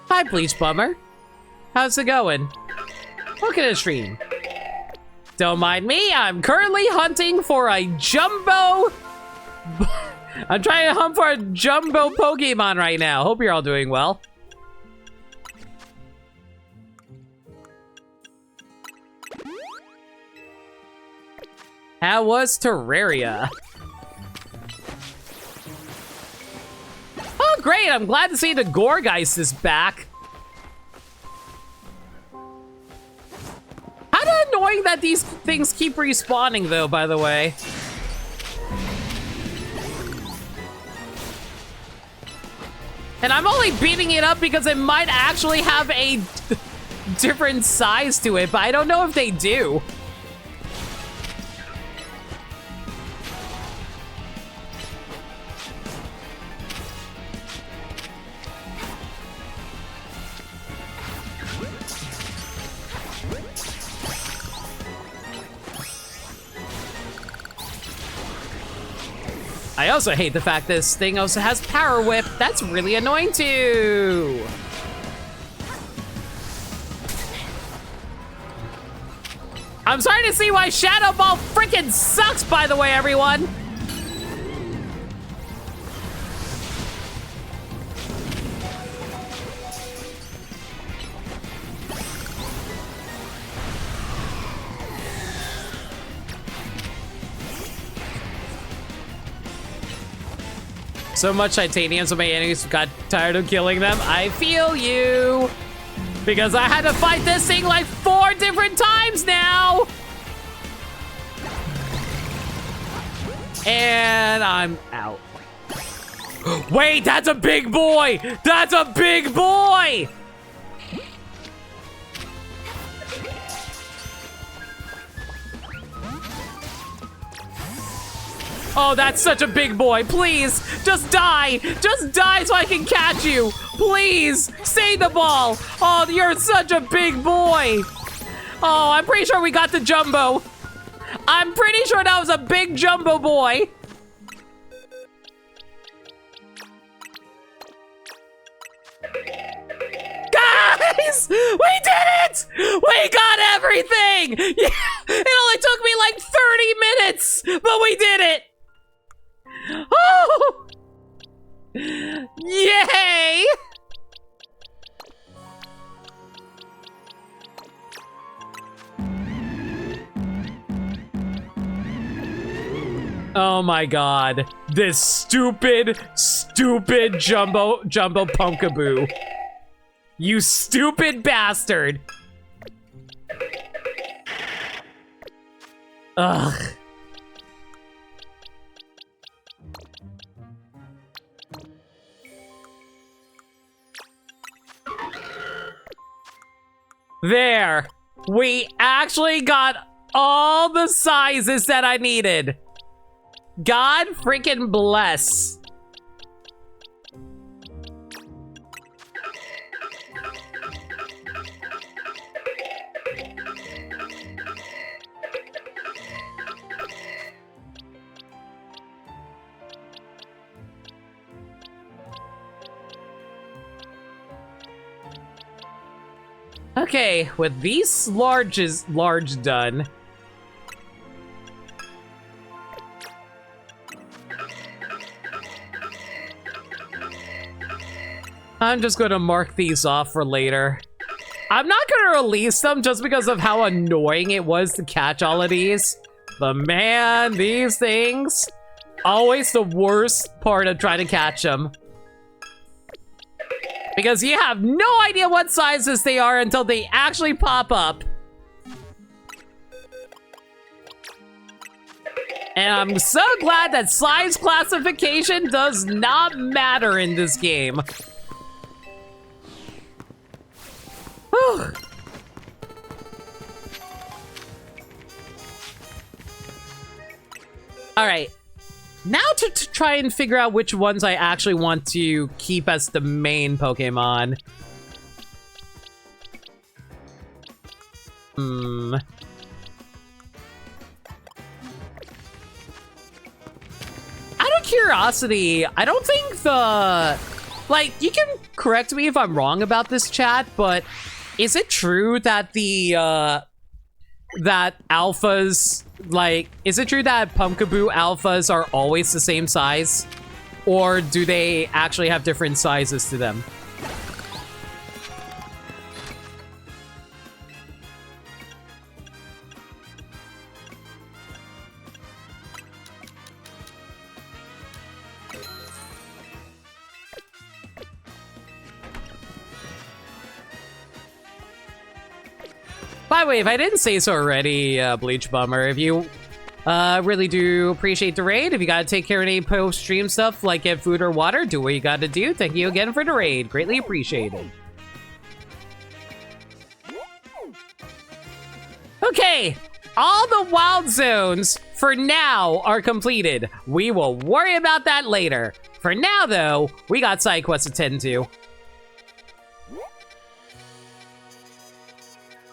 Hi, Bleach Bummer. How's it going? Look at the stream. Don't mind me, I'm currently hunting for a jumbo... I'm trying to hunt for a jumbo Pokemon right now. Hope you're all doing well. How was Terraria? great. I'm glad to see the Gorgeist is back. Kind of annoying that these things keep respawning, though, by the way. And I'm only beating it up because it might actually have a different size to it, but I don't know if they do. I also hate the fact this thing also has Power Whip. That's really annoying too. I'm starting to see why Shadow Ball freaking sucks, by the way, everyone. So much titanium, so my enemies got tired of killing them. I feel you. Because I had to fight this thing like 4 different times now. And I'm out. Wait, that's a big boy. That's a big boy. Oh, that's such a big boy. Please, just die. Just die so I can catch you. Please, save the ball. Oh, you're such a big boy. Oh, I'm pretty sure we got the jumbo. I'm pretty sure that was a big jumbo boy. Guys, we did it! We got everything! Yeah, it only took me like 30 minutes, but we did it! Oh! Yay! Oh my god. This stupid jumbo Pumpkaboo. You stupid bastard. Ugh. There. We actually got all the sizes that I needed. God freaking bless. Okay, with these large done. I'm just gonna mark these off for later. I'm not gonna release them just because of how annoying it was to catch all of these. But man, these things, always the worst part of trying to catch them. Because you have no idea what sizes they are until they actually pop up. And I'm so glad that size classification does not matter in this game. Whew. All right. Now to try and figure out which ones I actually want to keep as the main Pokemon. Out of curiosity, I don't think the... Like, you can correct me if I'm wrong about this, chat, but is it true that the, that alphas... Like, is it true that Pumpkaboo alphas are always the same size? Or do they actually have different sizes to them? By the way, if I didn't say so already, Bleach Bummer, if you really do appreciate the raid, if you gotta take care of any post-stream stuff like get food or water, do what you gotta do. Thank you again for the raid. Greatly appreciated. Okay, all the wild zones for now are completed. We will worry about that later. For now, though, we got side quests to tend to.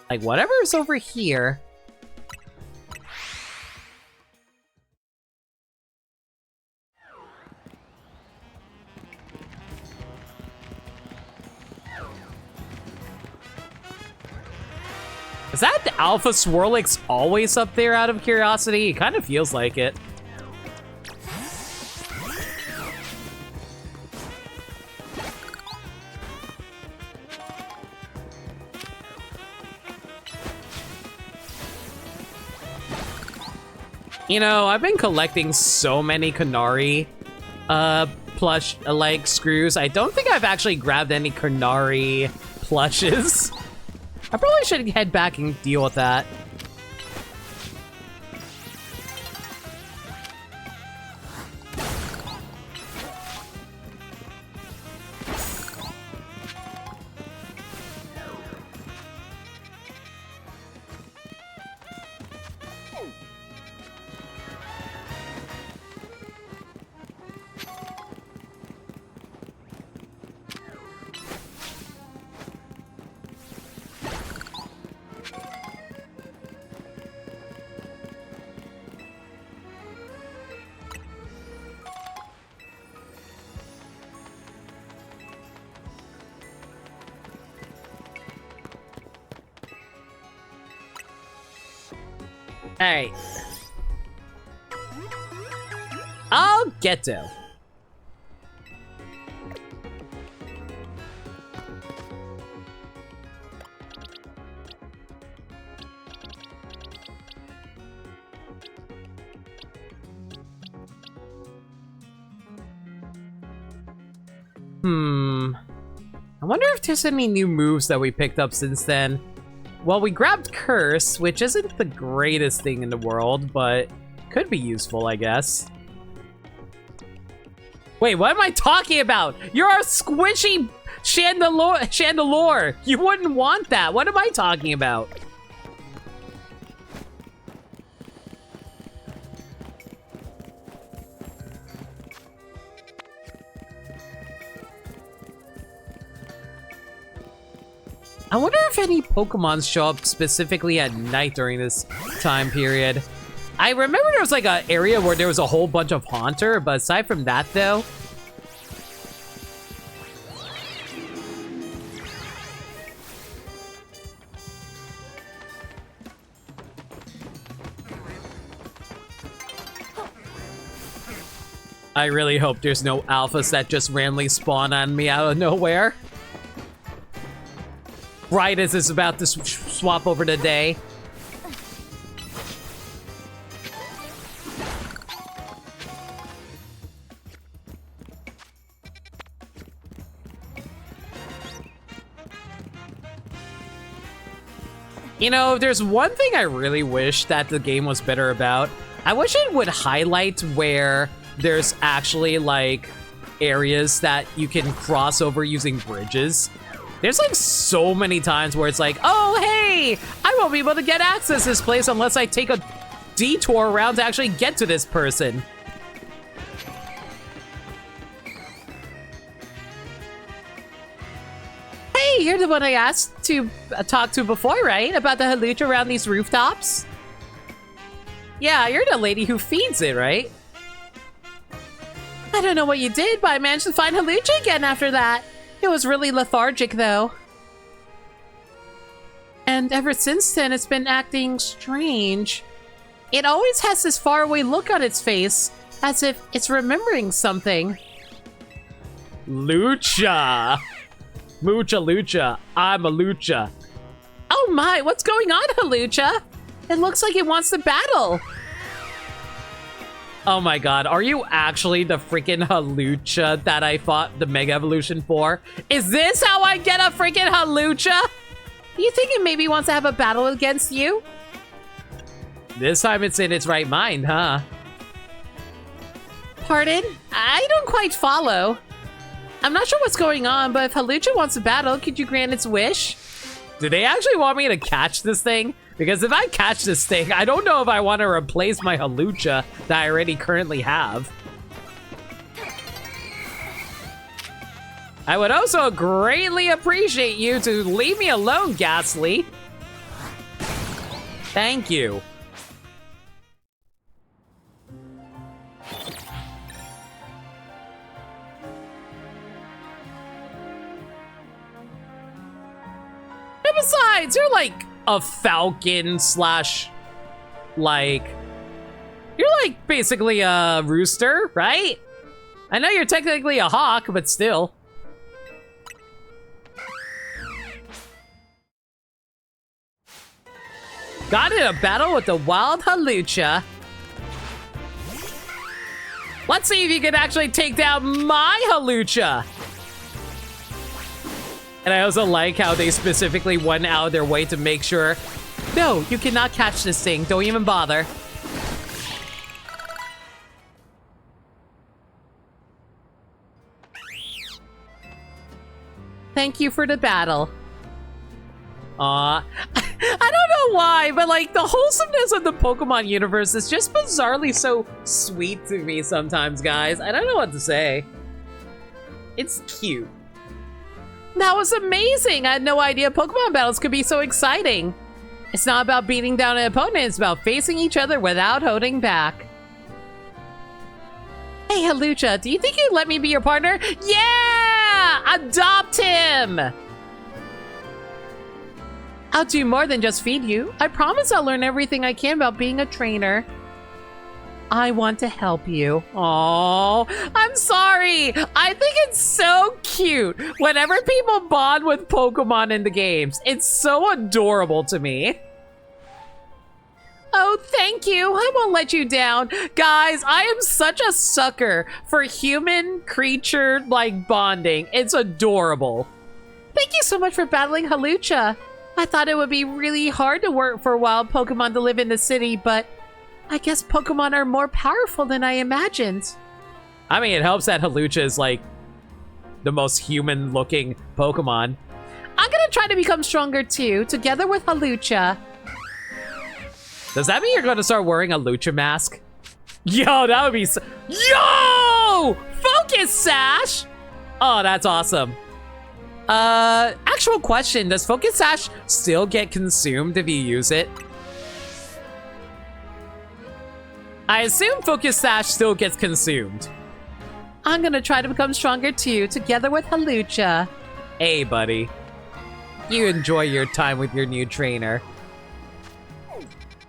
Like, whatever's over here. Is that the Alpha Swirlix always up there out of curiosity? It kind of feels like it. You know, I've been collecting so many Canary plush like screws. I don't think I've actually grabbed any Canary plushes. I probably should head back and deal with that. Alright. I'll get to. I wonder if there's any new moves that we picked up since then. Well, we grabbed Curse, which isn't the greatest thing in the world, but could be useful, I guess. Wait, what am I talking about? You're a squishy Chandelure! You wouldn't want that! What am I talking about? I wonder if any Pokemon show up specifically at night during this time period. I remember there was like an area where there was a whole bunch of Haunter, but aside from that though... I really hope there's no alphas that just randomly spawn on me out of nowhere. Right as it's about to swap over to day. You know, there's one thing I really wish that the game was better about. I wish it would highlight where there's actually, like, areas that you can cross over using bridges. There's like so many times where it's like, oh, hey, I won't be able to get access to this place unless I take a detour around to actually get to this person. Hey, you're the one I asked to talk to before, right? About the halucha around these rooftops? Yeah, you're the lady who feeds it, right? I don't know what you did, but I managed to find halucha again after that. It was really lethargic, though. And ever since then, it's been acting strange. It always has this faraway look on its face, as if it's remembering something. Lucha! Mucha Lucha. I'm a Lucha. Oh my, what's going on, Halucha? It looks like it wants to battle. Oh my god, are you actually the freaking Halucha that I fought the Mega Evolution for? Is this how I get a freaking Halucha? Do you think it maybe wants to have a battle against you? This time it's in its right mind, huh? Pardon? I don't quite follow. I'm not sure what's going on, but if Halucha wants a battle, could you grant its wish? Do they actually want me to catch this thing? Because if I catch this thing, I don't know if I want to replace my Halucha that I already currently have. I would also greatly appreciate you to leave me alone, Ghastly. Thank you. And besides, you're like a falcon slash, like, you're like basically a rooster, right? I know you're technically a hawk, but still. Got in a battle with the wild Halucha. Let's see if you can actually take down my Halucha. And I also like how they specifically went out of their way to make sure, no, you cannot catch this thing. Don't even bother. Thank you for the battle. I don't know why, but like the wholesomeness of the Pokemon universe is just bizarrely so sweet to me sometimes, guys. I don't know what to say. It's cute. That was amazing! I had no idea Pokemon battles could be so exciting. It's not about beating down an opponent, it's about facing each other without holding back. Hey, Halucha, do you think you'd let me be your partner? Yeah! Adopt him! I'll do more than just feed you. I promise I'll learn everything I can about being a trainer. I want to help you. Oh, I'm sorry. I think it's so cute whenever people bond with Pokemon in the games. It's so adorable to me. Oh, thank you. I won't let you down. Guys, I am such a sucker for human creature like bonding. It's adorable. Thank you so much for battling Halucha. I thought it would be really hard to work for wild Pokemon to live in the city, but I guess Pokemon are more powerful than I imagined. I mean, it helps that Halucha is like the most human-looking Pokemon. I'm gonna try to become stronger too, together with Halucha. Does that mean you're gonna start wearing a Lucha mask? Yo, that would be so— Yo! Focus Sash! Oh, that's awesome. Actual question, does Focus Sash still get consumed if you use it? I assume Focus Sash still gets consumed. I'm gonna try to become stronger too, together with Halucha. Hey, buddy. You enjoy your time with your new trainer.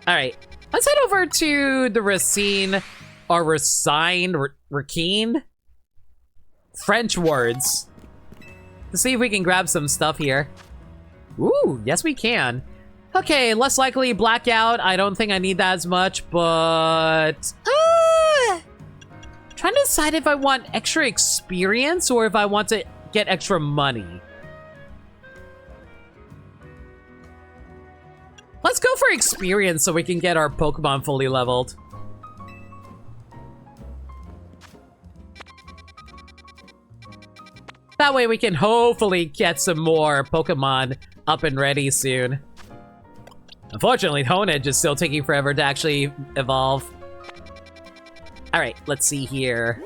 Alright, let's head over to the Racine, or Racine? French words. To see if we can grab some stuff here. Ooh, yes we can. Okay, less likely blackout. I don't think I need that as much, but... trying to decide if I want extra experience or if I want to get extra money. Let's go for experience so we can get our Pokemon fully leveled. That way we can hopefully get some more Pokemon up and ready soon. Unfortunately, Honedge is still taking forever to actually evolve. Alright, let's see here.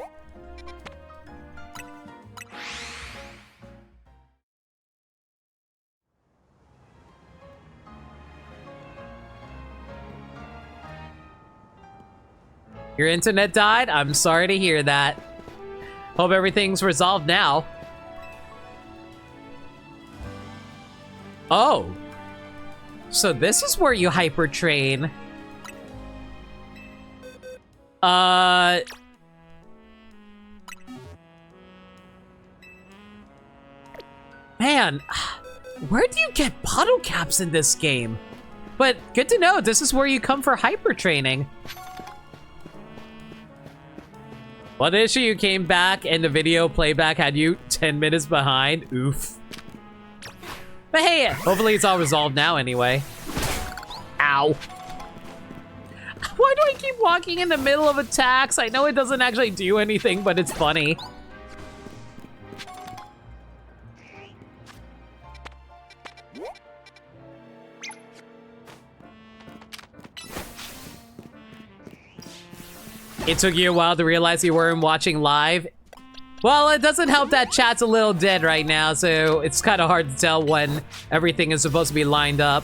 Your internet died? I'm sorry to hear that. Hope everything's resolved now. Oh. So this is where you hyper train. Man, where do you get bottle caps in this game? But good to know, this is where you come for hyper training. What issue you came back and the video playback had you 10 minutes behind? Oof. But hey, hopefully it's all resolved now anyway. Ow. Why do I keep walking in the middle of attacks? I know it doesn't actually do anything, but it's funny. It took you a while to realize you weren't watching live. Well, it doesn't help that chat's a little dead right now, so it's kind of hard to tell when everything is supposed to be lined up.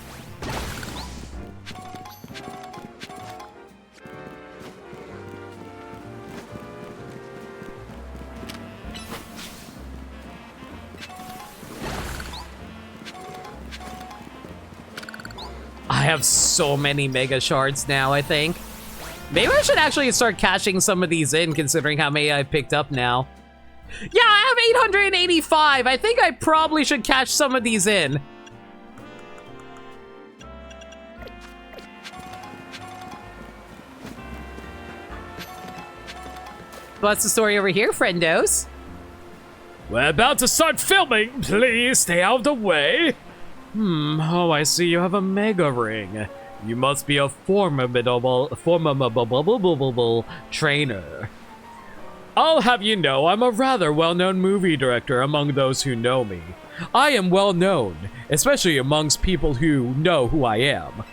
I have so many mega shards now, I think. Maybe I should actually start cashing some of these in, considering how many I picked up now. Yeah, I have 885. I think I probably should cash some of these in. What's the story over here, friendos? We're about to start filming. Please stay out of the way. Oh, I see you have a mega ring. You must be a formidable trainer. I'll have you know I'm a rather well-known movie director among those who know me. I am well-known, especially amongst people who know who I am.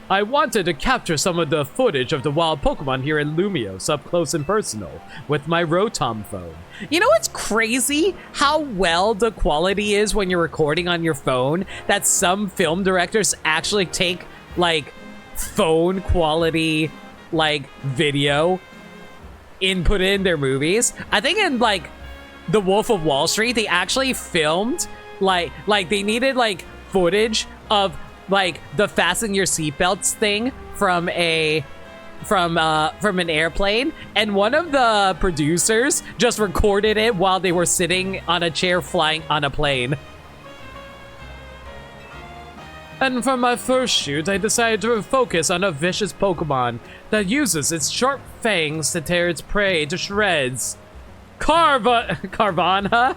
I wanted to capture some of the footage of the wild Pokemon here in Lumios up close and personal with my Rotom phone. You know what's crazy? How well the quality is when you're recording on your phone, that some film directors actually take, like, phone quality, like, video input in their movies. I think in, like, The Wolf of Wall Street, they actually filmed, like they needed, like, footage of, like, the fasten your seatbelts thing from an airplane, and one of the producers just recorded it while they were sitting on a chair flying on a plane. And for my first shoot, I decided to focus on a vicious Pokemon that uses its sharp fangs to tear its prey to shreds. Carvanha?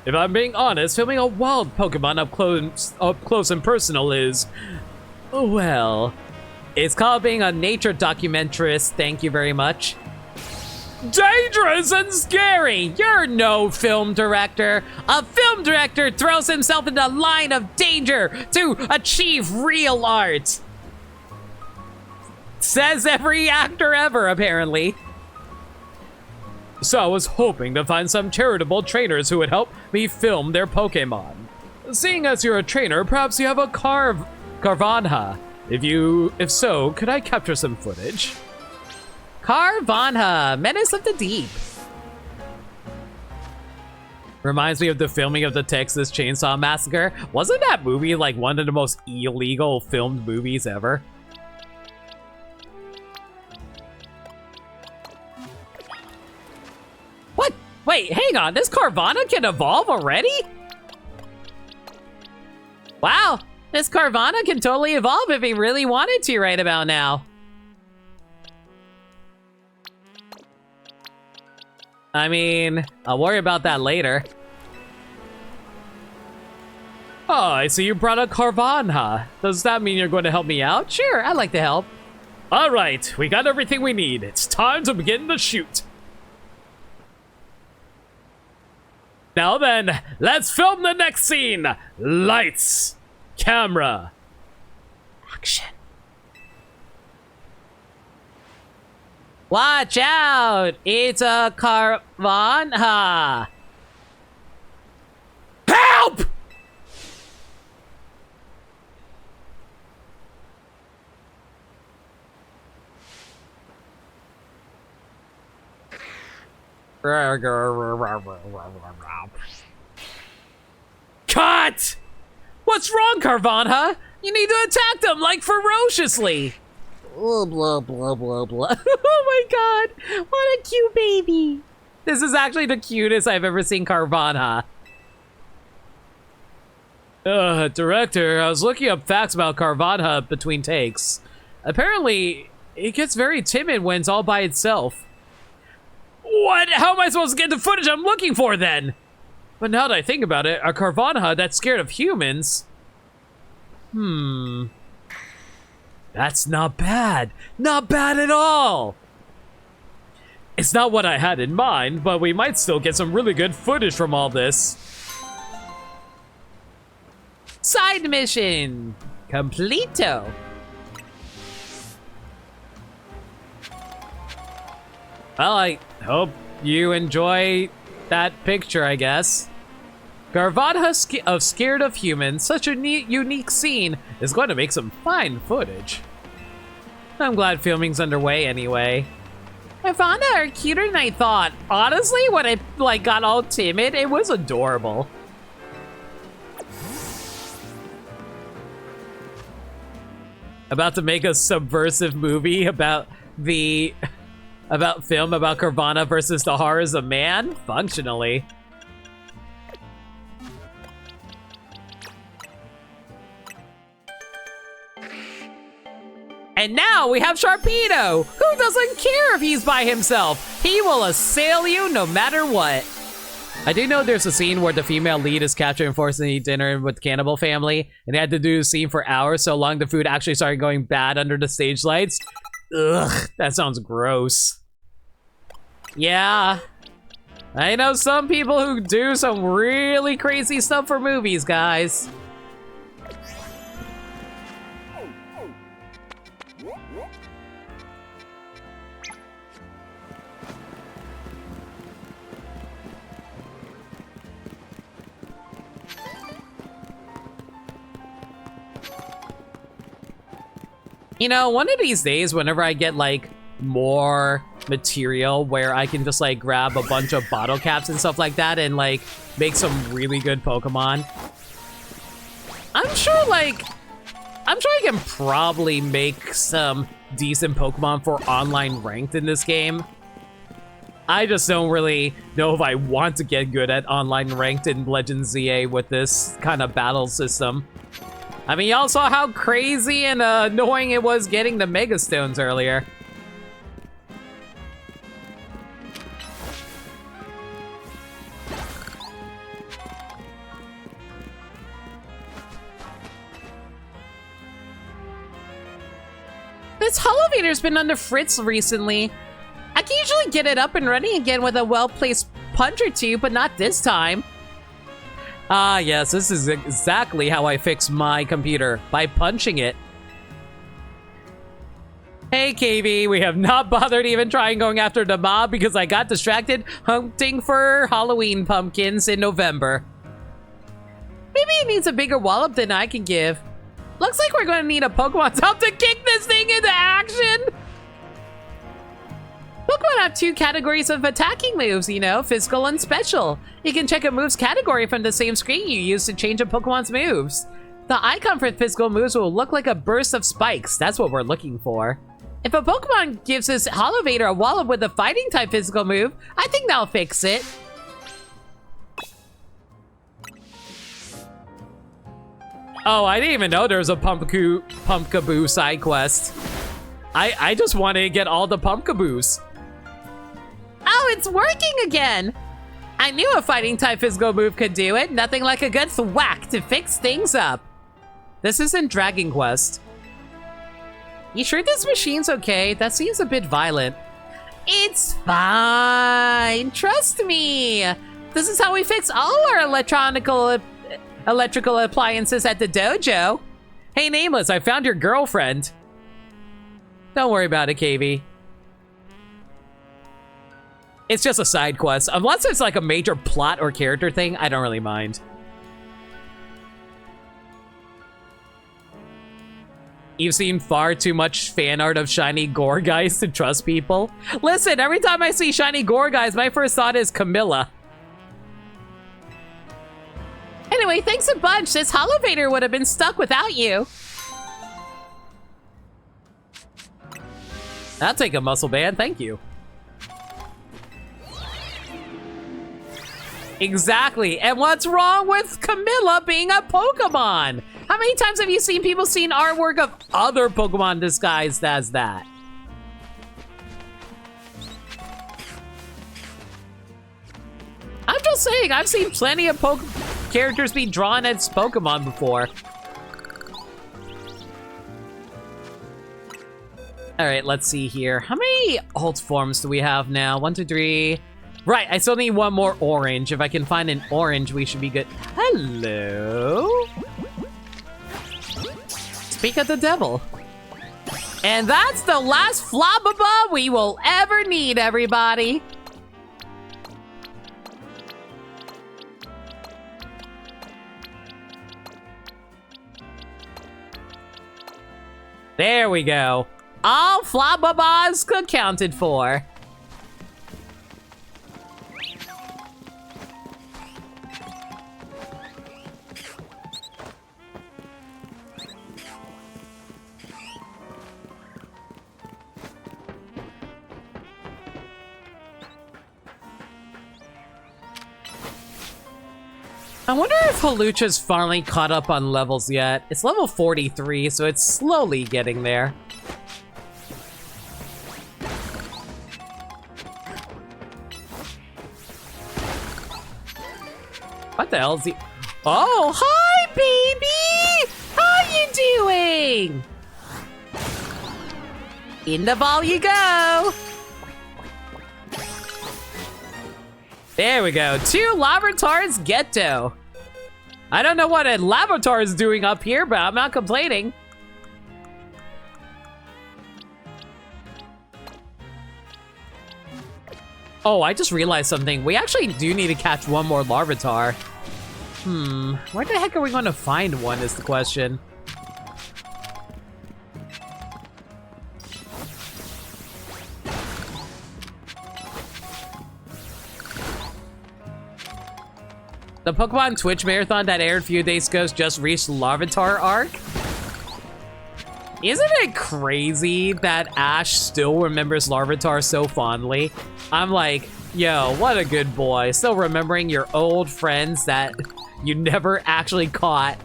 If I'm being honest, filming a wild Pokemon up close and personal is, well, it's called being a nature documentarist, thank you very much. Dangerous and scary! You're no film director! A film director throws himself into a line of danger to achieve real art! Says every actor ever, apparently. So I was hoping to find some charitable trainers who would help me film their Pokémon. Seeing as you're a trainer, perhaps you have a Carvanha. If so, could I capture some footage? Carvanha, Menace of the Deep. Reminds me of the filming of the Texas Chainsaw Massacre. Wasn't that movie like one of the most illegal filmed movies ever? What? Wait, hang on, this Carvanha can evolve already? Wow, this Carvanha can totally evolve if he really wanted to right about now. I mean, I'll worry about that later. Oh, I see you brought a Carvanha. Does that mean you're going to help me out? Sure, I'd like to help. All right, we got everything we need. It's time to begin the shoot. Now then, let's film the next scene. Lights, camera, action. Watch out! It's a Carvanha! Help! Cut! What's wrong, Carvanha? You need to attack them, like, ferociously! Blah, blah, blah, blah, blah. Oh my god, what a cute baby. This is actually the cutest I've ever seen Carvanha. Director, I was looking up facts about Carvanha between takes. Apparently, it gets very timid when it's all by itself. What? How am I supposed to get the footage I'm looking for then? But now that I think about it, a Carvana that's scared of humans... That's not bad. Not bad at all! It's not what I had in mind, but we might still get some really good footage from all this. Side mission completo. Well, I hope you enjoy that picture, I guess. Garvadha of Scared of Humans, such a neat, unique scene, is going to make some fine footage. I'm glad filming's underway anyway. Ivana are cuter than I thought. Honestly, when I got all timid, it was adorable. About to make a subversive movie about film about Carvana versus the horrors of man? Functionally. And now we have Sharpedo. Who doesn't care if he's by himself? He will assail you no matter what. I do know there's a scene where the female lead is captured and forced to eat dinner with the cannibal family, and they had to do the scene for hours so long the food actually started going bad under the stage lights. Ugh, that sounds gross. Yeah. I know some people who do some really crazy stuff for movies, guys. You know, one of these days, whenever I get, like, more material where I can just, like, grab a bunch of bottle caps and stuff like that and, like, make some really good Pokemon, I'm sure I can probably make some decent Pokemon for online ranked in this game. I just don't really know if I want to get good at online ranked in Legends ZA with this kind of battle system. I mean, y'all saw how crazy and annoying it was getting the Mega Stones earlier. This Holovator's been under Fritz recently. I can usually get it up and running again with a well-placed punch or two, but not this time. Ah, yes, this is exactly how I fix my computer, by punching it. Hey, KV, we have not bothered even trying going after the mob because I got distracted hunting for Halloween pumpkins in November. Maybe it needs a bigger wallop than I can give. Looks like we're gonna need a Pokemon's help to kick this thing into action! Pokemon have two categories of attacking moves, you know, physical and special. You can check a move's category from the same screen you use to change a Pokemon's moves. The icon for physical moves will look like a burst of spikes. That's what we're looking for. If a Pokemon gives this Holovator a wallop with a fighting type physical move, I think that'll fix it. Oh, I didn't even know there was a Pumpkaboo side quest. I just wanted to get all the Pumpkaboos. Oh, it's working again! I knew a fighting type physical move could do it. Nothing like a good thwack to fix things up. This isn't Dragon Quest. You sure this machine's okay? That seems a bit violent. It's fine. Trust me. This is how we fix all our electrical appliances at the dojo. Hey, Nameless, I found your girlfriend. Don't worry about it, KV. It's just a side quest. Unless it's like a major plot or character thing, I don't really mind. You've seen far too much fan art of shiny Gorguys to trust people. Listen, every time I see shiny Gorguys, my first thought is Camilla. Anyway, thanks a bunch. This Holovator would have been stuck without you. I'll take a muscle band, thank you. Exactly, and what's wrong with Camilla being a Pokemon? How many times have you seen people seen artwork of other Pokemon disguised as that? After just saying, I've seen plenty of characters be drawn as Pokemon before. All right, let's see here. How many alt forms do we have now? 1, 2, 3. Right, I still need one more orange. If I can find an orange, we should be good. Hello? Speak of the devil. And that's the last Flababa we will ever need, everybody. There we go. All Flababas accounted for. I wonder if Halucha's finally caught up on levels yet. It's level 43, so it's slowly getting there. What the hell is he? Oh, hi, baby! How you doing? In the ball you go! There we go. 2 Larvitar's Ghetto. I don't know what a Larvitar is doing up here, but I'm not complaining. Oh, I just realized something. We actually do need to catch one more Larvitar. Where the heck are we going to find one is the question. The Pokemon Twitch Marathon that aired a few days ago just reached Larvitar arc. Isn't it crazy that Ash still remembers Larvitar so fondly? I'm like, yo, what a good boy. Still remembering your old friends that you never actually caught.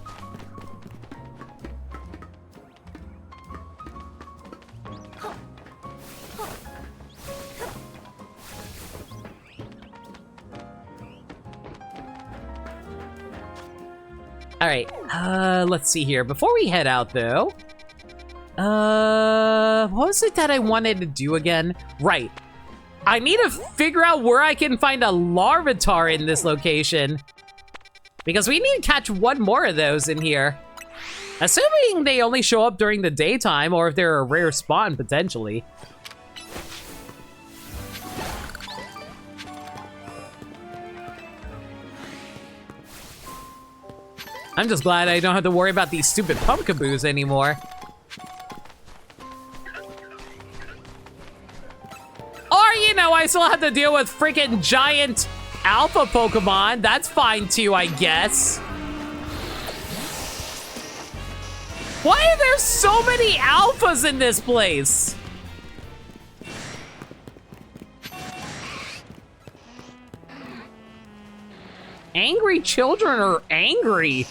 All right, let's see here. Before we head out, though, what was it that I wanted to do again? Right, I need to figure out where I can find a Larvitar in this location, because we need to catch one more of those in here. Assuming they only show up during the daytime, or if they're a rare spawn, potentially. I'm just glad I don't have to worry about these stupid pumpkaboos anymore. Or, you know, I still have to deal with freaking giant alpha Pokemon. That's fine too, I guess. Why are there so many alphas in this place? Angry children are angry.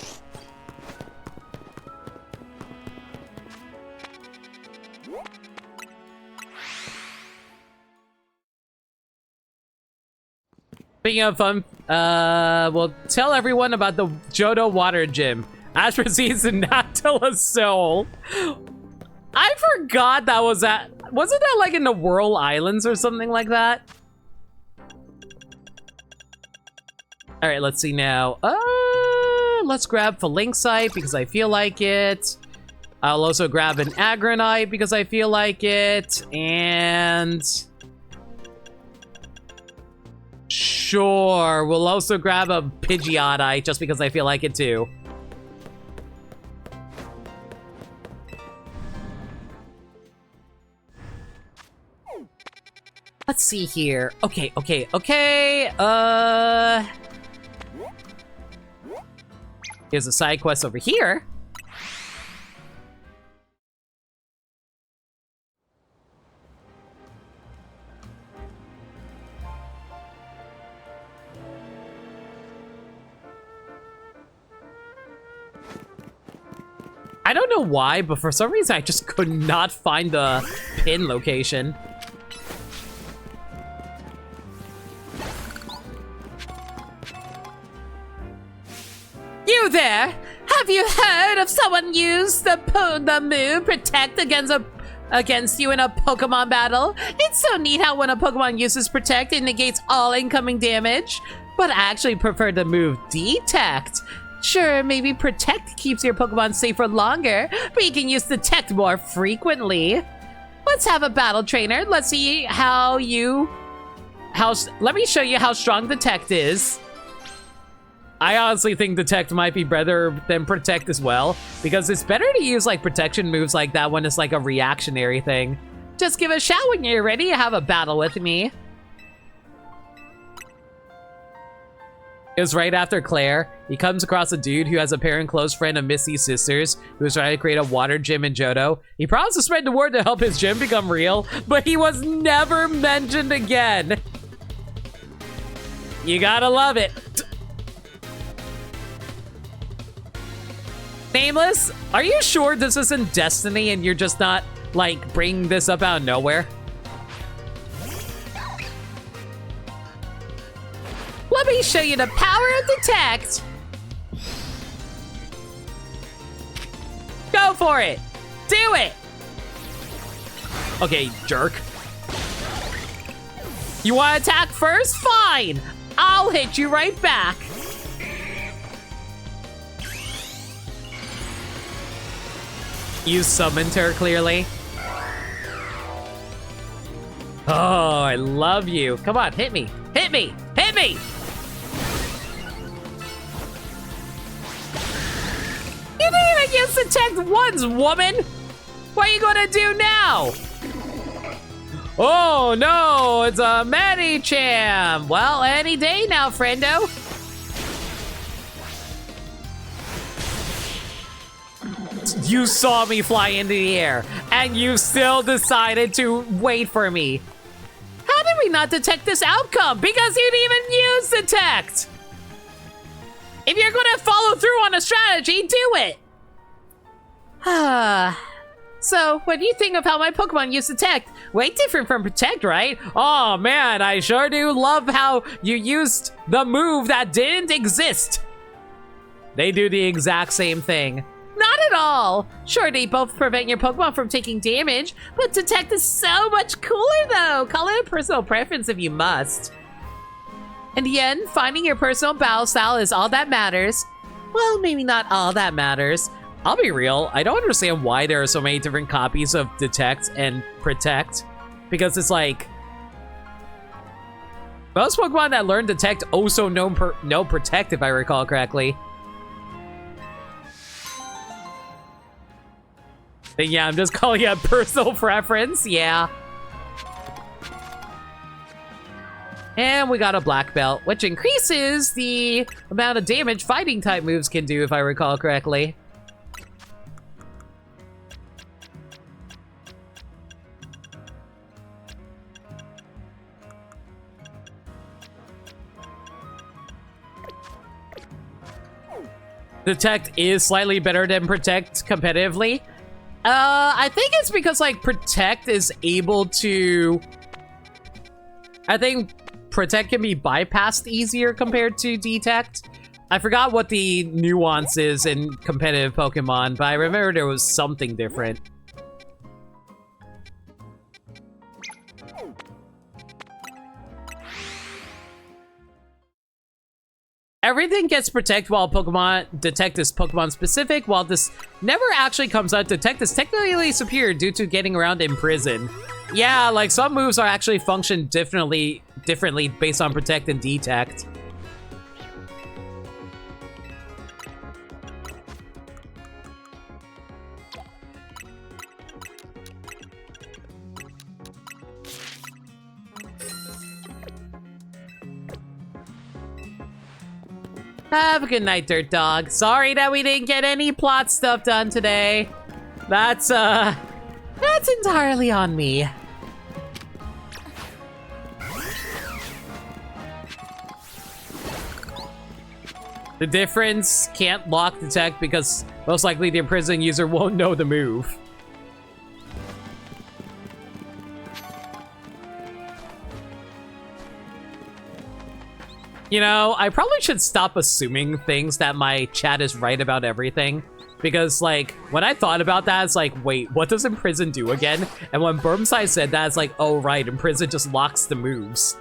Speaking of fun, we'll tell everyone about the Johto Water Gym. Ash proceeds to not tell a soul. I forgot that was at, wasn't that like in the Whirl Islands or something like that? All right, let's see now. Let's grab Phalanxite because I feel like it. I'll also grab an Agronite because I feel like it. And sure, we'll also grab a Pidgeotite just because I feel like it too. Let's see here. Okay. Here's a side quest over here. I don't know why, but for some reason I just could not find the pin location. You there! Have you heard of someone use the move Protect against you in a Pokemon battle? It's so neat how when a Pokemon uses Protect, it negates all incoming damage. But I actually prefer the move Detect. Sure, maybe Protect keeps your Pokemon safe for longer, but you can use Detect more frequently. Let's have a battle trainer. Let's see let me show you how strong Detect is. I honestly think Detect might be better than Protect as well, because it's better to use like protection moves like that when it's like a reactionary thing. Just give a shout when you're ready to have a battle with me. It was right after Claire. He comes across a dude who has a pair and close friend of Missy's sisters who was trying to create a water gym in Johto. He promised to spread the word to help his gym become real, but he was never mentioned again. You gotta love it. Nameless, are you sure this isn't Destiny and you're just not, like, bringing this up out of nowhere? Let me show you the power of Detect! Go for it! Do it! Okay, jerk. You want to attack first? Fine! I'll hit you right back. You summoned her, clearly. Oh, I love you. Come on, hit me. Hit me! Hit me! You didn't even use Detect once, woman! What are you gonna do now? Oh no, it's a Medicham! Well, any day now, friendo. You saw me fly into the air, and you still decided to wait for me. How did we not detect this outcome? Because you didn't even use Detect! If you're gonna follow through on a strategy, do it! So, what do you think of how my Pokemon use Detect? Way different from Protect, right? Oh man, I sure do love how you used the move that didn't exist. They do the exact same thing. Not at all. Sure, they both prevent your Pokemon from taking damage, but Detect is so much cooler though. Call it a personal preference if you must. In the end, finding your personal battle style is all that matters. Well, maybe not all that matters. I'll be real, I don't understand why there are so many different copies of Detect and Protect. Because it's like, most Pokemon that learn Detect also know Protect, if I recall correctly. And yeah, I'm just calling it a personal preference, yeah. And we got a black belt, which increases the amount of damage fighting type moves can do, if I recall correctly. Detect is slightly better than Protect competitively. I think it's because, like, Protect is able to... I think Protect can be bypassed easier compared to Detect. I forgot what the nuance is in competitive Pokemon, but I remember there was something different. Everything gets Protect while Detect is Pokemon specific. While this never actually comes out, Detect is technically superior due to getting around in prison. Yeah, like some moves are actually function differently based on Protect and Detect. Have a good night, Dirt Dog. Sorry that we didn't get any plot stuff done today. That's entirely on me. The difference can't lock Detect because most likely the imprisoned user won't know the move. You know, I probably should stop assuming things that my chat is right about everything. Because, like, when I thought about that, it's like, wait, what does Imprison do again? And when Burmside said that, it's like, oh, right, Imprison just locks the moves.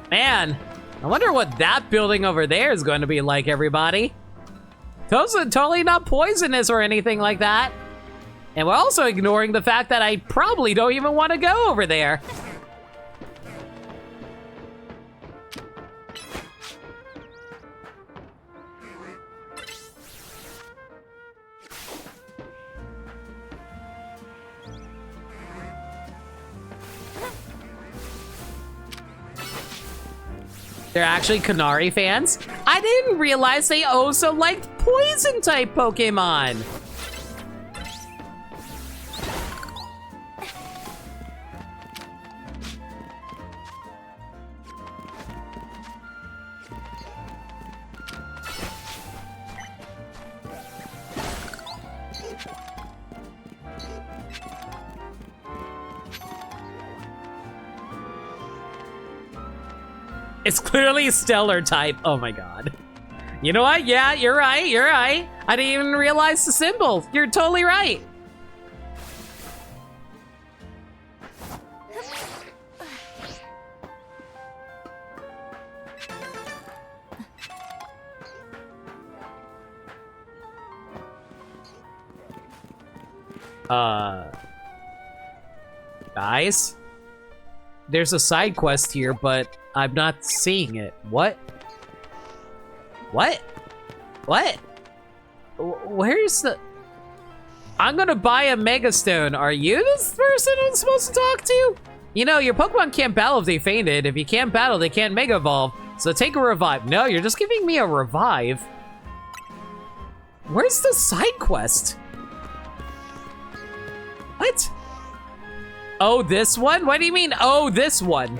Man, I wonder what that building over there is going to be like, everybody. Those are totally not poisonous or anything like that. And we're also ignoring the fact that I probably don't even want to go over there. They're actually Kanari fans? I didn't realize they also liked poison-type Pokemon. It's clearly stellar type. Oh my god. You know what? Yeah, you're right. You're right. I didn't even realize the symbol. You're totally right. Guys? There's a side quest here, but I'm not seeing it. What? What? What? Where's the... I'm gonna buy a Mega Stone. Are you this person I'm supposed to talk to? You know, your Pokemon can't battle if they fainted. If you can't battle, they can't Mega Evolve. So take a revive. No, you're just giving me a revive. Where's the side quest? What? Oh, this one? What do you mean, oh, this one?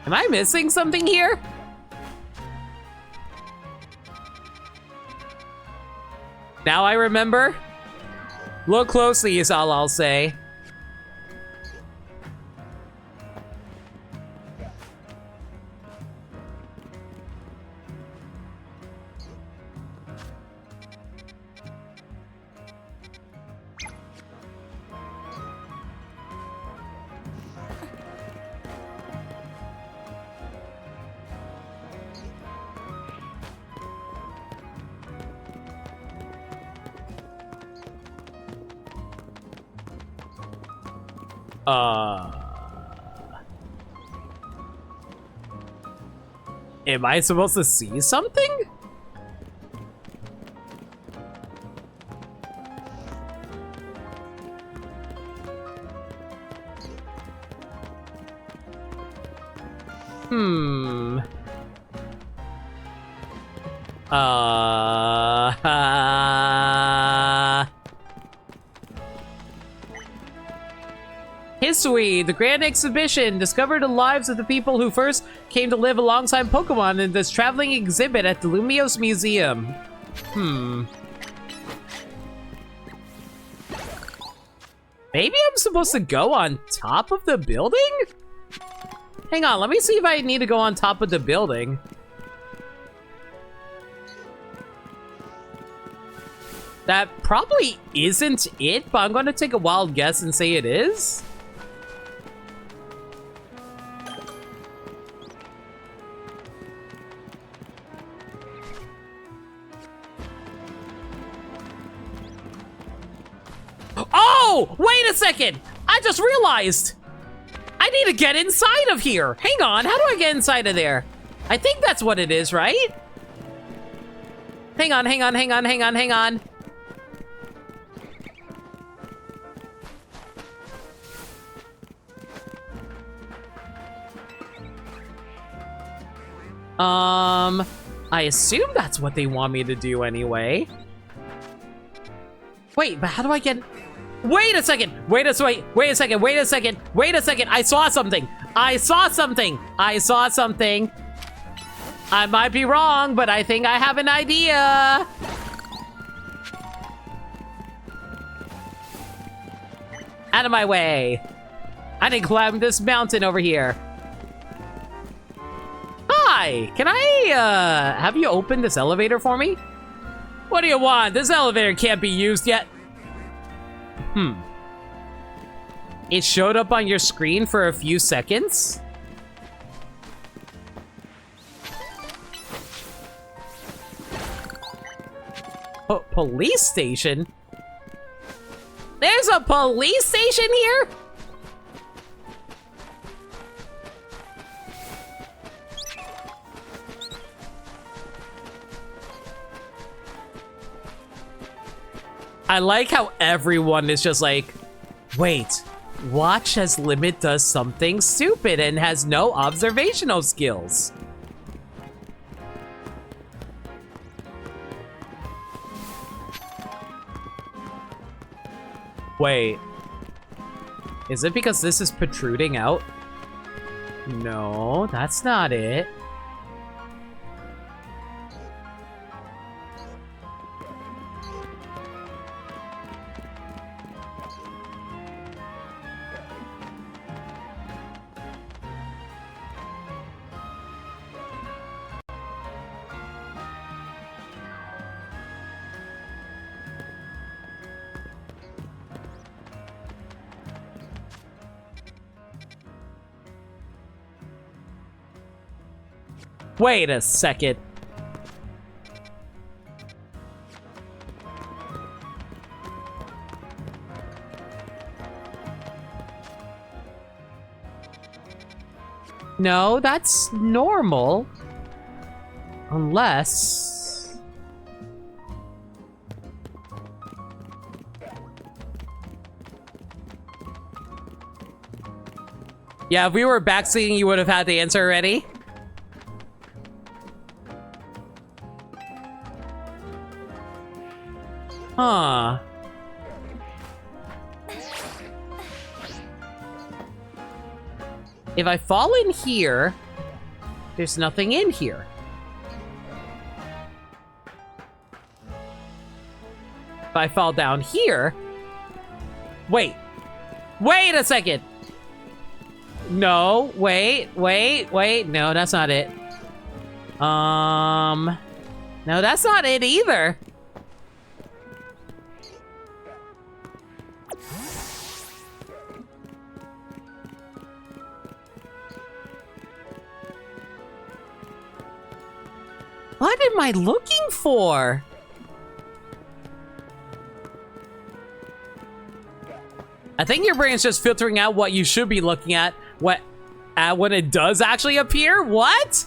Am I missing something here? Now I remember. Look closely is all I'll say. Am I supposed to see something? History, the Grand Exhibition, discover the lives of the people who first came to live alongside Pokemon in this traveling exhibit at the Lumiose Museum. Maybe I'm supposed to go on top of the building? Hang on, let me see if I need to go on top of the building. That probably isn't it, but I'm going to take a wild guess and say it is. Oh, wait a second. I just realized. I need to get inside of here. Hang on, how do I get inside of there? I think that's what it is, right? Hang on. I assume that's what they want me to do anyway. Wait, but how do I get... Wait a second. Wait a second. Wait a second. Wait a second. Wait a second. I saw something. I saw something. I saw something. I might be wrong, but I think I have an idea. Out of my way. I need to climb this mountain over here. Hi, can I, have you open this elevator for me? What do you want? This elevator can't be used yet. It showed up on your screen for a few seconds. Police station? There's a police station here? I like how everyone is just like, wait, watch as Limit does something stupid and has no observational skills. Wait, is it because this is protruding out? No, that's not it. Wait a second. No, that's normal. Unless... Yeah, if we were backseating, you would have had the answer already. Huh. If I fall in here, there's nothing in here. If I fall down here... Wait. Wait a second! No, wait. No, that's not it. No, that's not it either. What am I looking for? I think your brain's just filtering out what you should be looking at when it does actually appear? What?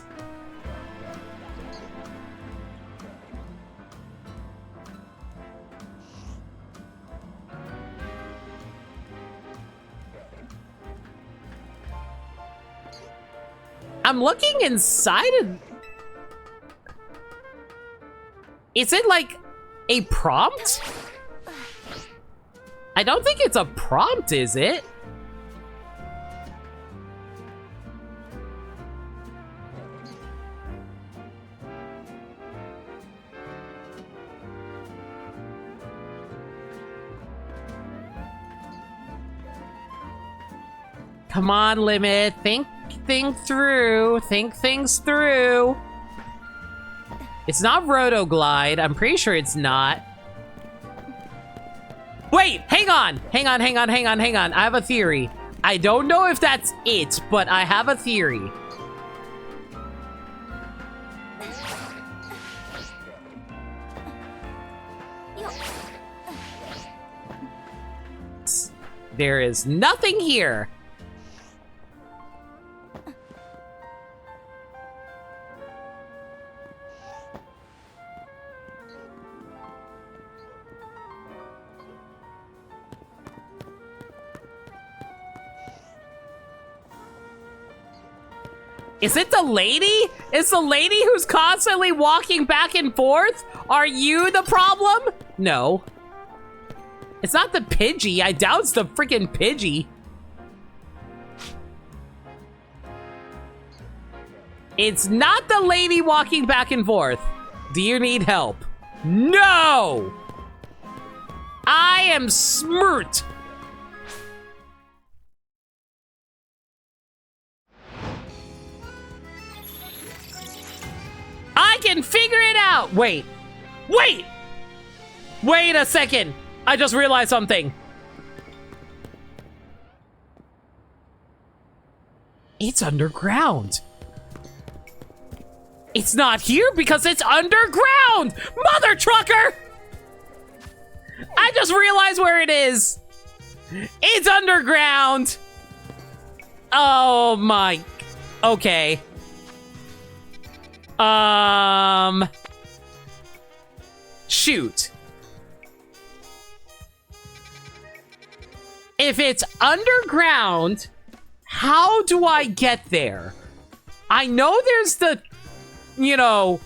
I'm looking inside of... Is it like a prompt? I don't think it's a prompt, is it? Come on, Limit. Think through. Think things through. It's not Rotoglide. I'm pretty sure it's not. Wait, hang on. Hang on. I have a theory. I don't know if that's it, but I have a theory. There is nothing here. Is it the lady? Is the lady who's constantly walking back and forth? Are you the problem? No. It's not the Pidgey. I doubt it's the freaking Pidgey. It's not the lady walking back and forth. Do you need help? No! I am smart. I can figure it out. Wait. Wait a second. I just realized something. It's underground. It's not here because it's underground! Mother trucker! I just realized where it is. It's underground. Oh my. Okay. Shoot. If it's underground, how do I get there? I know there's the, you know,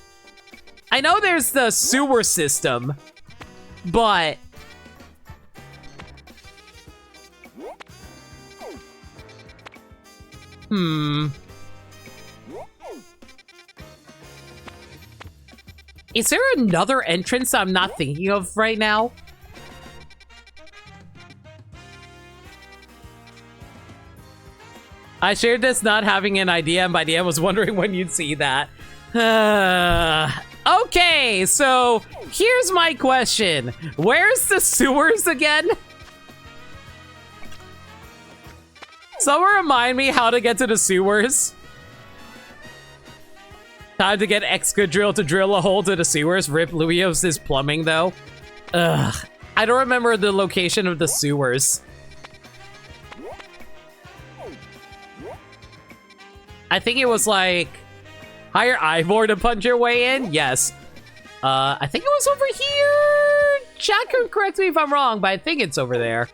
I know there's the sewer system, but is there another entrance I'm not thinking of right now? I shared this not having an idea, and by the end was wondering when you'd see that. Okay, so here's my question. Where's the sewers again? Someone remind me how to get to the sewers. Time to get Excadrill to drill a hole to the sewers. Rip Luios' plumbing, though. Ugh. I don't remember the location of the sewers. I think it was like hire Ivor to punch your way in. Yes. I think it was over here. Chat can correct me if I'm wrong, but I think it's over there.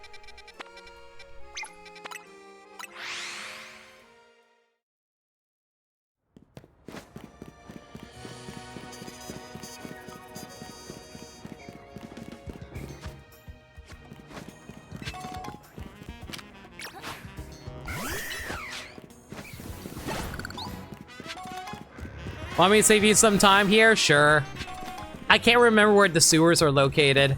Want me to save you some time here? Sure. I can't remember where the sewers are located.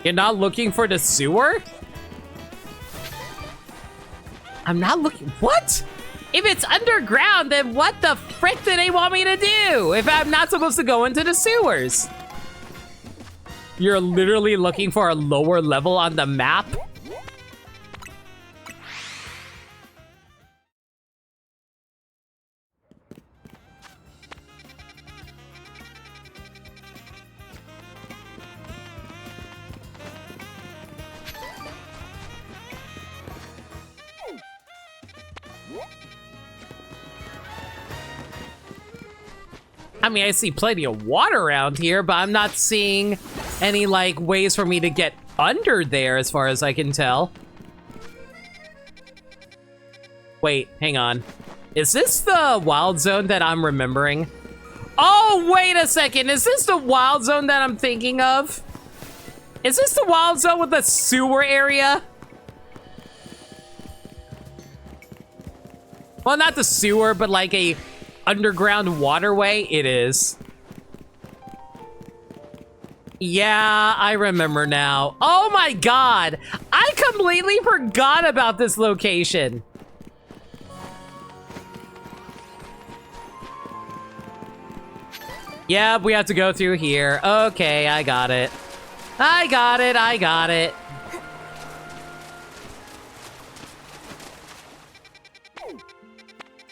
You're not looking for the sewer? I'm not looking. What? If it's underground, then what the frick do they want me to do if I'm not supposed to go into the sewers? You're literally looking for a lower level on the map? I mean, I see plenty of water around here, but I'm not seeing any, like, ways for me to get under there as far as I can tell. Wait, hang on. Is this the wild zone that I'm remembering? Oh, wait a second. Is this the wild zone that I'm thinking of? Is this the wild zone with the sewer area? Well, not the sewer, but like a underground waterway. It is. Yeah, I remember now. Oh my god! I completely forgot about this location. Yep, we have to go through here. Okay, I got it. I got it, I got it.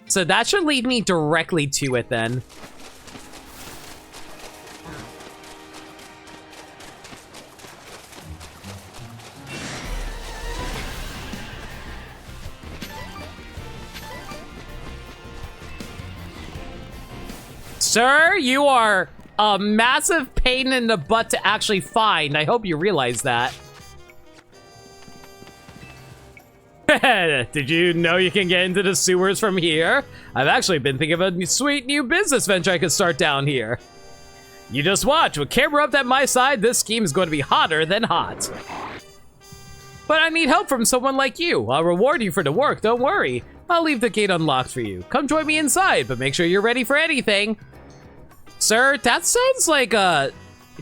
So that should lead me directly to it then. Sir, you are a massive pain in the butt to actually find. I hope you realize that. Did you know you can get into the sewers from here? I've actually been thinking of a sweet new business venture I could start down here. You just watch. With camera up at my side, this scheme is going to be hotter than hot. But I need help from someone like you. I'll reward you for the work, don't worry. I'll leave the gate unlocked for you. Come join me inside, but make sure you're ready for anything. Sir, that sounds like a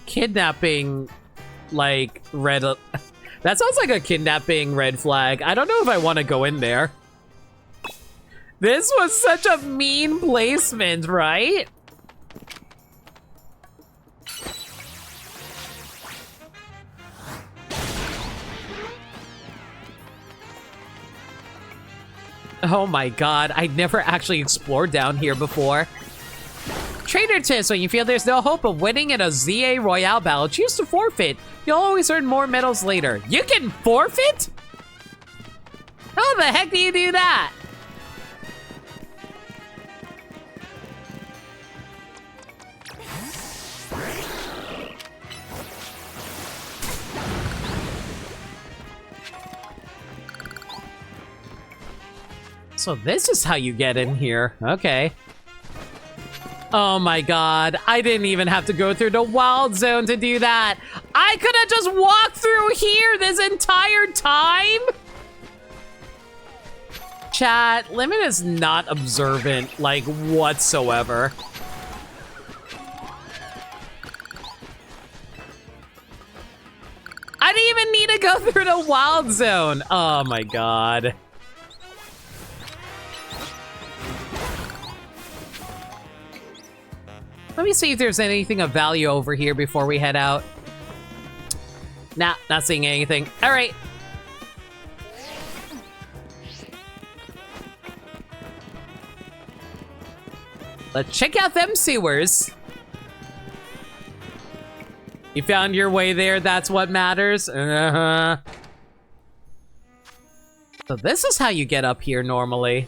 kidnapping, like, red... That sounds like a kidnapping red flag. I don't know if I want to go in there. This was such a mean placement, right? Oh my god, I'd never actually explored down here before. Trader tips: when you feel there's no hope of winning in a ZA Royale battle, choose to forfeit. You'll always earn more medals later. You can forfeit? How the heck do you do that? So this is how you get in here. Okay. Oh my god, I didn't even have to go through the wild zone to do that. I could have just walked through here this entire time? Chat, Lemon is not observant, like, whatsoever. I didn't even need to go through the wild zone. Oh my god. Let me see if there's anything of value over here before we head out. Nah, not seeing anything. All right. Let's check out them sewers. You found your way there, that's what matters. Uh-huh. So this is how you get up here normally.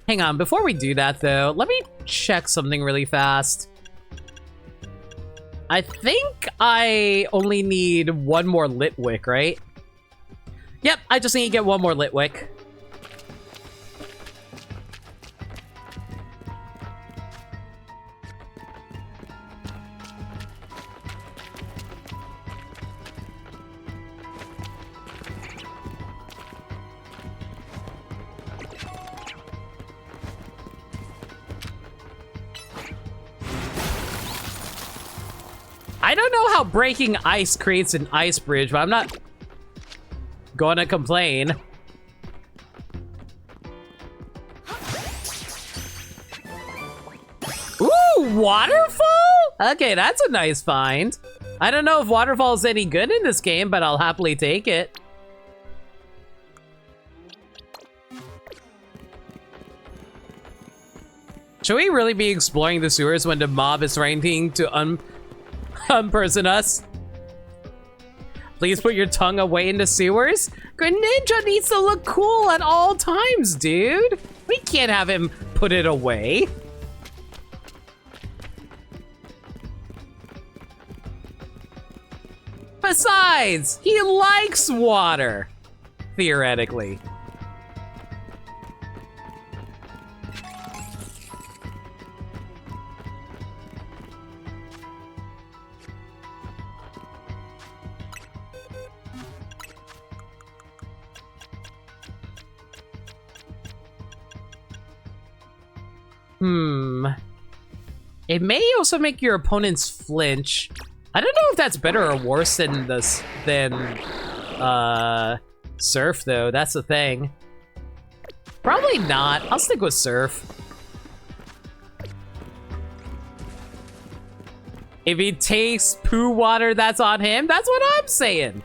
Hang on, before we do that though, let me check something really fast. I think I only need one more lit wick, right? Yep, I just need to get one more lit wick. I don't know how breaking ice creates an ice bridge, but I'm not gonna complain. Ooh, waterfall? Okay, that's a nice find. I don't know if waterfall is any good in this game, but I'll happily take it. Should we really be exploring the sewers when the mob is trying to unperson us? Please put your tongue away in the sewers. Greninja needs to look cool at all times, dude. We can't have him put it away. Besides, he likes water, theoretically. It may also make your opponents flinch. I don't know if that's better or worse than Surf though. That's the thing. Probably not. I'll stick with Surf. If he takes poo water, that's on him. That's what I'm saying.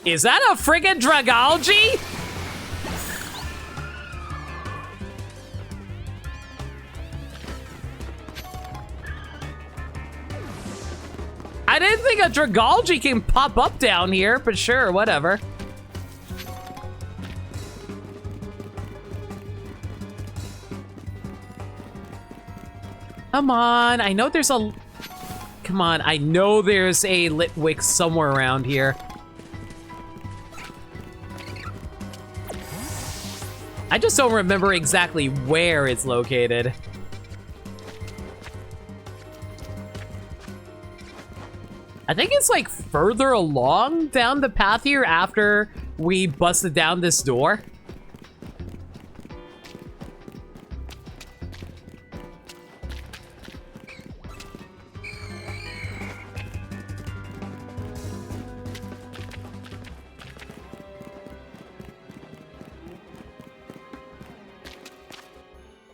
Is that a friggin' Dragalge? I didn't think a Dragalge can pop up down here, but sure, whatever. Come on, I know there's a... Come on, I know there's a lit wick somewhere around here. I just don't remember exactly where it's located. I think it's like further along down the path here after we busted down this door.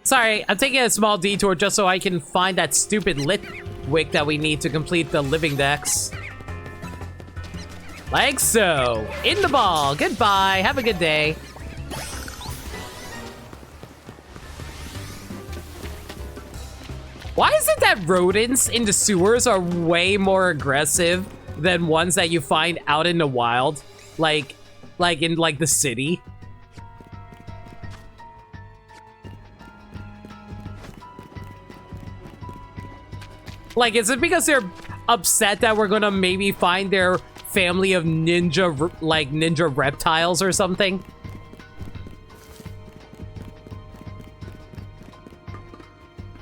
Sorry, I'm taking a small detour just so I can find that stupid lit wick that we need to complete the living decks. Like so. In the ball. Goodbye. Have a good day. Why is it that rodents in the sewers are way more aggressive than ones that you find out in the wild? Like in the city? Like, is it because they're upset that we're gonna maybe find their family of ninja reptiles or something?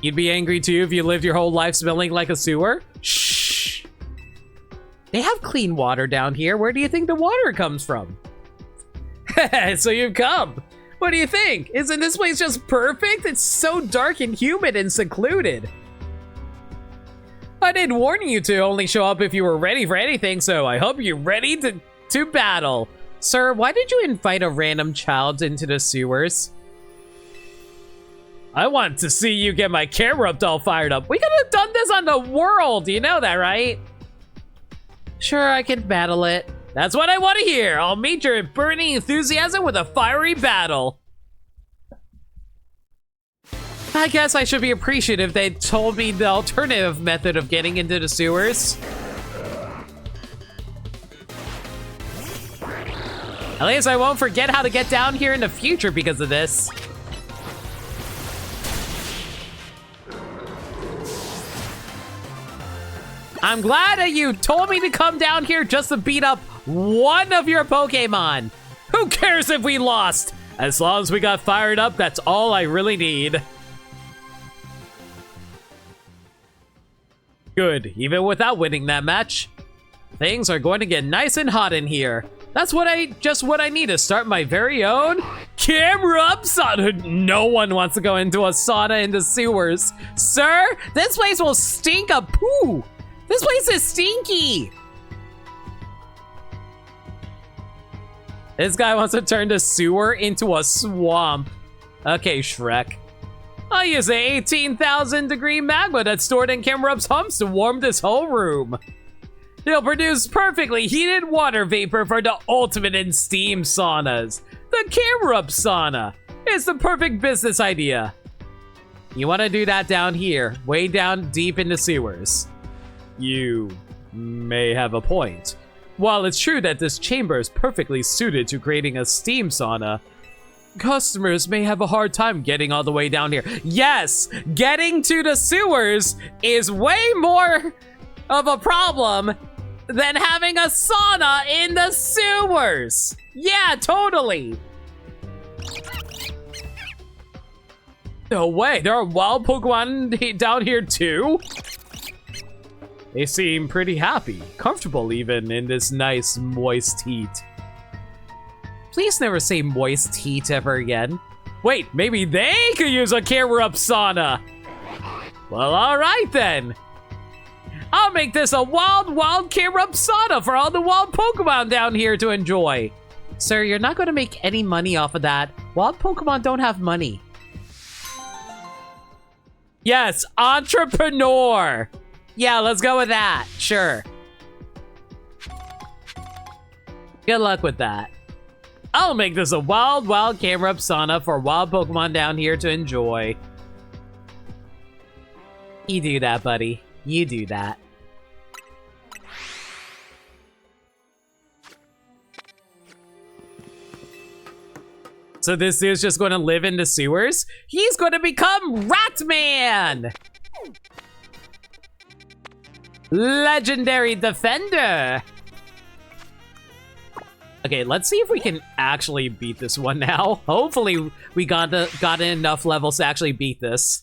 You'd be angry too if you lived your whole life smelling like a sewer? Shh. They have clean water down here. Where do you think the water comes from? So you've come. What do you think? Isn't this place just perfect? It's so dark and humid and secluded. I did warn you to only show up if you were ready for anything, so I hope you're ready to battle. Sir, why did you invite a random child into the sewers? I want to see you get my camera up all fired up. We could have done this on the world, you know that, right? Sure, I can battle it. That's what I want to hear. I'll meet your burning enthusiasm with a fiery battle. I guess I should be appreciative they told me the alternative method of getting into the sewers. At least I won't forget how to get down here in the future because of this. I'm glad that you told me to come down here just to beat up one of your Pokémon. Who cares if we lost? As long as we got fired up, that's all I really need. Good, even without winning that match. Things are going to get nice and hot in here. That's just what I need to start my very own camera up sauna. No one wants to go into a sauna in the sewers. Sir, this place will stink a poo. This place is stinky. This guy wants to turn the sewer into a swamp. Okay, Shrek. I'll use the 18,000 degree magma that's stored in Camerup's humps to warm this whole room. It'll produce perfectly heated water vapor for the ultimate in steam saunas. The Camerup sauna is the perfect business idea. You want to do that down here, way down deep in the sewers. You may have a point. While it's true that this chamber is perfectly suited to creating a steam sauna, customers may have a hard time getting all the way down here. Yes, getting to the sewers is way more of a problem than having a sauna in the sewers. Yeah, totally. No way, there are wild Pokemon down here too? They seem pretty happy, comfortable even in this nice moist heat. Please never say moist heat ever again. Wait, maybe they could use a Camerup sauna. Well, all right then. I'll make this a wild Camerup sauna for all the wild Pokemon down here to enjoy. Sir, you're not going to make any money off of that. Wild Pokemon don't have money. Yes, entrepreneur. Yeah, let's go with that. Sure. Good luck with that. I'll make this a wild Camerup sauna for wild Pokemon down here to enjoy. You do that, buddy. You do that. So this dude's just going to live in the sewers? He's going to become Ratman! Legendary Defender. Okay, let's see if we can actually beat this one now. Hopefully we got enough levels to actually beat this.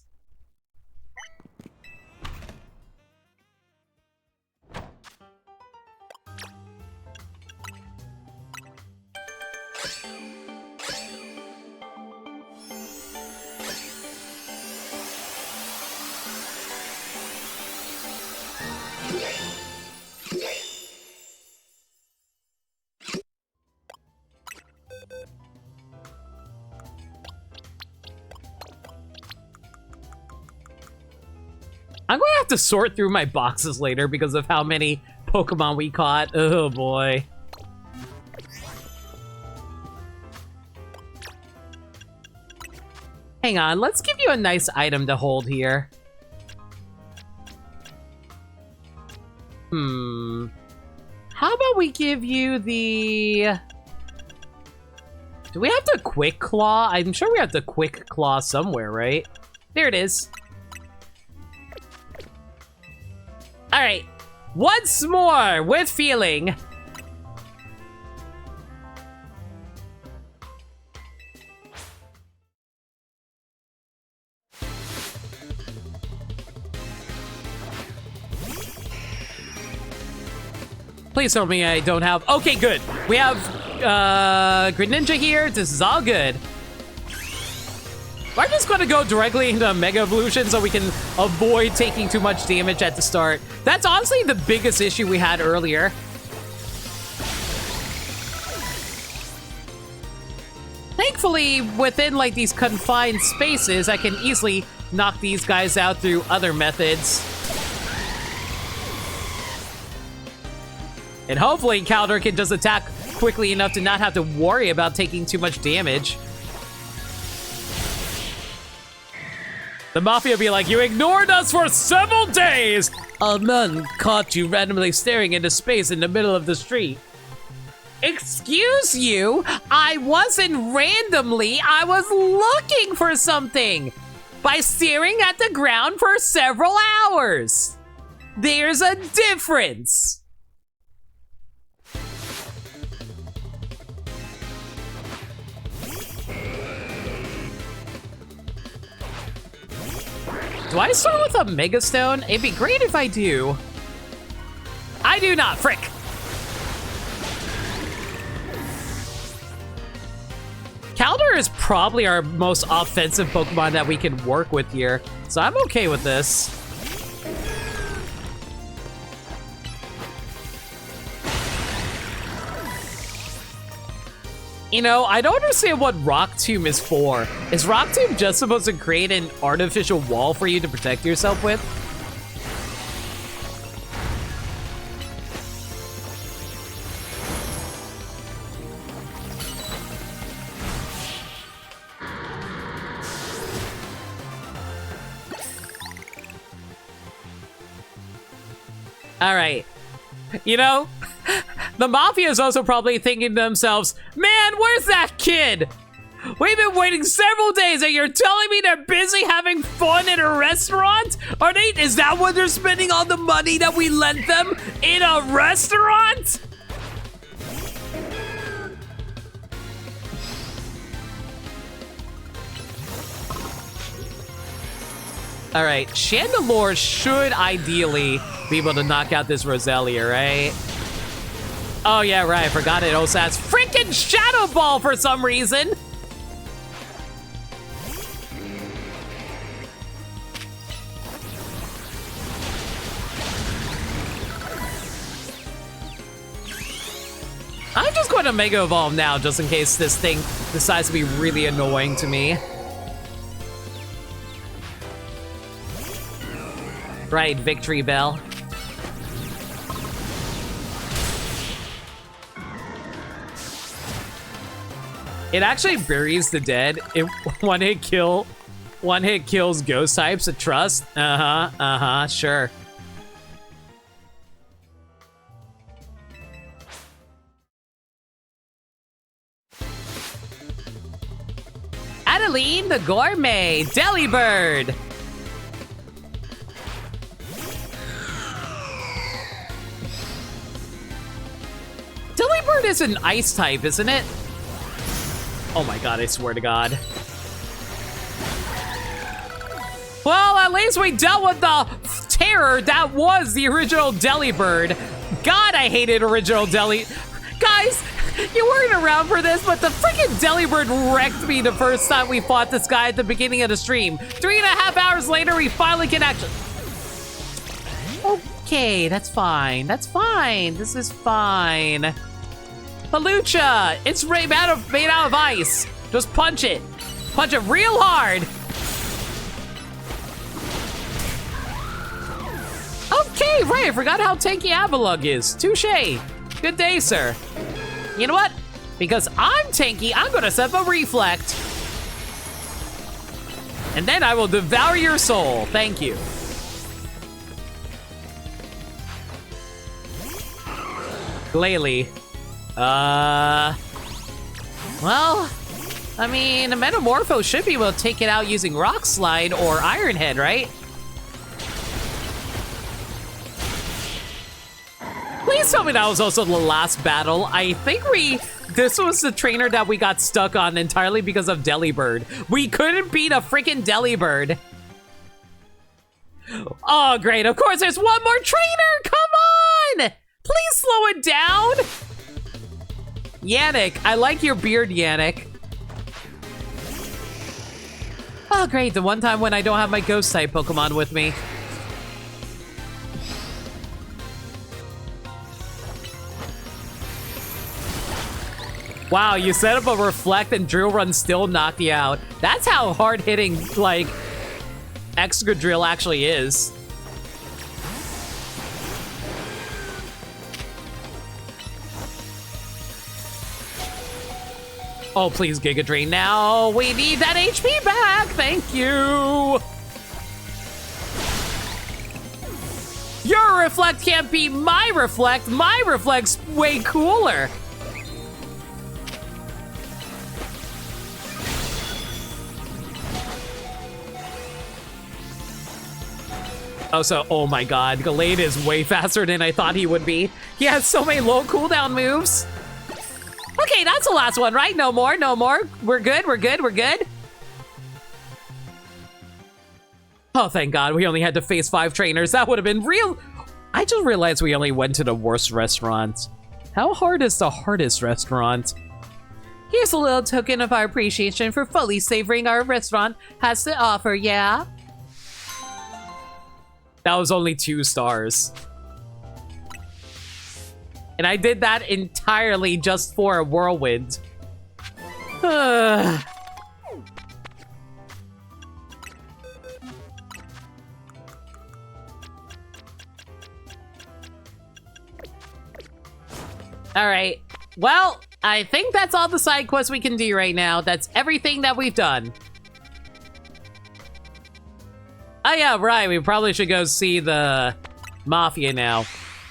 I'm gonna have to sort through my boxes later because of how many Pokemon we caught. Oh boy. Hang on, let's give you a nice item to hold here. How about we give you the... Do we have the Quick Claw? I'm sure we have the Quick Claw somewhere, right? There it is. Alright, once more with feeling. Please tell me I don't have... Okay, good. We have Greninja here. This is all good. I'm just gonna go directly into Mega Evolution so we can avoid taking too much damage at the start. That's honestly the biggest issue we had earlier. Thankfully, within like these confined spaces, I can easily knock these guys out through other methods. And hopefully Calder can just attack quickly enough to not have to worry about taking too much damage. The Mafia be like, you ignored us for several days! A man caught you randomly staring into space in the middle of the street. Excuse you? I wasn't randomly, I was looking for something! By staring at the ground for several hours! There's a difference! Do I start with a Mega Stone? It'd be great if I do. I do not, frick! Calder is probably our most offensive Pokemon that we can work with here, so I'm okay with this. You know, I don't understand what Rock Tomb is for. Is Rock Tomb just supposed to create an artificial wall for you to protect yourself with? All right. You know, the Mafia is also probably thinking to themselves, man, where's that kid? We've been waiting several days and you're telling me they're busy having fun in a restaurant? Is that what they're spending all the money that we lent them? In a restaurant? All right, Chandelure should ideally be able to knock out this Roselia, right? Oh yeah, right, I forgot it also has freaking Shadow Ball for some reason! I'm just going to Mega Evolve now, just in case this thing decides to be really annoying to me. Right, Victory Bell. It actually buries the dead. It one hit kills ghost types at trust. Sure. Adeline the Gourmet Delibird. Delibird is an ice type, isn't it? Oh my god, I swear to god. Well, at least we dealt with the terror that was the original Delibird. God, I hated original Deli. Guys, you weren't around for this, but the freaking Delibird wrecked me the first time we fought this guy at the beginning of the stream. 3.5 hours later, we finally can actually... Okay, that's fine. That's fine. This is fine. Palucha, it's made out of ice. Just punch it. Punch it real hard. Okay, right, I forgot how tanky Avalugg is. Touche. Good day, sir. You know what? Because I'm tanky, I'm gonna set up a Reflect. And then I will devour your soul. Thank you. Glalie. Well, I mean, a Metamorpho should be able to take it out using Rock Slide or Iron Head, right? Please tell me that was also the last battle. I think this was the trainer that we got stuck on entirely because of Delibird. We couldn't beat a freaking Delibird. Oh, great. Of course, there's one more trainer. Come on. Please slow it down. Yannick, I like your beard, Yannick. Oh, great. The one time when I don't have my ghost type Pokemon with me. Wow, you set up a Reflect and Drill Run still knocked you out. That's how hard hitting, like, Excadrill actually is. Oh, please, Giga Drain now. We need that HP back. Thank you. Your Reflect can't beat my Reflect. My Reflect's way cooler. Oh my god, Gallade is way faster than I thought he would be. He has so many low cooldown moves. Okay, that's the last one, right? No more, no more. We're good, we're good, we're good. Oh, thank god, we only had to face 5 trainers. That would have been real. I just realized we only went to the worst restaurant. How hard is the hardest restaurant? Here's a little token of our appreciation for fully savoring our restaurant has to offer, yeah? That was only 2 stars. And I did that entirely just for a whirlwind. Alright. Well, I think that's all the side quests we can do right now. That's everything that we've done. Oh yeah, right, we probably should go see the Mafia now.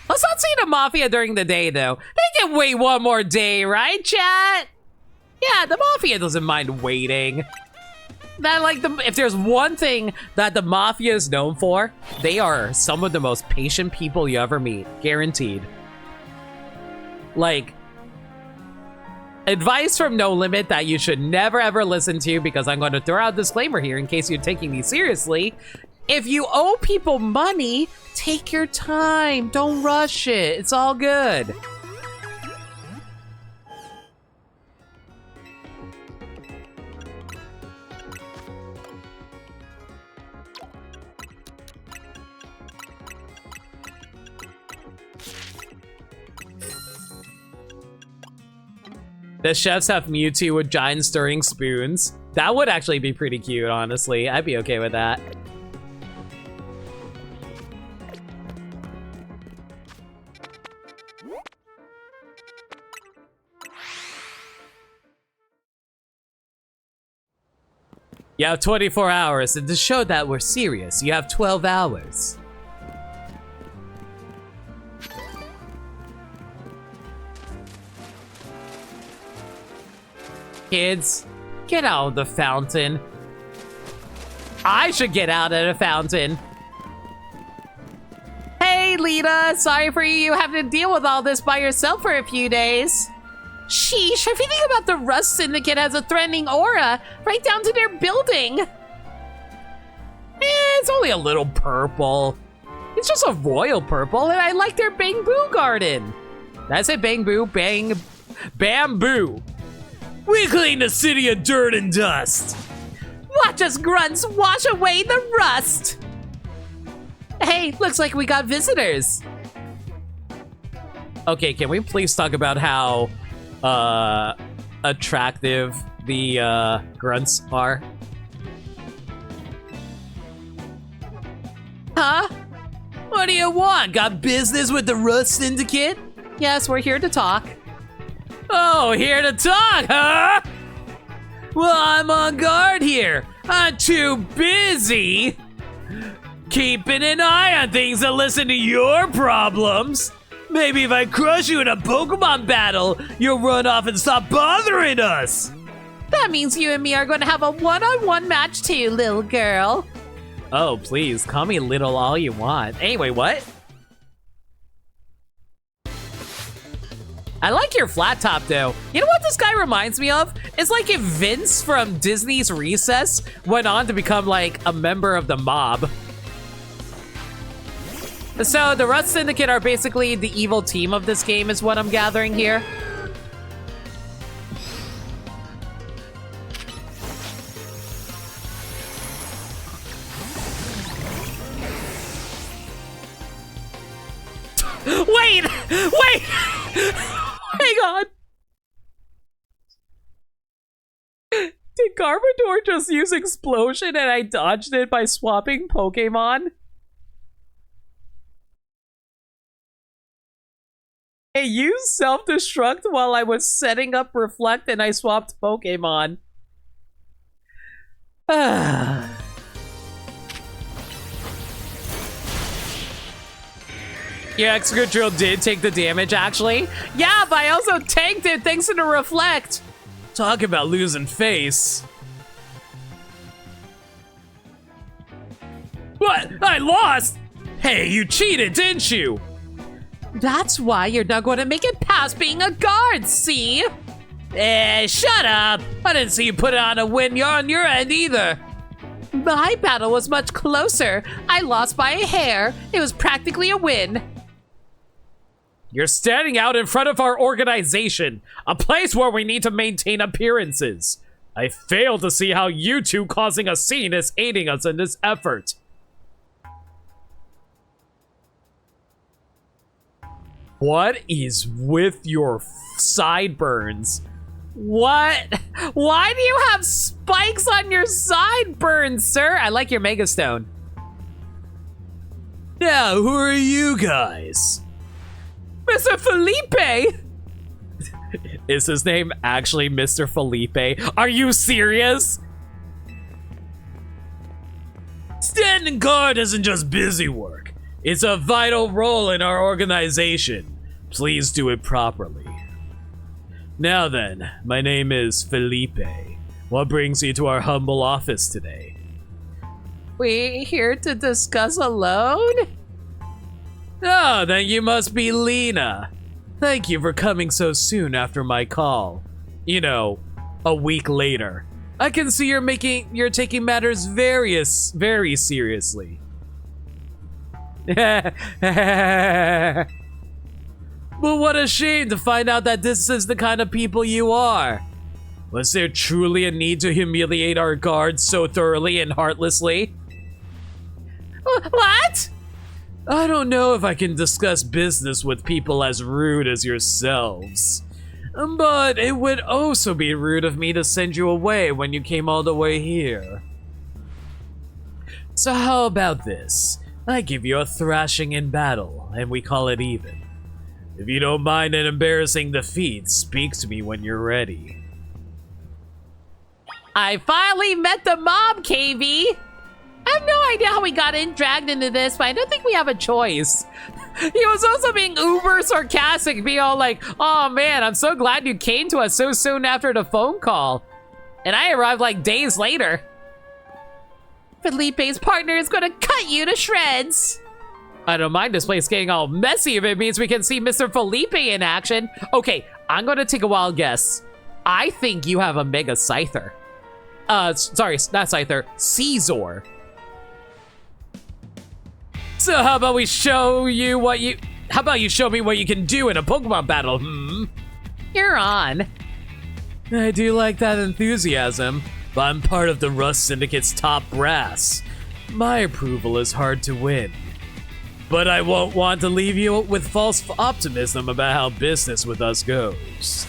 Let's not see the Mafia during the day, though. They can wait one more day, right, chat? Yeah, the Mafia doesn't mind waiting. That, like, if there's one thing that the Mafia is known for, they are some of the most patient people you ever meet. Guaranteed. Like, advice from No Limit that you should never ever listen to, because I'm going to throw out a disclaimer here in case you're taking me seriously. If you owe people money, take your time. Don't rush it. It's all good. The chefs have Mewtwo with giant stirring spoons. That would actually be pretty cute, honestly. I'd be okay with that. You have 24 hours, and to show that we're serious, you have 12 hours. Kids, get out of the fountain. I should get out of the fountain. Hey, Lily! Lita. Sorry for you having to deal with all this by yourself for a few days. Sheesh, everything about the Rust Syndicate has a threatening aura, right down to their building. It's only a little purple. It's just a royal purple, and I like their bamboo garden. That's it, bamboo, bamboo. We clean the city of dirt and dust. Watch us grunts wash away the rust. Hey, looks like we got visitors. Okay, can we please talk about how attractive the grunts are? Huh? What do you want? Got business with the Rust Syndicate? Yes, we're here to talk. Oh, here to talk, huh? Well, I'm on guard here. I'm too busy keeping an eye on things to listen to your problems. Maybe if I crush you in a Pokemon battle, you'll run off and stop bothering us. That means you and me are going to have a one-on-one match too, little girl. Oh, please, call me little all you want. Anyway, what? I like your flat top, though. You know what this guy reminds me of? It's like if Vince from Disney's Recess went on to become, like, a member of the mob. So, the Rust Syndicate are basically the evil team of this game, is what I'm gathering here. Wait! Wait! Hang on! Did Garbodor just use Explosion and I dodged it by swapping Pokémon? It used self-destruct while I was setting up Reflect and I swapped Pokémon. Yeah, Excadrill did take the damage, actually. Yeah, but I also tanked it thanks to the Reflect. Talk about losing face. What? I lost? Hey, you cheated, didn't you? That's why you're not going to make it past being a guard, see? Shut up. I didn't see you put it on a win on your end either. My battle was much closer. I lost by a hair. It was practically a win. You're standing out in front of our organization, a place where we need to maintain appearances. I fail to see how you two causing a scene is aiding us in this effort. What is with your sideburns? What? Why do you have spikes on your sideburns, sir? I like your Mega Stone. Now, who are you guys? Mr. Felipe! Is his name actually Mr. Felipe? Are you serious? Standing guard isn't just busy work. It's a vital role in our organization. Please do it properly. Now then, my name is Felipe. What brings you to our humble office today? We here to discuss a loan? Oh, then you must be Lena. Thank you for coming so soon after my call. You know, a week later. I can see you're taking matters very seriously. But what a shame to find out that this is the kind of people you are. Was there truly a need to humiliate our guards so thoroughly and heartlessly? What? I don't know if I can discuss business with people as rude as yourselves. But it would also be rude of me to send you away when you came all the way here. So how about this? I give you a thrashing in battle, and we call it even. If you don't mind an embarrassing defeat, speak to me when you're ready. I finally met the mob, KV! I have no idea how we got dragged into this, but I don't think we have a choice. He was also being uber sarcastic, being all like, oh man, I'm so glad you came to us so soon after the phone call. And I arrived like days later. Felipe's partner is gonna cut you to shreds. I don't mind this place getting all messy if it means we can see Mr. Felipe in action. Okay, I'm gonna take a wild guess. I think you have a Mega Scyther. Sorry, not Scyther, Caesar. So how about we show you what you... How about you show me what you can do in a Pokemon battle, You're on. I do like that enthusiasm, but I'm part of the Rust Syndicate's top brass. My approval is hard to win. But I won't want to leave you with false optimism about how business with us goes.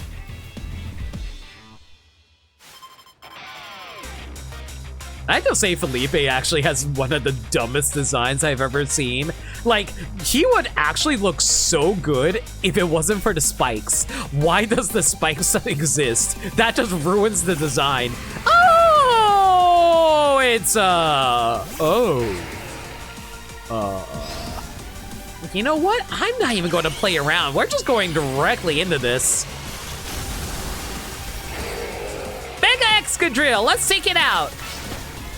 I have to say Felipe actually has one of the dumbest designs I've ever seen. Like, he would actually look so good if it wasn't for the spikes. Why does the spikes exist? That just ruins the design. Oh, it's, You know what? I'm not even going to play around. We're just going directly into this. Mega Excadrill, let's take it out.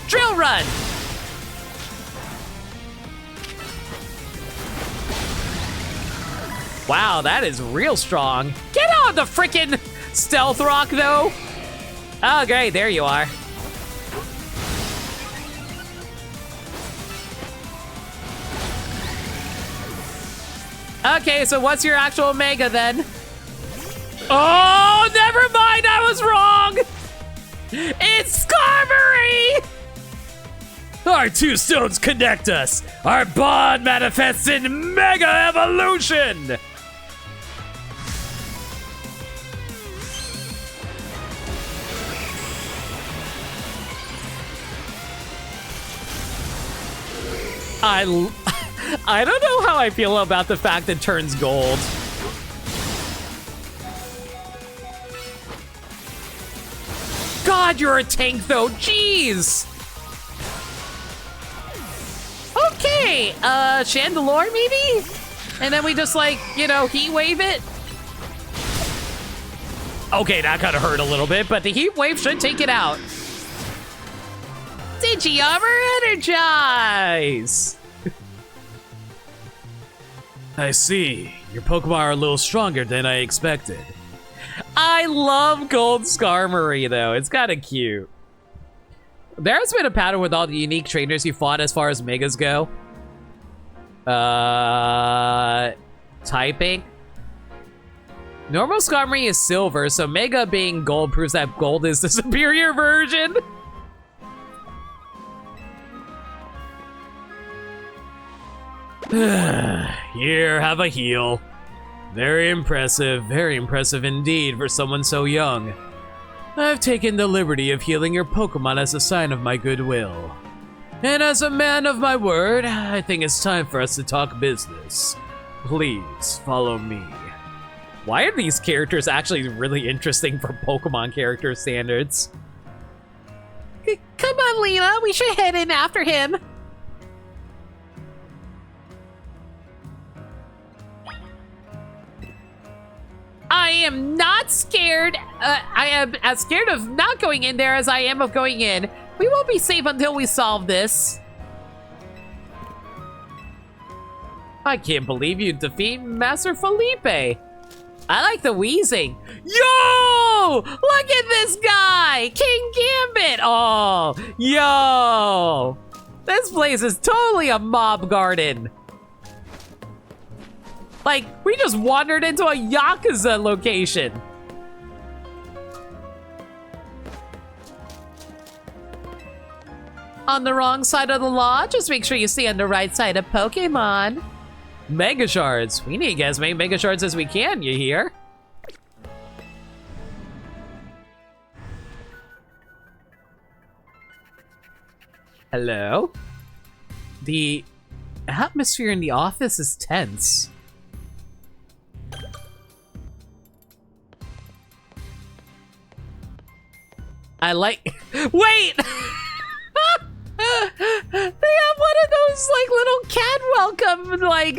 Drill run! Wow, that is real strong. Get on the frickin' Stealth Rock, though. Oh, great, there you are. Okay, so what's your actual Mega, then? Oh, never mind, I was wrong! It's Skarmory! Our two stones connect us. Our bond manifests in Mega Evolution. I don't know how I feel about the fact it turns gold. God, you're a tank, though. Jeez. Okay, Chandelure, maybe? And then we just, like, you know, heat wave it? Okay, that kind of hurt a little bit, but the heat wave should take it out. Digiarmor Energize! I see. Your Pokemon are a little stronger than I expected. I love Gold Skarmory, though. It's kind of cute. There's been a pattern with all the unique trainers you fought as far as Megas go. Typing. Normal Skarmory is silver, so Mega being gold proves that gold is the superior version. Here, have a heal. Very impressive indeed for someone so young. I've taken the liberty of healing your Pokemon as a sign of my goodwill. And as a man of my word, I think it's time for us to talk business. Please, follow me. Why are these characters actually really interesting for Pokemon character standards? Come on, Lena, we should head in after him. I am not scared. I am as scared of not going in there as I am of going in. We won't be safe until we solve this. I can't believe you defeat Master Felipe. I like the wheezing. Yo! Look at this guy! King Gambit! Oh, yo! This place is totally a mob garden. Like, we just wandered into a Yakuza location. On the wrong side of the law, just make sure you stay on the right side of Pokemon. Mega Shards. We need to get as many Mega Shards as we can, you hear? Hello? The atmosphere in the office is tense. I like... Wait! They have one of those, like, little cat welcome, like,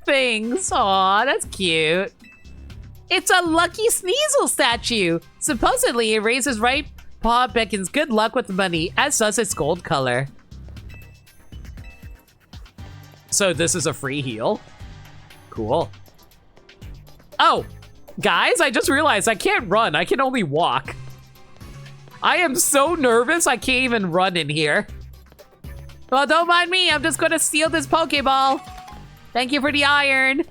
things. Aw, that's cute. It's a Lucky Sneasel statue. Supposedly, it raises right paw beckons good luck with money, as does its gold color. So this is a free heal. Cool. Oh, guys, I just realized I can't run. I can only walk. I am so nervous I can't even run in here. Well, don't mind me. I'm just gonna steal this Pokeball. Thank you for the iron.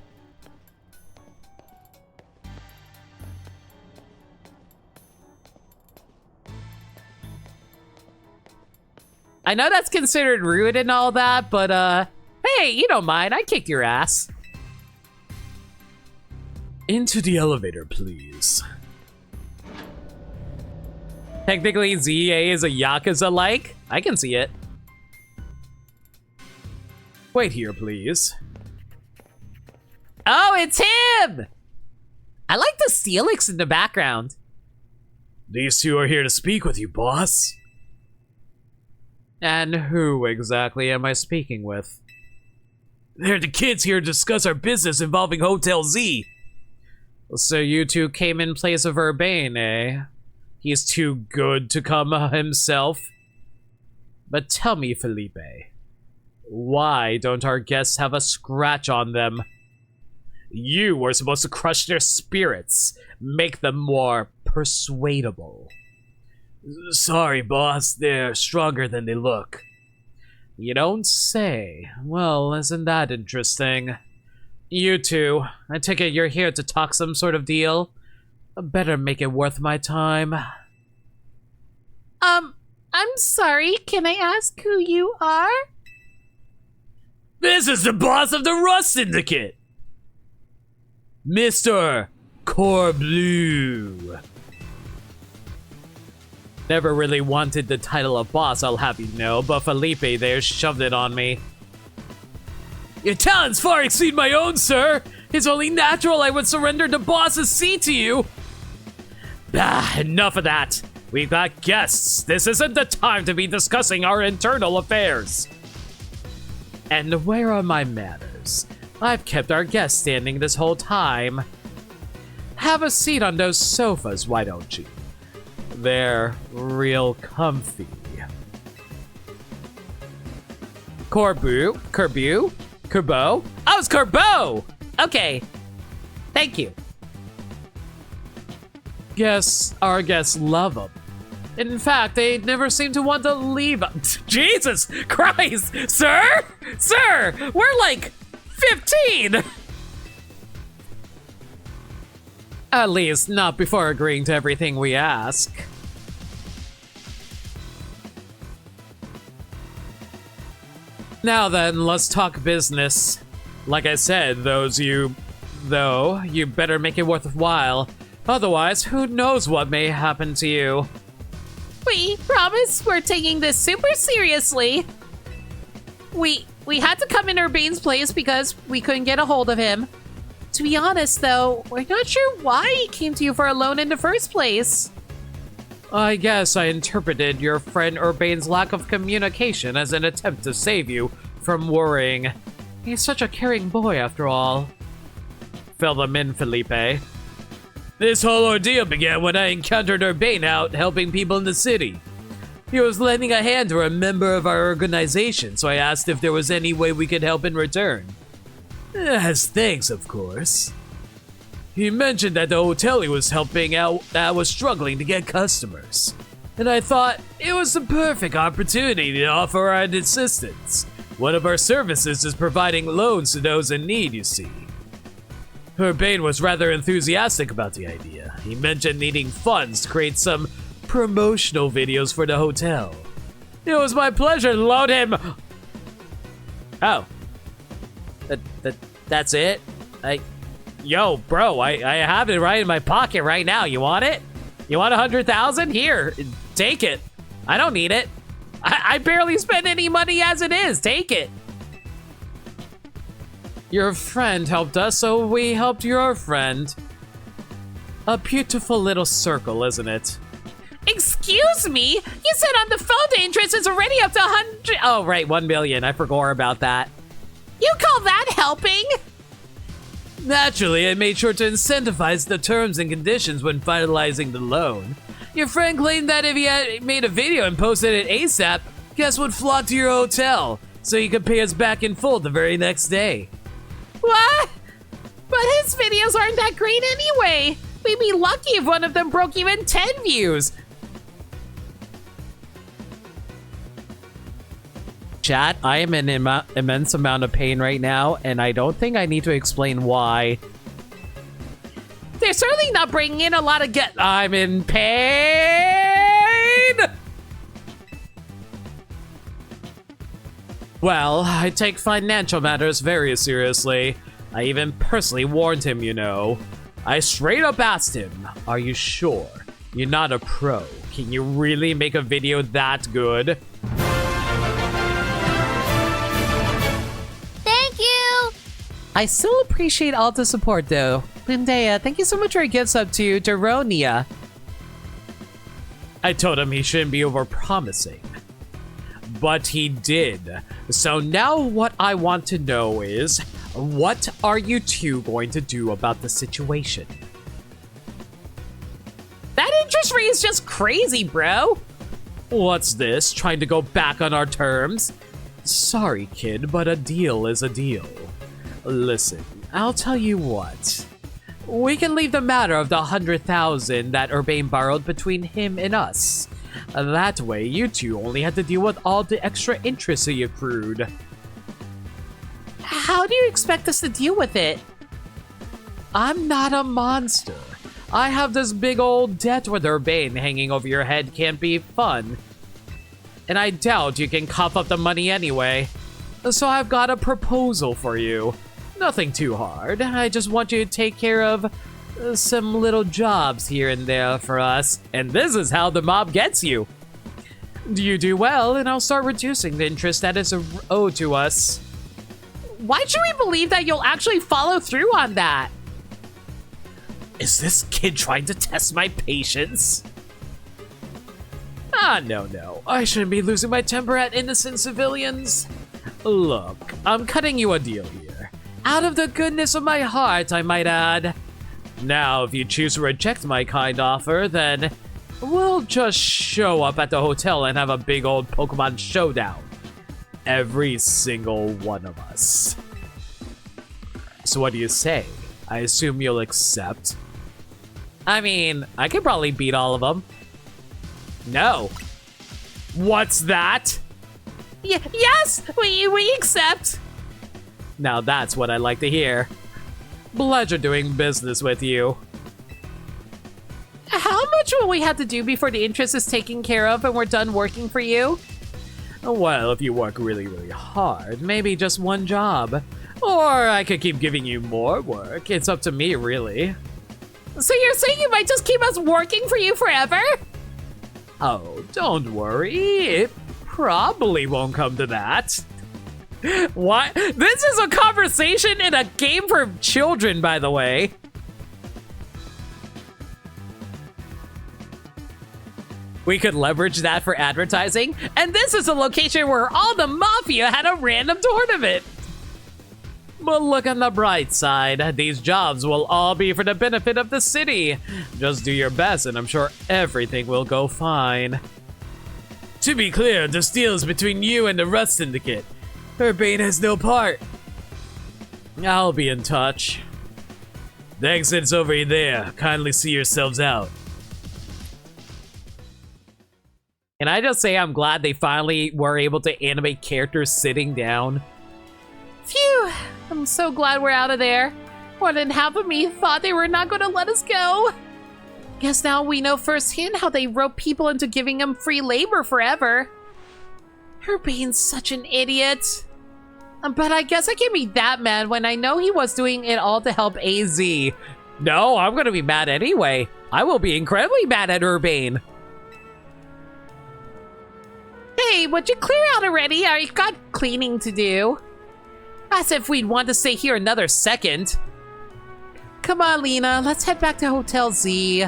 I know that's considered rude and all that, but hey, you don't mind. I kicked your ass. Into the elevator, please. Technically, ZA is a Yakuza-like. I can see it. Wait here, please. Oh, it's him! I like the Steelix in the background. These two are here to speak with you, boss. And who exactly am I speaking with? They're the kids here to discuss our business involving Hotel Z. So you two came in place of Urbane, eh? He's too good to come himself. But tell me, Felipe, why don't our guests have a scratch on them? You were supposed to crush their spirits, make them more persuadable. Sorry, boss, they're stronger than they look. You don't say. Well, isn't that interesting? You two, I take it you're here to talk some sort of deal? Better make it worth my time. I'm sorry, can I ask who you are? This is the boss of the Rust Syndicate! Mr. Corbleu. Never really wanted the title of boss, I'll have you know, but Felipe there shoved it on me. Your talents far exceed my own, sir! It's only natural I would surrender the boss's seat to you! Enough of that! We've got guests! This isn't the time to be discussing our internal affairs! And where are my manners? I've kept our guests standing this whole time. Have a seat on those sofas, why don't you? They're real comfy. Corbu? Corbo? Oh, it's Corbo! Okay. Thank you. Our guests love them. In fact, they never seem to want to leave. Jesus Christ! Sir? Sir! We're like 15! At least, not before agreeing to everything we ask. Now then, let's talk business. Like I said, you better make it worthwhile. Otherwise, who knows what may happen to you. We promise we're taking this super seriously. We had to come in Urbane's place because we couldn't get a hold of him. To be honest, though, we're not sure why he came to you for a loan in the first place. I guess I interpreted your friend Urbane's lack of communication as an attempt to save you from worrying. He's such a caring boy, after all. Fill them in, Felipe. This whole ordeal began when I encountered Urbane out helping people in the city. He was lending a hand to a member of our organization, so I asked if there was any way we could help in return. As thanks, of course. He mentioned that the hotel he was helping out was struggling to get customers. And I thought it was the perfect opportunity to offer our assistance. One of our services is providing loans to those in need, you see. Urbane was rather enthusiastic about the idea. He mentioned needing funds to create some promotional videos for the hotel. It was my pleasure to loan him... Oh. That's it? Yo, bro, I have it right in my pocket right now. You want it? You want 100,000? Here, take it. I don't need it. I barely spend any money as it is. Take it. Your friend helped us, so we helped your friend. A beautiful little circle, isn't it? Excuse me? You said on the phone the interest is already up to 100... Oh, right, 1 million. I forgot about that. You call that helping? Naturally, I made sure to incentivize the terms and conditions when finalizing the loan. Your friend claimed that if he had made a video and posted it ASAP, guests would flock to your hotel. so he could pay us back in full the very next day. What? But his videos aren't that great anyway. We'd be lucky if one of them broke even 10 views. Chat, I am in an immense amount of pain right now, and I don't think I need to explain why. They're certainly not bringing in a lot of I'm in pain! Well, I take financial matters very seriously. I even personally warned him, you know. I straight up asked him, are you sure? You're not a pro. Can you really make a video that good? Thank you! I still appreciate all the support though. Lindea, thank you so much for your gifts up to Daronia. I told him he shouldn't be over-promising. But he did. So now what I want to know is, what are you two going to do about the situation? That interest rate is just crazy, bro. What's this? Trying to go back on our terms? Sorry, kid, but a deal is a deal. Listen, I'll tell you what. We can leave the matter of the 100,000 that Urbane borrowed between him and us. That way, you two only had to deal with all the extra interest he accrued. How do you expect us to deal with it? I'm not a monster. I have this big old debt with Urbane hanging over your head can't be fun. And I doubt you can cough up the money anyway. So I've got a proposal for you. Nothing too hard. I just want you to take care of some little jobs here and there for us. And this is how the mob gets you. You do well, and I'll start reducing the interest that is owed to us. Why should we believe that you'll actually follow through on that? Is this kid trying to test my patience? Ah, no. I shouldn't be losing my temper at innocent civilians. Look, I'm cutting you a deal here. Out of the goodness of my heart, I might add. Now, if you choose to reject my kind offer, then we'll just show up at the hotel and have a big old Pokemon showdown. Every single one of us. So what do you say? I assume you'll accept? I mean, I could probably beat all of them. No. What's that? Yes, we accept. Now that's what I like to hear. Pleasure doing business with you. How much will we have to do before the interest is taken care of and we're done working for you? Well, if you work really, really hard, maybe just one job. Or I could keep giving you more work. It's up to me, really. So you're saying you might just keep us working for you forever? Oh, don't worry. It probably won't come to that. What? This is a conversation in a game for children, by the way. We could leverage that for advertising, and this is a location where all the Mafia had a random tournament. But look on the bright side, these jobs will all be for the benefit of the city. Just do your best and I'm sure everything will go fine. To be clear, this deal is between you and the Rust Syndicate. Urbane has no part. I'll be in touch. The exit's over there. Kindly see yourselves out. Can I just say I'm glad they finally were able to animate characters sitting down? Phew! I'm so glad we're out of there. More than half of me thought they were not going to let us go. Guess now we know firsthand how they rope people into giving them free labor forever. Urbane's such an idiot. But I guess I can't be that mad when I know he was doing it all to help AZ. No, I'm gonna be mad anyway. I will be incredibly mad at Urbane. Hey, would you clear out already? I've got cleaning to do. As if we'd want to stay here another second. Come on, Lena, let's head back to Hotel Z.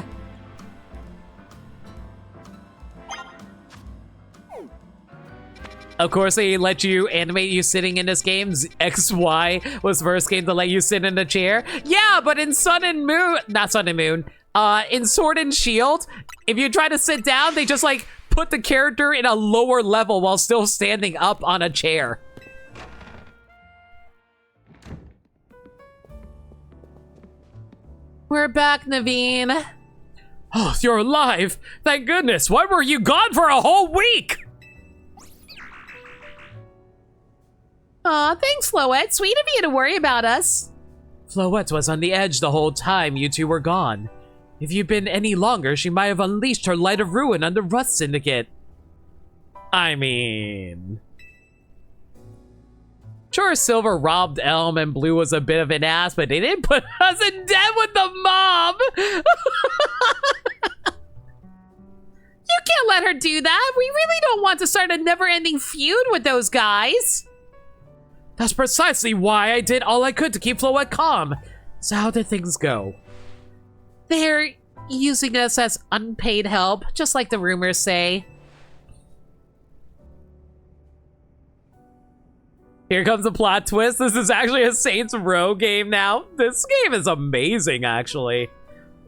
Of course, they let you animate you sitting in this game. XY was the first game to let you sit in a chair. Yeah, but in Sun and Moon, not Sun and Moon, in Sword and Shield, if you try to sit down, they just like put the character in a lower level while still standing up on a chair. We're back, Naveen. Oh, you're alive! Thank goodness! Why were you gone for a whole week? Aw, thanks, Floette. Sweet of you to worry about us. Floette was on the edge the whole time you two were gone. If you'd been any longer, she might have unleashed her light of ruin on the Rust Syndicate. I mean... Sure, Silver robbed Elm and Blue was a bit of an ass, but they didn't put us in debt with the mob! You can't let her do that. We really don't want to start a never-ending feud with those guys. That's precisely why I did all I could to keep Floette calm. So how did things go? They're using us as unpaid help, just like the rumors say. Here comes the plot twist. This is actually a Saints Row game now. This game is amazing, actually.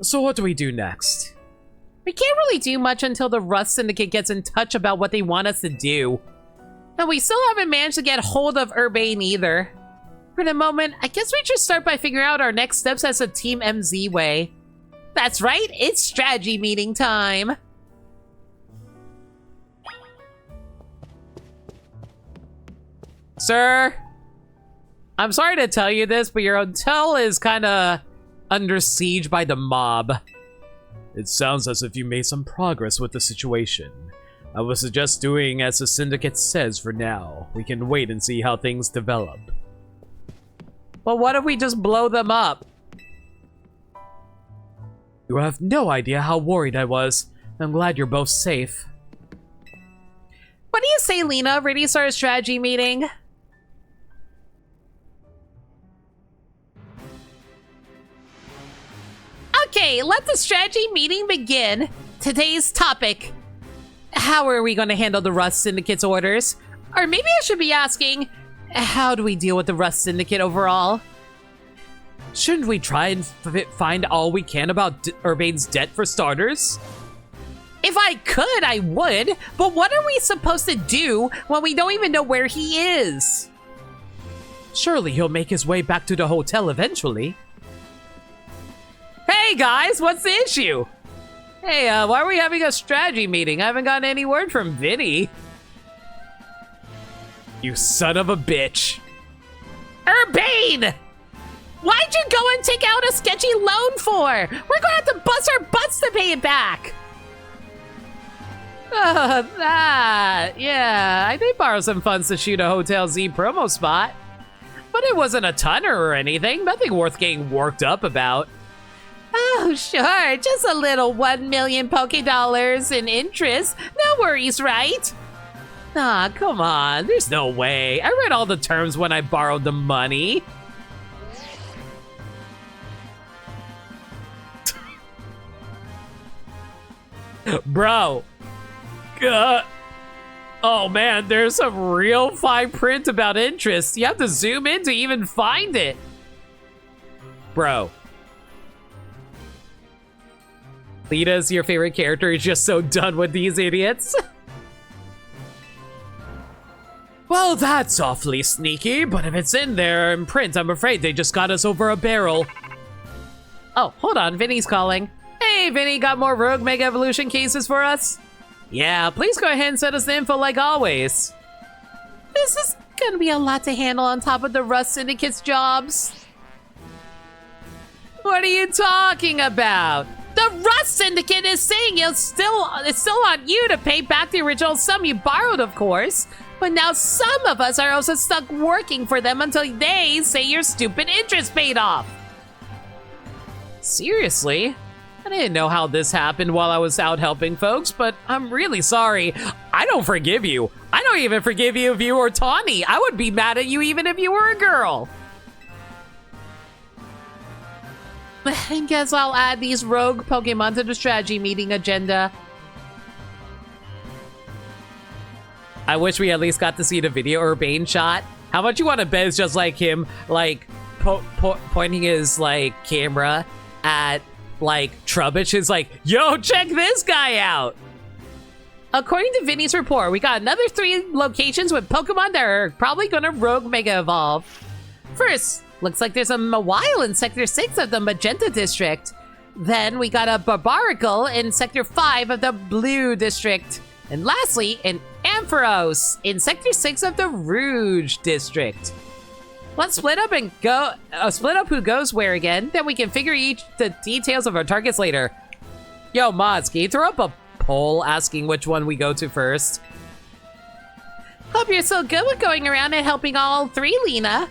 So what do we do next? We can't really do much until the Rust Syndicate gets in touch about what they want us to do. And we still haven't managed to get hold of Urbane either. For the moment, I guess we should start by figuring out our next steps as a Team MZ way. That's right, it's strategy meeting time. Sir, I'm sorry to tell you this, but your hotel is kinda under siege by the mob. It sounds as if you made some progress with the situation. I would suggest doing as the Syndicate says for now. We can wait and see how things develop. Well, what if we just blow them up? You have no idea how worried I was. I'm glad you're both safe. What do you say, Lena? Ready to start a strategy meeting? Okay, let the strategy meeting begin. Today's topic. How are we going to handle the Rust Syndicate's orders? Or maybe I should be asking, how do we deal with the Rust Syndicate overall? Shouldn't we try and find all we can about Urbane's debt for starters? If I could, I would. But what are we supposed to do when we don't even know where he is? Surely he'll make his way back to the hotel eventually. Hey guys, what's the issue? Hey, why are we having a strategy meeting? I haven't gotten any word from Vinny. You son of a bitch. Urbane! Why'd you go and take out a sketchy loan for? We're gonna have to bust our butts to pay it back. Yeah, I did borrow some funds to shoot a Hotel Z promo spot. But it wasn't a tonner or anything, nothing worth getting worked up about. Oh, sure, just a little 1 million Poké Dollars in interest. No worries, right? Ah, come on, there's no way. I read all the terms when I borrowed the money. Bro. Oh man, there's some real fine print about interest. You have to zoom in to even find it. Bro. Lita's your favorite character. Is just so done with these idiots. Well, that's awfully sneaky, but if it's in there in print, I'm afraid they just got us over a barrel. Oh, hold on, Vinny's calling. Hey, Vinny, got more Rogue Mega Evolution cases for us? Yeah, please go ahead and send us the info like always. This is gonna be a lot to handle on top of the Rust Syndicate's jobs. What are you talking about? The Rust Syndicate is saying it's still on you to pay back the original sum you borrowed, of course. But now some of us are also stuck working for them until they say your stupid interest paid off. Seriously? I didn't know how this happened while I was out helping folks, but I'm really sorry. I don't forgive you. I don't even forgive you if you were Tawny. I would be mad at you even if you were a girl. I guess I'll add these rogue Pokemon to the strategy meeting agenda. I wish we at least got to see the video Urbane shot. How much you want to bet it's just like him, like, pointing his, like, camera at, like, Trubbish is like, yo, check this guy out! According to Vinny's report, we got another 3 locations with Pokemon that are probably gonna rogue Mega Evolve. First, Looks like there's a Mawile in Sector 6 of the Magenta District. Then we got a Barbarical in Sector 5 of the Blue District. And lastly, an Ampharos in Sector 6 of the Rouge District. Let's split up and go. Split up who goes where again. Then we can figure the details of our targets later. Yo, mods, can you throw up a poll asking which one we go to first? Hope you're so good with going around and helping all three, Lena.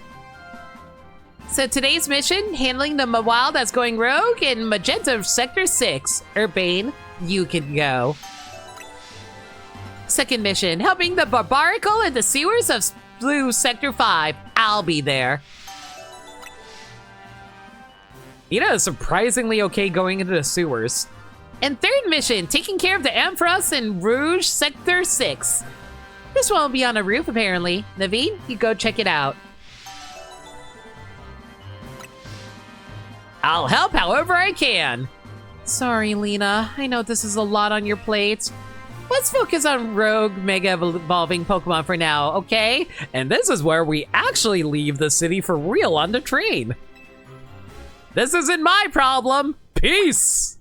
So today's mission, handling the Mawile that's going rogue in Magenta Sector 6. Urbane, you can go. Second mission, helping the Barbarical in the sewers of Blue Sector 5. I'll be there. Ina is surprisingly okay going into the sewers. And third mission, taking care of the Ampharos in Rouge Sector 6. This one will be on a roof, apparently. Naveen, you go check it out. I'll help however I can. Sorry, Lena. I know this is a lot on your plate. Let's focus on rogue mega evolving Pokemon for now, okay? And this is where we actually leave the city for real on the train. This isn't my problem. Peace.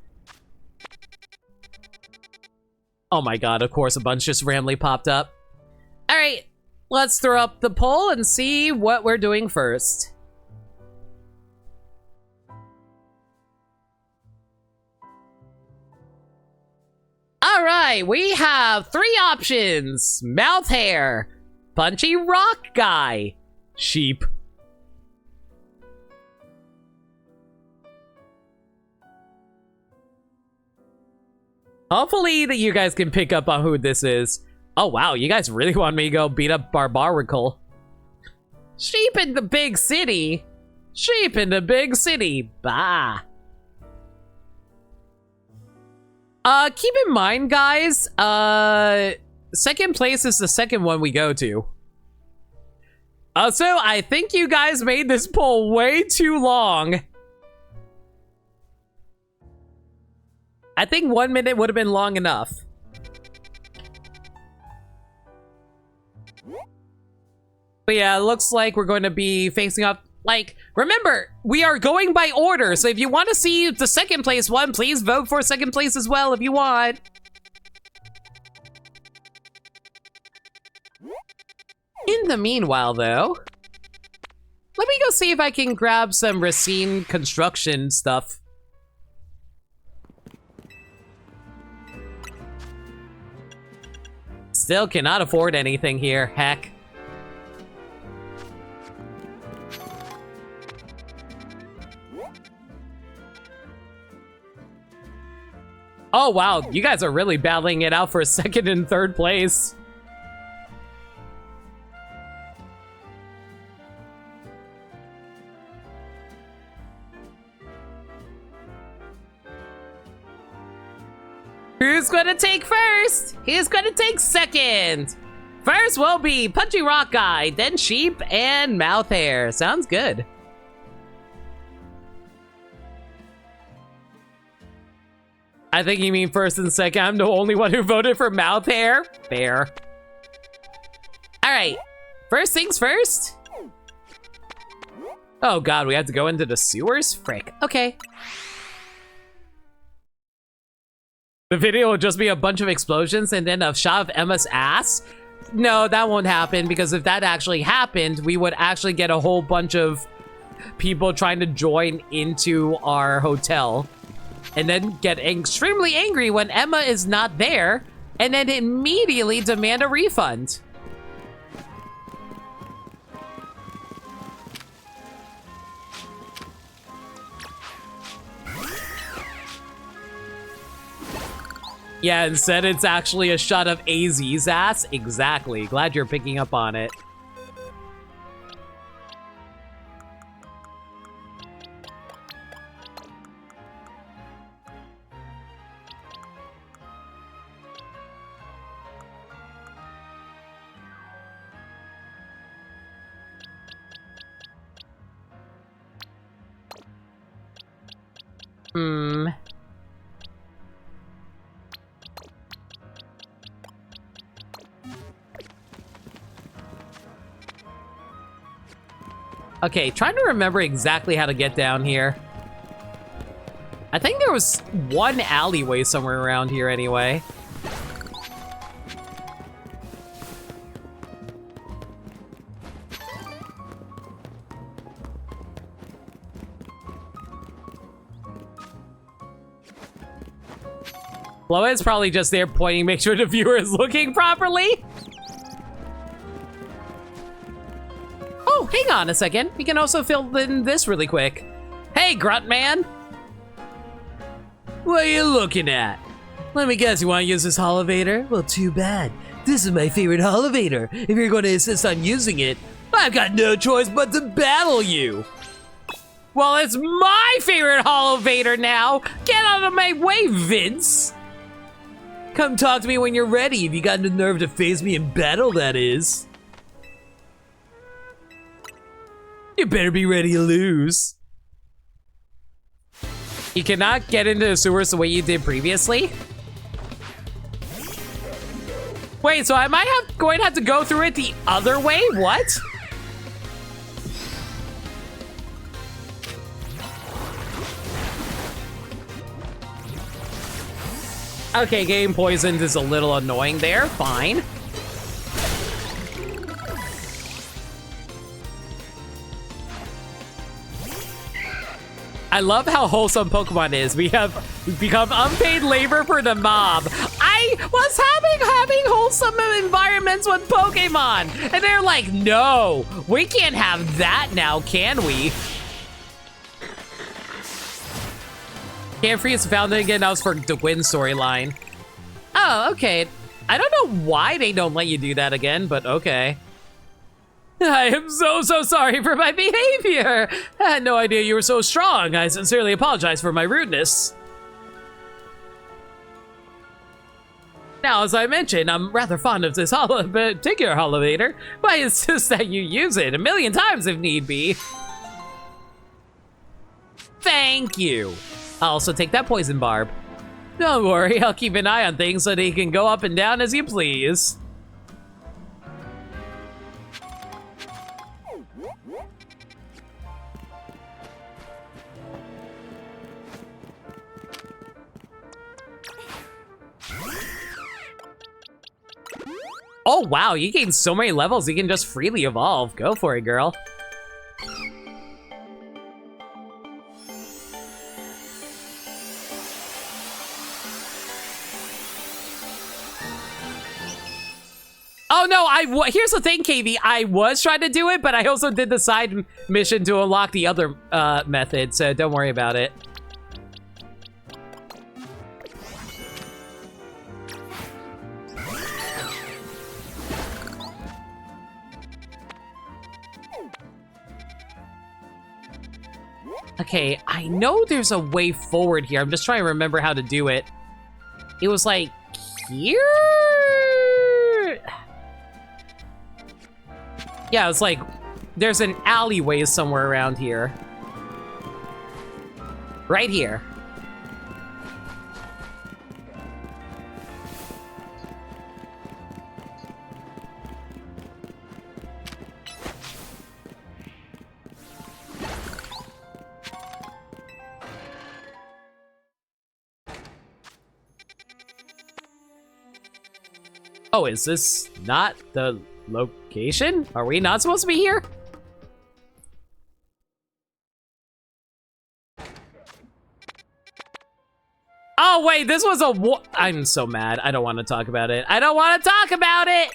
Oh my god, of course a bunch just randomly popped up. All right, let's throw up the poll and see what we're doing first. All right, we have three options. Mouth hair, punchy rock guy, sheep. Hopefully that you guys can pick up on who this is. Oh wow, you guys really want me to go beat up Barbarical. Sheep in the big city. Sheep in the big city. Bah. Keep in mind, guys, second place is the second one we go to. Also, I think you guys made this poll way too long. I think 1 minute would have been long enough. But yeah, it looks like we're going to be facing up. Like, remember, we are going by order, so if you want to see the second place one, please vote for second place as well if you want. In the meanwhile, though, let me go see if I can grab some Racine construction stuff. Still cannot afford anything here, heck. Oh wow, you guys are really battling it out for second and third place. Who's gonna take first? Who's gonna take second? First will be Punchy Rock Guy, then Sheep, and Mouth Hair. Sounds good. I think you mean first and second. I'm the only one who voted for Mouth Hair. Fair. All right, first things first. Oh god, we have to go into the sewers? Frick, okay. The video will just be a bunch of explosions and then a shot of Emma's ass? No, that won't happen, because if that actually happened, we would actually get a whole bunch of people trying to join into our hotel. And then get extremely angry when Emma is not there, and then immediately demand a refund. Yeah, instead it's actually a shot of AZ's ass. Exactly. Glad you're picking up on it. Okay, trying to remember exactly how to get down here. I think there was one alleyway somewhere around here anyway. Chloe is probably just there pointing, make sure the viewer is looking properly. Oh, hang on a second. We can also fill in this really quick. Hey, Grunt Man. What are you looking at? Let me guess, you want to use this holovator? Well, too bad. This is my favorite holovator. If you're going to insist on using it, I've got no choice but to battle you. Well, it's my favorite holovator now. Get out of my way, Vince. Come talk to me when you're ready, if you got the nerve to face me in battle, that is. You better be ready to lose. You cannot get into the sewers the way you did previously? Wait, so I might going to have to go through it the other way? What? Okay, getting poisoned is a little annoying there. Fine. I love how wholesome Pokemon is. We've become unpaid labor for the mob. I was having wholesome environments with Pokemon, and they're like, no, we can't have that now, can we? Carefree is found it again. That was for the Gwyn storyline. Oh, okay. I don't know why they don't let you do that again, but okay. I am so sorry for my behavior. I had no idea you were so strong. I sincerely apologize for my rudeness. Now, as I mentioned, I'm rather fond of this particular holovator, but I insist that you use it 1,000,000 times if need be. Thank you. I'll also take that poison barb. Don't worry, I'll keep an eye on things so they can go up and down as you please. Oh wow, you gain so many levels, you can just freely evolve. Go for it, girl. Oh no, here's the thing, KV. I was trying to do it, but I also did the side mission to unlock the other method, so don't worry about it. Okay, I know there's a way forward here. I'm just trying to remember how to do it. It was like here? Yeah, it's like there's an alleyway somewhere around here. Right here. Oh, is this not the location? Are we not supposed to be here? Oh, wait, this was I'm so mad. I don't want to talk about it. I don't want to talk about it!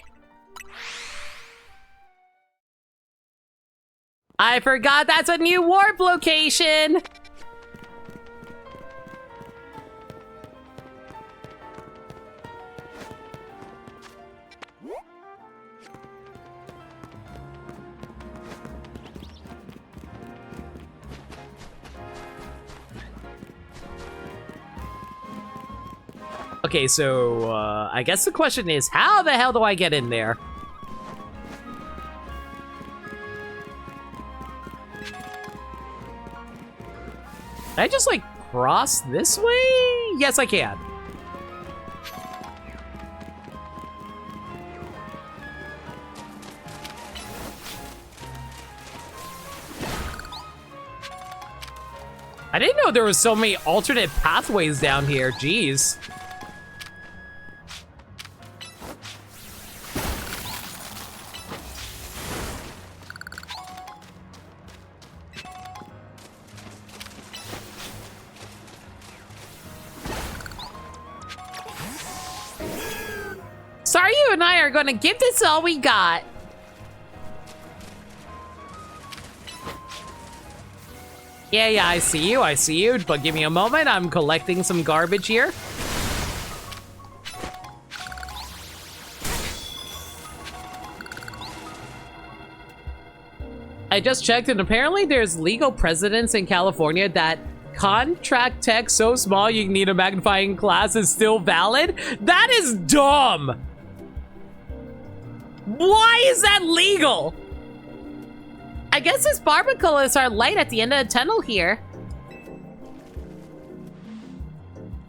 I forgot that's a new warp location! Okay, so, I guess the question is, how the hell do I get in there? Can I just, like, cross this way? Yes, I can. I didn't know there was so many alternate pathways down here. Jeez. Sorry, you and I are gonna give this all we got. Yeah, I see you, but give me a moment. I'm collecting some garbage here. I just checked, and apparently there's legal precedents in California that contract text so small you need a magnifying glass is still valid. That is dumb. Why is that legal? I guess this barbacle is our light at the end of the tunnel here.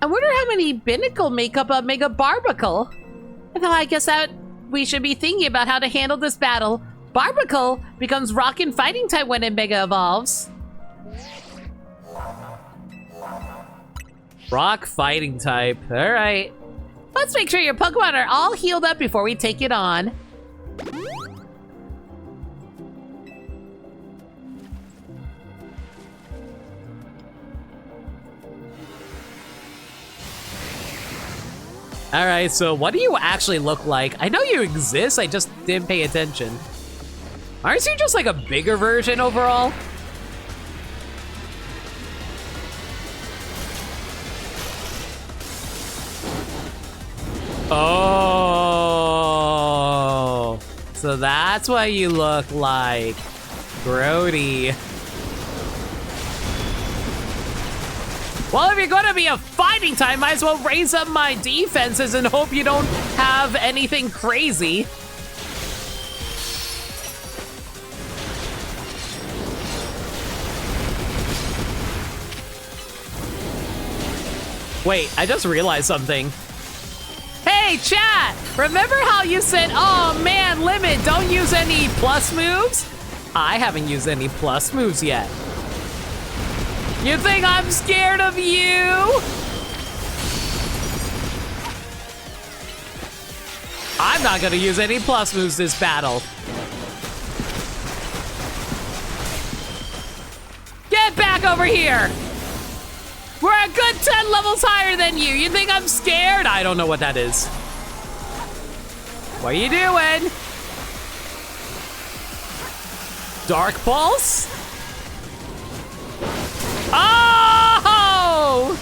I wonder how many binnacle make up a mega barbacle. Though I guess that we should be thinking about how to handle this battle. Barbacle becomes rock and fighting type when it mega evolves. Rock fighting type, all right. Let's make sure your Pokemon are all healed up before we take it on. All right, so what do you actually look like? I know you exist, I just didn't pay attention. Aren't you just like a bigger version overall? Oh, so that's what you look like, Grody. Well, if you're gonna be a fighting type, might as well raise up my defenses and hope you don't have anything crazy. Wait, I just realized something. Hey, chat! Remember how you said, oh man, Limit, don't use any plus moves? I haven't used any plus moves yet. You think I'm scared of you? I'm not gonna use any plus moves this battle. Get back over here! We're a good 10 levels higher than you. You think I'm scared? I don't know what that is. What are you doing? Dark Pulse? Oh!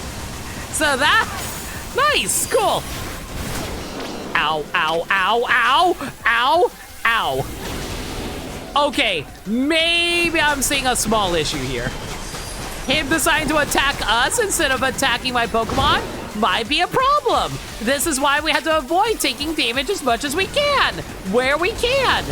So that... Nice, cool. Ow, ow, ow, ow, ow, ow. Okay, maybe I'm seeing a small issue here. Him deciding to attack us instead of attacking my Pokemon might be a problem. This is why we have to avoid taking damage as much as we can, where we can.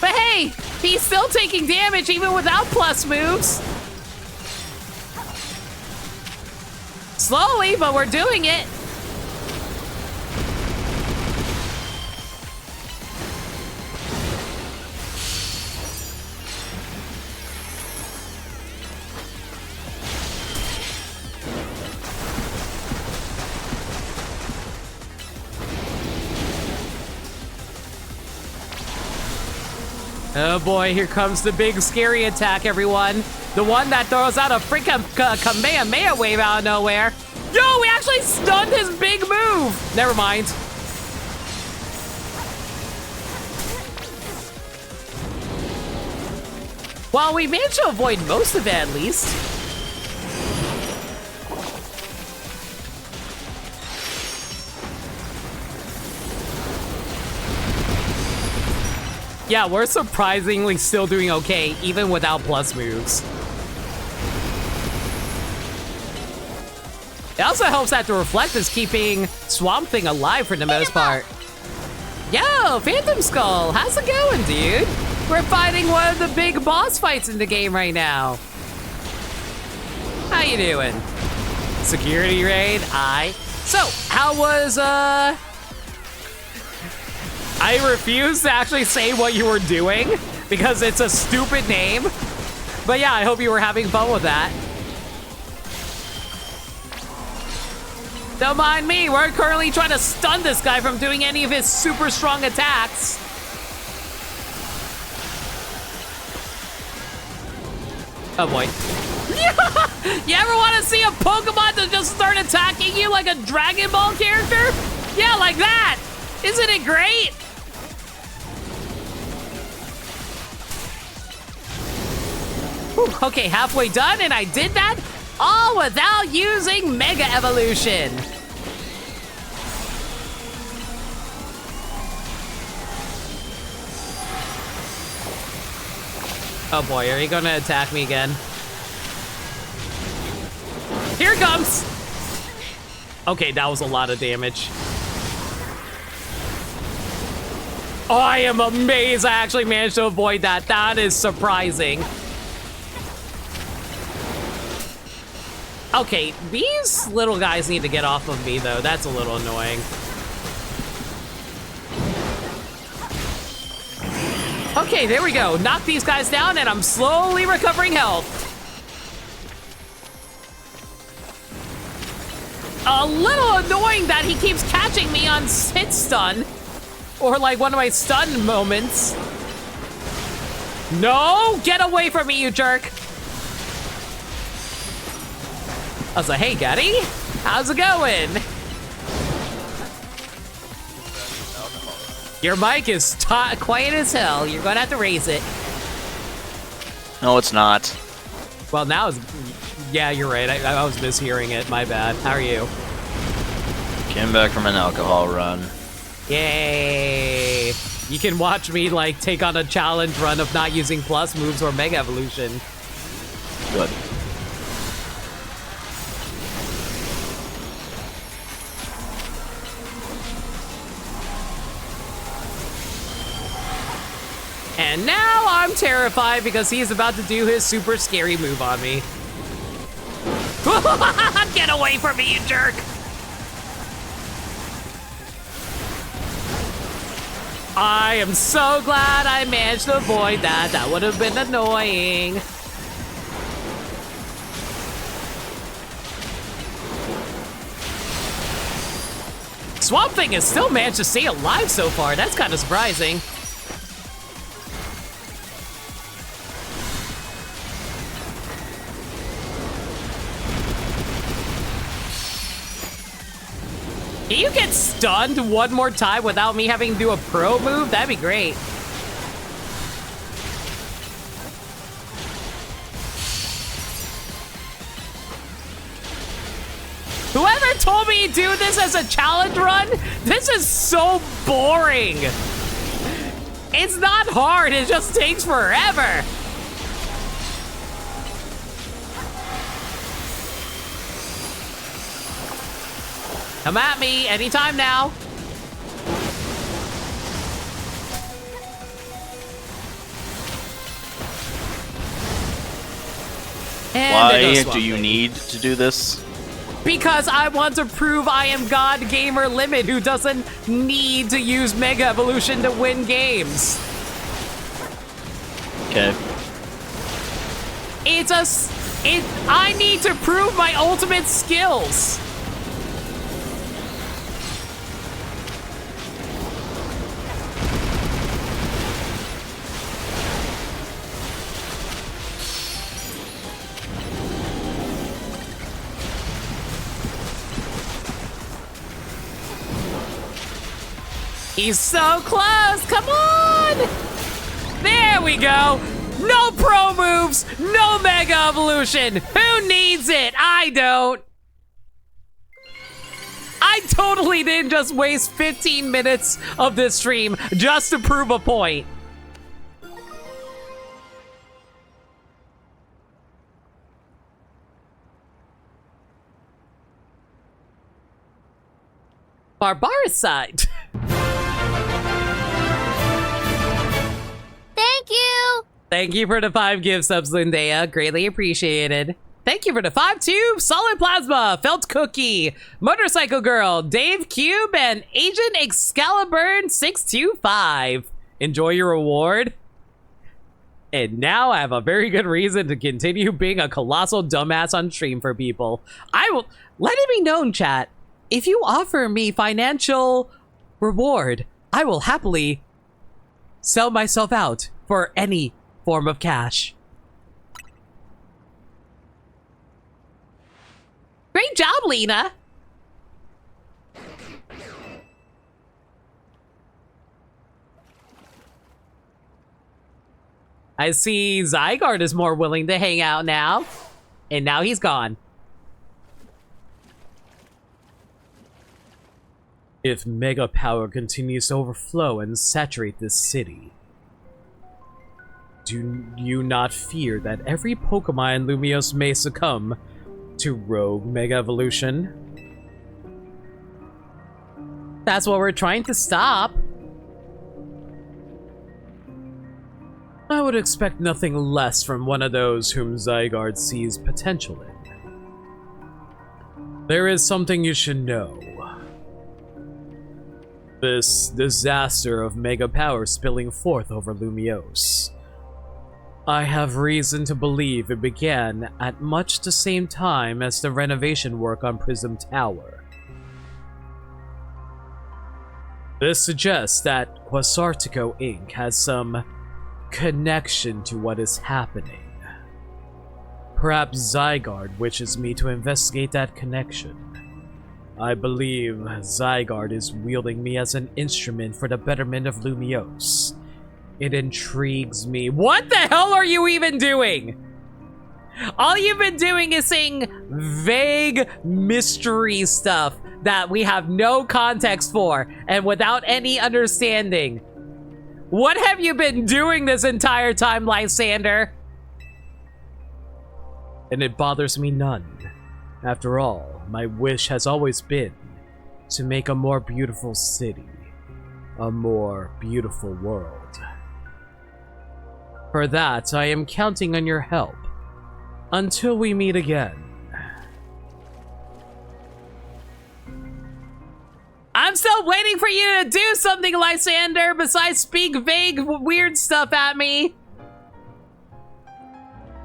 But hey, he's still taking damage even without plus moves. Slowly, but we're doing it. Oh boy, here comes the big scary attack, everyone. The one that throws out a freaking Kamehameha wave out of nowhere. Yo, we actually stunned his big move. Never mind. Well, we managed to avoid most of it at least. Yeah, we're surprisingly still doing okay, even without plus moves. It also helps that the Reflect is keeping Swamp Thing alive for the most part. Yo, Phantom Skull, how's it going, dude? We're fighting one of the big boss fights in the game right now. How you doing? Security raid? So, how was, I refuse to actually say what you were doing because it's a stupid name. But yeah, I hope you were having fun with that. Don't mind me, we're currently trying to stun this guy from doing any of his super strong attacks. Oh boy. You ever want to see a Pokemon that just start attacking you like a Dragon Ball character? Yeah, like that. Isn't it great? Whew, okay, halfway done, and I did that all without using Mega Evolution. Oh boy, are you gonna attack me again? Here it comes! Okay, that was a lot of damage. Oh, I am amazed I actually managed to avoid that. That is surprising. Okay, these little guys need to get off of me, though. That's a little annoying. Okay, there we go. Knock these guys down, and I'm slowly recovering health. A little annoying that he keeps catching me on hit stun. Or like one of my stun moments. No! Get away from me, you jerk! I was like, hey, Gaddy, how's it going? Your mic is quiet as hell. You're gonna have to raise it. No, it's not. Well, now it's... Yeah, you're right. I was mishearing it. My bad. How are you? Came back from an alcohol run. Yay! You can watch me, like, take on a challenge run of not using plus moves or Mega Evolution. Good. And now I'm terrified because he's about to do his super scary move on me. Get away from me, you jerk! I am so glad I managed to avoid that. That would have been annoying. Swamp Thing has still managed to stay alive so far. That's kind of surprising. Can you get stunned one more time without me having to do a pro move? That'd be great. Whoever told me to do this as a challenge run, this is so boring. It's not hard, it just takes forever. Come at me anytime now. And why do you need to do this? Because I want to prove I am God Gamer Limit, who doesn't need to use Mega Evolution to win games. Okay. I need to prove my ultimate skills. He's so close, come on! There we go! No pro moves, no Mega Evolution! Who needs it? I don't! I totally didn't just waste 15 minutes of this stream just to prove a point. Barbaricide. Thank you! Thank you for the 5 gift subs, Lindea. Greatly appreciated. Thank you for the 5 tube, Solid Plasma, Felt Cookie, Motorcycle Girl, Dave Cube, and Agent Excalibur 625. Enjoy your reward. And now I have a very good reason to continue being a colossal dumbass on stream for people. I will let it be known, chat. If you offer me financial reward, I will happily sell myself out for any form of cash. Great job, Lena. I see Zygarde is more willing to hang out now. And now he's gone. If Mega Power continues to overflow and saturate this city, do you not fear that every Pokemon in Lumiose may succumb to rogue Mega Evolution? That's what we're trying to stop. I would expect nothing less from one of those whom Zygarde sees potential in. There is something you should know. This disaster of Mega Power spilling forth over Lumiose. I have reason to believe it began at much the same time as the renovation work on Prism Tower. This suggests that Quasartico Inc. has some connection to what is happening. Perhaps Zygarde wishes me to investigate that connection. I believe Zygarde is wielding me as an instrument for the betterment of Lumiose. It intrigues me. What the hell are you even doing? All you've been doing is saying vague mystery stuff that we have no context for and without any understanding. What have you been doing this entire time, Lysander? And it bothers me none. After all, my wish has always been to make a more beautiful city, a more beautiful world. For that, I am counting on your help. Until we meet again. I'm still waiting for you to do something, Lysander, besides speak vague, weird stuff at me.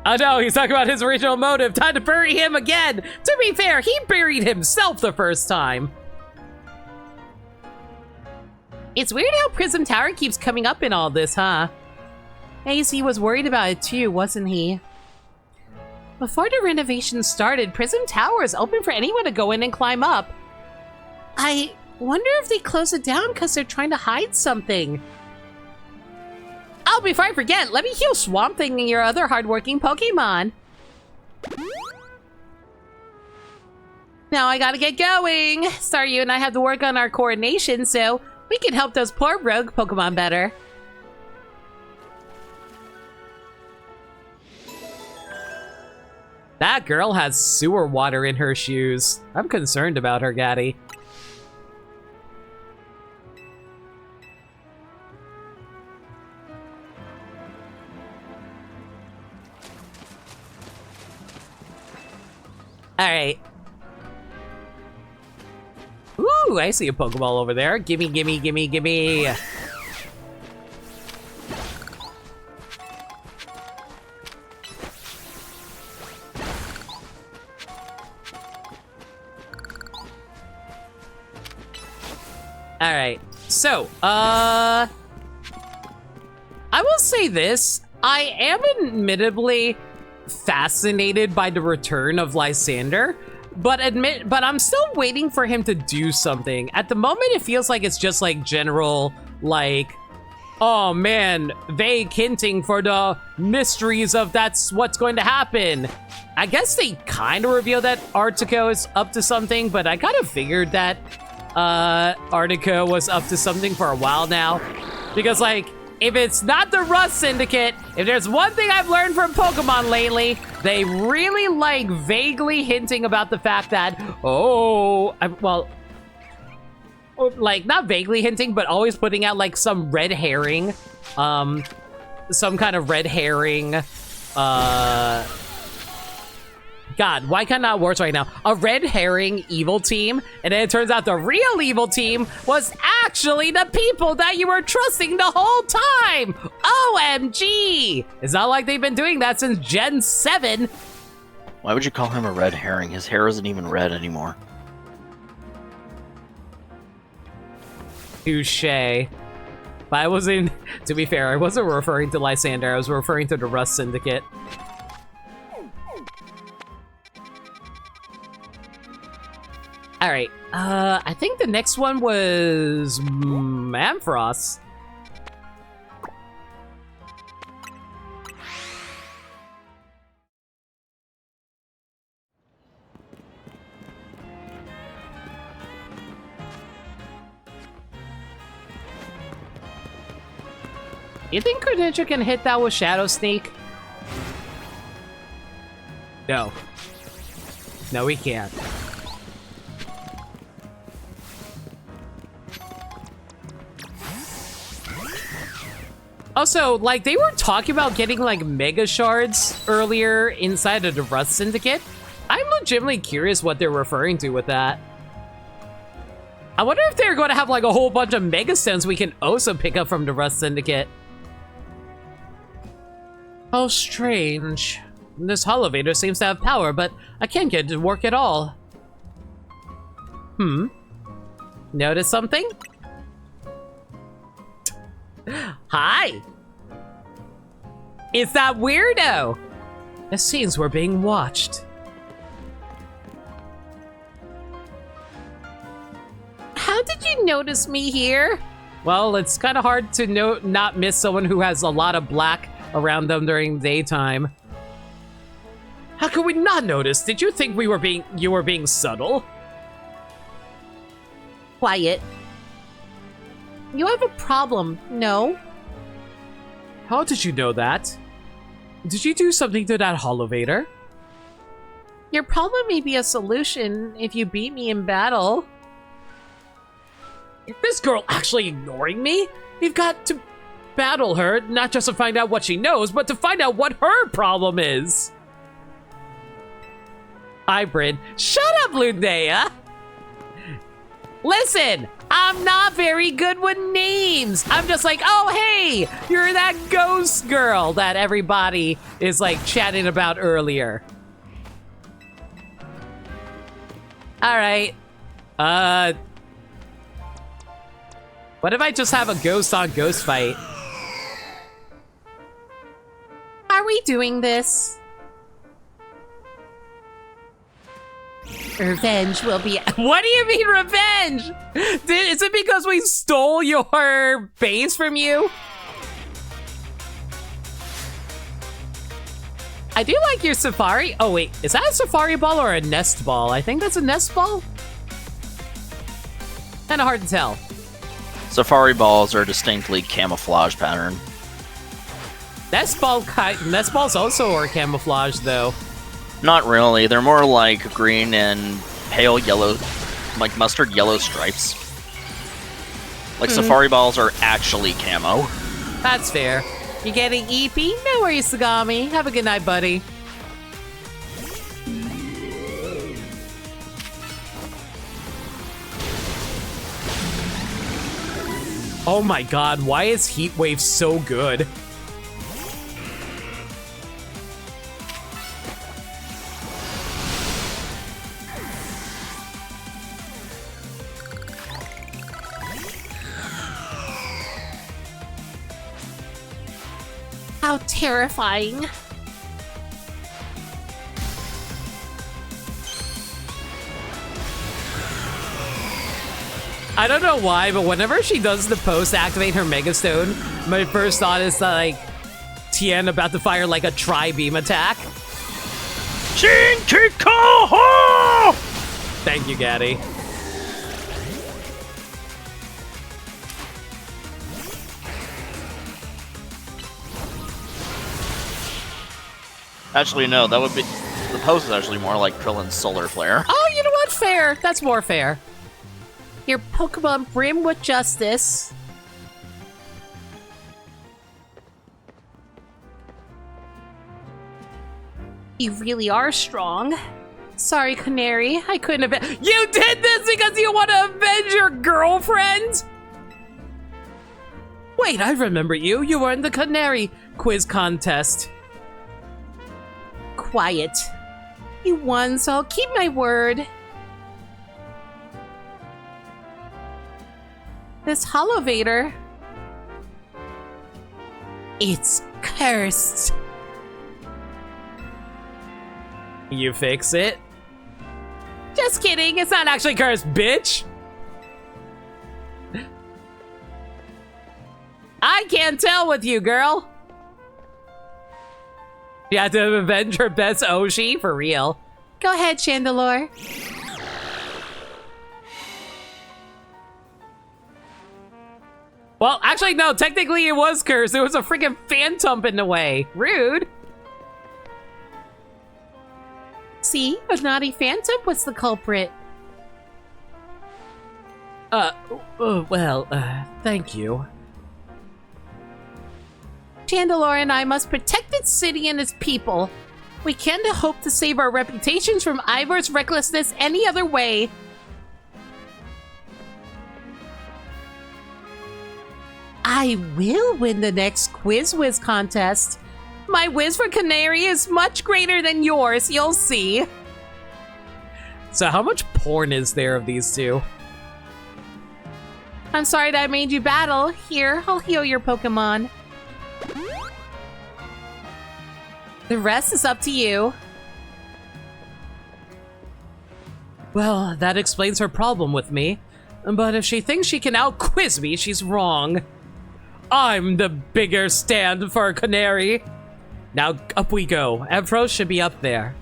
Oh no, he's talking about his original motive. Time to bury him again. To be fair, he buried himself the first time. It's weird how Prism Tower keeps coming up in all this, huh? AC was worried about it too, wasn't he? Before the renovation started, Prism Tower is open for anyone to go in and climb up. I wonder if they closed it down because they're trying to hide something. Oh, before I forget, let me heal Swamp Thing and your other hardworking Pokemon. Now I gotta get going. Staryu and I have to work on our coordination so we can help those poor rogue Pokemon better. That girl has sewer water in her shoes. I'm concerned about her, Gaddy. Alright. Ooh, I see a Pokeball over there. Gimme, gimme, gimme, gimme. Alright, so, I will say this. I am admittedly fascinated by the return of Lysander, but I'm still waiting for him to do something. At the moment, it feels like it's just like general, like, oh man, vague hinting for the mysteries of that's what's going to happen. I guess they kind of revealed that Artico is up to something, but I kind of figured that Artico was up to something for a while now. Because, like, if it's not the Rust Syndicate, if there's one thing I've learned from Pokemon lately, they really like vaguely hinting about the fact that, well, like, not vaguely hinting, but always putting out, like, some red herring, some kind of red herring, God, why can I not worse right now? A red herring evil team, and then it turns out the real evil team was actually the people that you were trusting the whole time! OMG! It's not like they've been doing that since Gen 7. Why would you call him a red herring? His hair isn't even red anymore. Touché. But I wasn't, to be fair, I wasn't referring to Lysander, I was referring to the Rust Syndicate. Alright, I think the next one was Ampharos. You think Greninja can hit that with Shadow Sneak? No. No, he can't. Also, like, they were talking about getting, like, Mega Shards earlier inside of the Rust Syndicate. I'm legitimately curious what they're referring to with that. I wonder if they're going to have, like, a whole bunch of Mega Stones we can also pick up from the Rust Syndicate. Oh, strange. This Holovator seems to have power, but I can't get it to work at all. Notice something? Hi! It's that weirdo! It seems we're being watched. How did you notice me here? Well, it's kind of hard to not miss someone who has a lot of black around them during daytime. How could we not notice? Did you think you were being subtle? Quiet. You have a problem, no? How did you know that? Did you do something to that Holovator? Your problem may be a solution if you beat me in battle. Is this girl actually ignoring me? We've got to battle her, not just to find out what she knows, but to find out what her problem is. Hybrid. Shut up, Lunea! Listen, I'm not very good with names. I'm just like, oh, hey, you're that ghost girl that everybody is like chatting about earlier. All right. What if I just have a ghost on ghost fight? Are we doing this? Revenge will be... What do you mean revenge? Is it because we stole your base from you? I do like your safari. Oh wait, is that a safari ball or a nest ball? I think that's a nest ball. Kind of hard to tell. Safari balls are distinctly camouflage pattern. Nest balls also are camouflage though. Not really. They're more like green and pale yellow, like mustard yellow stripes. Like safari balls are actually camo. That's fair. You getting EP? No worries, Sagami. Have a good night, buddy. Oh my god, why is Heat Wave so good? How terrifying. I don't know why, but whenever she does the post-activate her Mega Stone, my first thought is that, like, Tien about to fire, like, a tri-beam attack. Shinchikaho! Thank you, Gaddy. Actually, no, that would be... The post is actually more like Krillin's Solar Flare. Oh, you know what? Fair. That's more fair. Your Pokemon brim with justice. You really are strong. Sorry, Canary. I couldn't have. You did this because you want to avenge your girlfriend? Wait, I remember you. You were in the Canary quiz contest. Quiet. You won, so I'll keep my word. This Holovator. It's cursed. You fix it? Just kidding, it's not actually cursed, bitch! I can't tell with you, girl! You have to avenge her best Oshi, for real. Go ahead, Chandelure. Well, actually, no, technically it was cursed. It was a freaking phantom in the way. Rude. See, a naughty phantom was the culprit. Thank you. Chandelure and I must protect its city and its people. We can't hope to save our reputations from Ivor's recklessness any other way. I will win the next Quiz Whiz contest. My whiz for Canary is much greater than yours, you'll see. So how much porn is there of these two? I'm sorry that I made you battle. Here, I'll heal your Pokemon. The rest is up to you. Well, that explains her problem with me. But if she thinks she can out-quiz me, she's wrong. I'm the bigger stand for Canary. Now, up we go. Evros should be up there.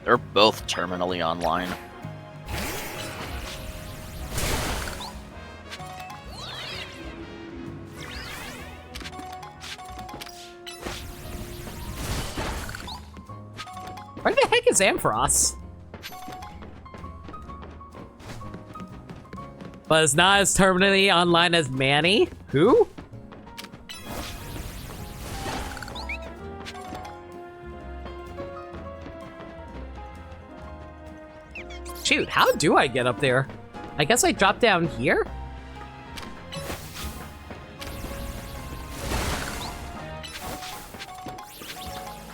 They're both terminally online. Where the heck is Ampharos? But it's not as terminally online as Manny? Who? Shoot, how do I get up there? I guess I drop down here?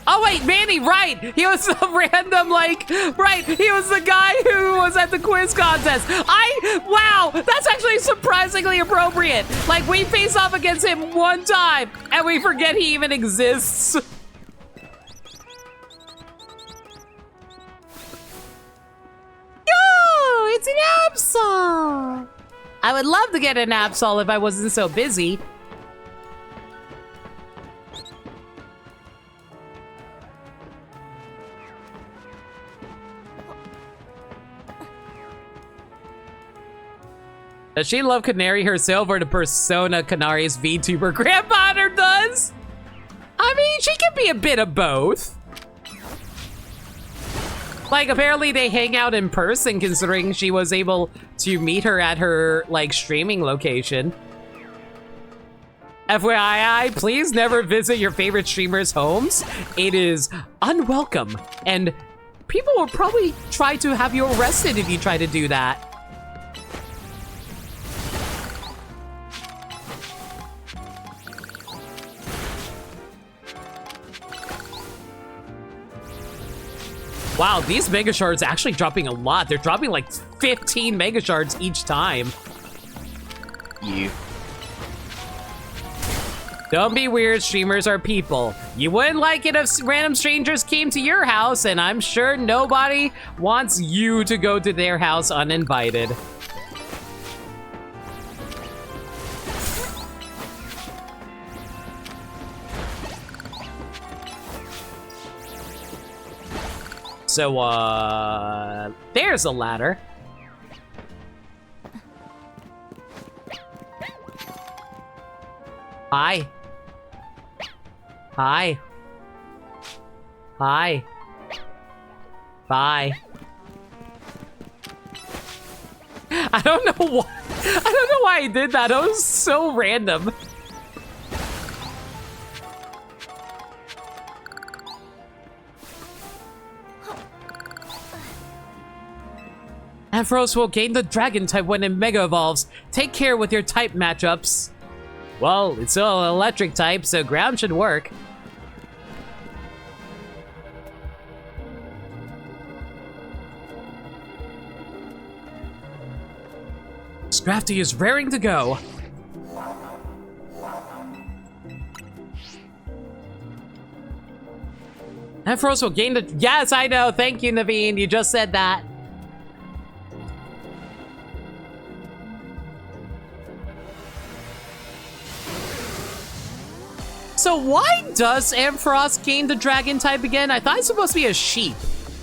Oh wait, Manny, right! He was some random, like, right, he was the guy who was at the quiz contest. Wow, that's actually surprisingly appropriate. Like, we face off against him one time, and we forget he even exists. It's an Absol! I would love to get an Absol if I wasn't so busy. Does she love Canary herself or the persona Canari's VTuber grandfather does? I mean, she can be a bit of both. Like, apparently they hang out in person, considering she was able to meet her at her, like, streaming location. FYI, please never visit your favorite streamers' homes. It is unwelcome, and people will probably try to have you arrested if you try to do that. Wow, these Mega Shards actually dropping a lot. They're dropping like 15 Mega Shards each time. You. Don't be weird, streamers are people. You wouldn't like it if random strangers came to your house, and I'm sure nobody wants you to go to their house uninvited. So, there's a ladder. Hi. Hi. Hi. Bye. I don't know why. I don't know why I did that. That was so random. Ampharos will gain the dragon type when it mega evolves. Take care with your type matchups. Well, it's still an electric type, so ground should work. Scrafty is raring to go. Ampharos will gain the... Yes, I know. Thank you, Naveen. You just said that. So why does Ampharos gain the dragon type again? I thought it's supposed to be a sheep.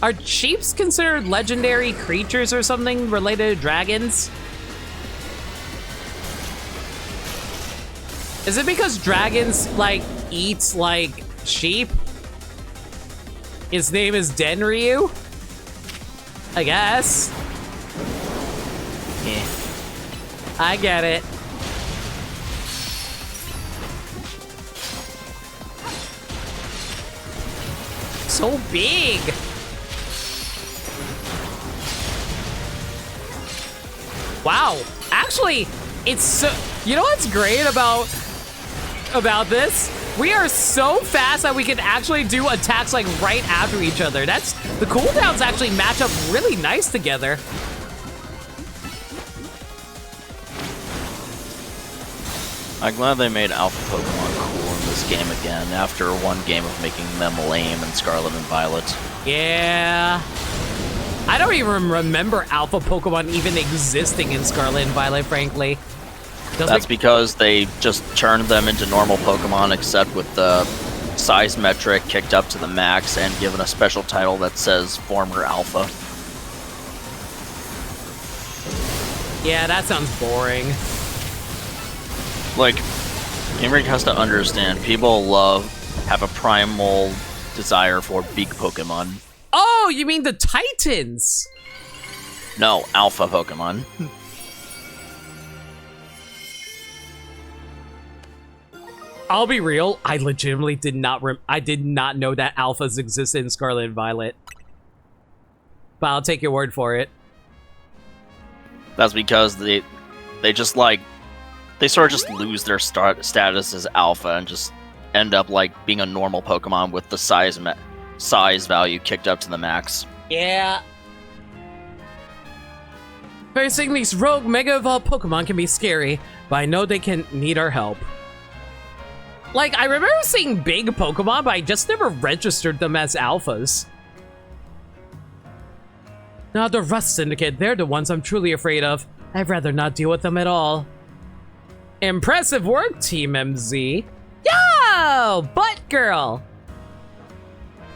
Are sheeps considered legendary creatures or something related to dragons? Is it because dragons, like, eat, like, sheep? His name is Denryu? I guess. Yeah. I get it. So big. Wow. Actually, it's so... You know what's great about this? We are so fast that we can actually do attacks like right after each other. That's... The cooldowns actually match up really nice together. I'm glad they made Alpha Pokemon cool in this game again, after one game of making them lame in Scarlet and Violet. Yeah. I don't even remember Alpha Pokemon even existing in Scarlet and Violet, frankly. That's because they just turned them into normal Pokemon, except with the size metric kicked up to the max and given a special title that says Former Alpha. Yeah, that sounds boring. Like, Game has to understand, people have a primal desire for big Pokemon. Oh, you mean the Titans? No, Alpha Pokemon. I'll be real, I legitimately did not know that alphas exist in Scarlet and Violet. But I'll take your word for it. That's because they just like, they sort of just lose their status as alpha and just end up like being a normal Pokemon with the size value kicked up to the max. Yeah. Facing these rogue Mega Evolved Pokemon can be scary, but I know they can need our help. Like, I remember seeing big Pokemon, but I just never registered them as alphas. Now the Rust Syndicate, they're the ones I'm truly afraid of. I'd rather not deal with them at all. Impressive work, Team MZ. Yo, Butt Girl!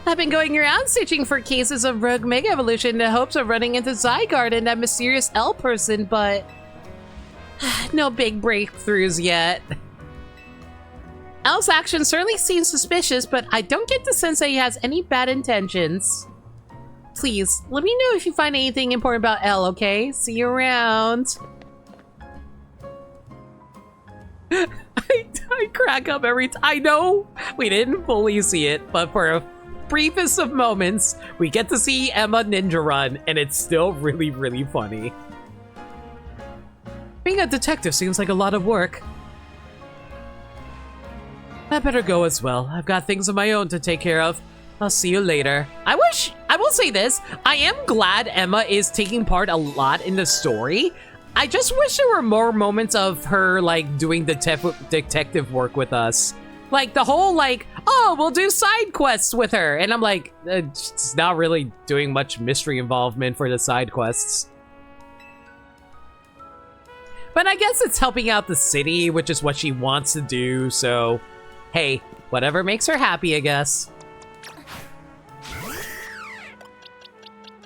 I've been going around searching for cases of rogue Mega Evolution in the hopes of running into Zygarde and that mysterious L person, but... no big breakthroughs yet. L's action certainly seems suspicious, but I don't get the sense that he has any bad intentions. Please, let me know if you find anything important about L, okay? See you around. I crack up every time. I know we didn't fully see it, but for a briefest of moments, we get to see Emma ninja run, and it's still really, really funny. Being a detective seems like a lot of work. I better go as well. I've got things of my own to take care of. I'll see you later. I will say this, I am glad Emma is taking part a lot in the story. I just wish there were more moments of her, like, doing detective work with us. Like, the whole, like, oh, we'll do side quests with her. And I'm like, it's not really doing much mystery involvement for the side quests. But I guess it's helping out the city, which is what she wants to do, so... Hey, whatever makes her happy, I guess.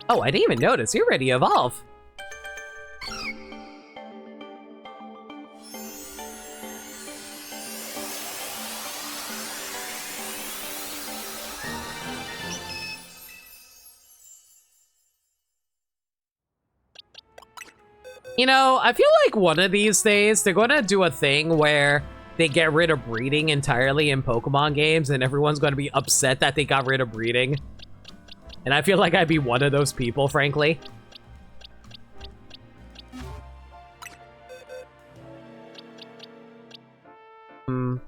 Oh, I didn't even notice. You're ready to evolve. You know, I feel like one of these days they're going to do a thing where they get rid of breeding entirely in Pokemon games, and everyone's going to be upset that they got rid of breeding. And I feel like I'd be one of those people, frankly. Have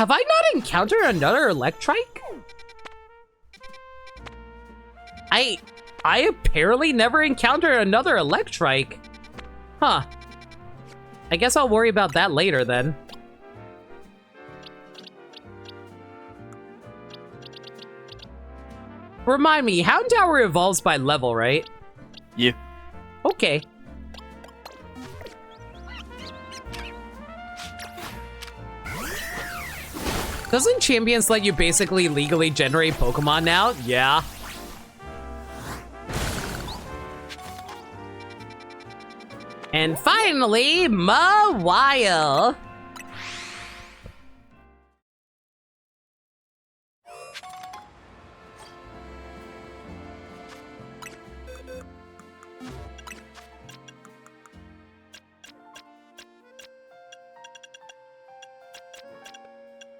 I not encountered another Electrike? I apparently never encountered another Electrike. Huh. I guess I'll worry about that later then. Remind me, Hound Tower evolves by level, right? Yeah. Okay. Doesn't Champions let you basically legally generate Pokemon now? Yeah. And finally, Mawile.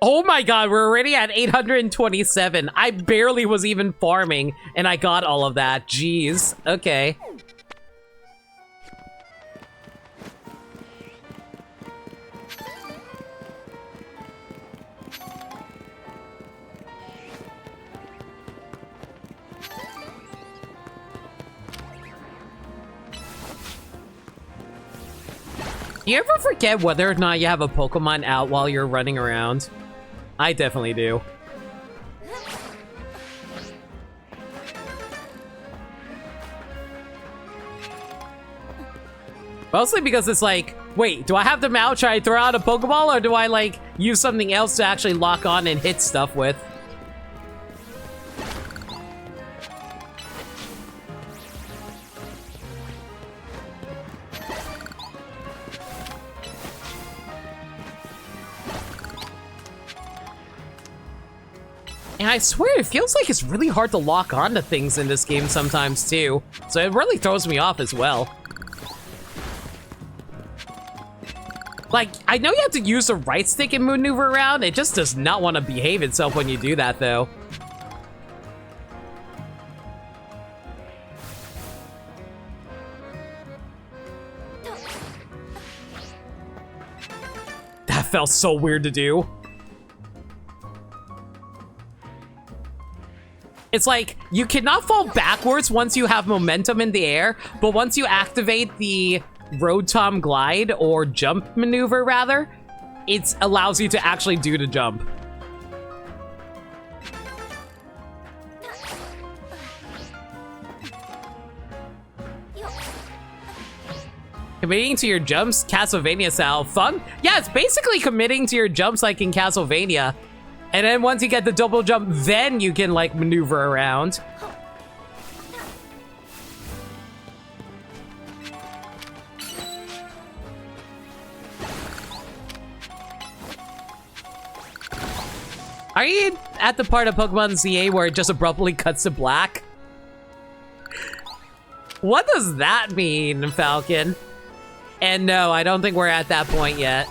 Oh my god, we're already at 827. I barely was even farming, and I got all of that. Jeez. Okay. Do you ever forget whether or not you have a Pokemon out while you're running around? I definitely do. Mostly because it's like, wait, do I have them out, try to throw out a Pokeball, or do I, like, use something else to actually lock on and hit stuff with? And I swear, it feels like it's really hard to lock onto things in this game sometimes, too. So it really throws me off as well. Like, I know you have to use the right stick and maneuver around. It just does not want to behave itself when you do that, though. That felt so weird to do. It's like, you cannot fall backwards once you have momentum in the air, but once you activate the Rotom Glide, or jump maneuver rather, it allows you to actually do the jump. Committing to your jumps, Castlevania style. Fun? Yeah, it's basically committing to your jumps like in Castlevania. And then once you get the double jump, then you can, like, maneuver around. Are you at the part of Pokemon ZA where it just abruptly cuts to black? What does that mean, Falcon? And no, I don't think we're at that point yet.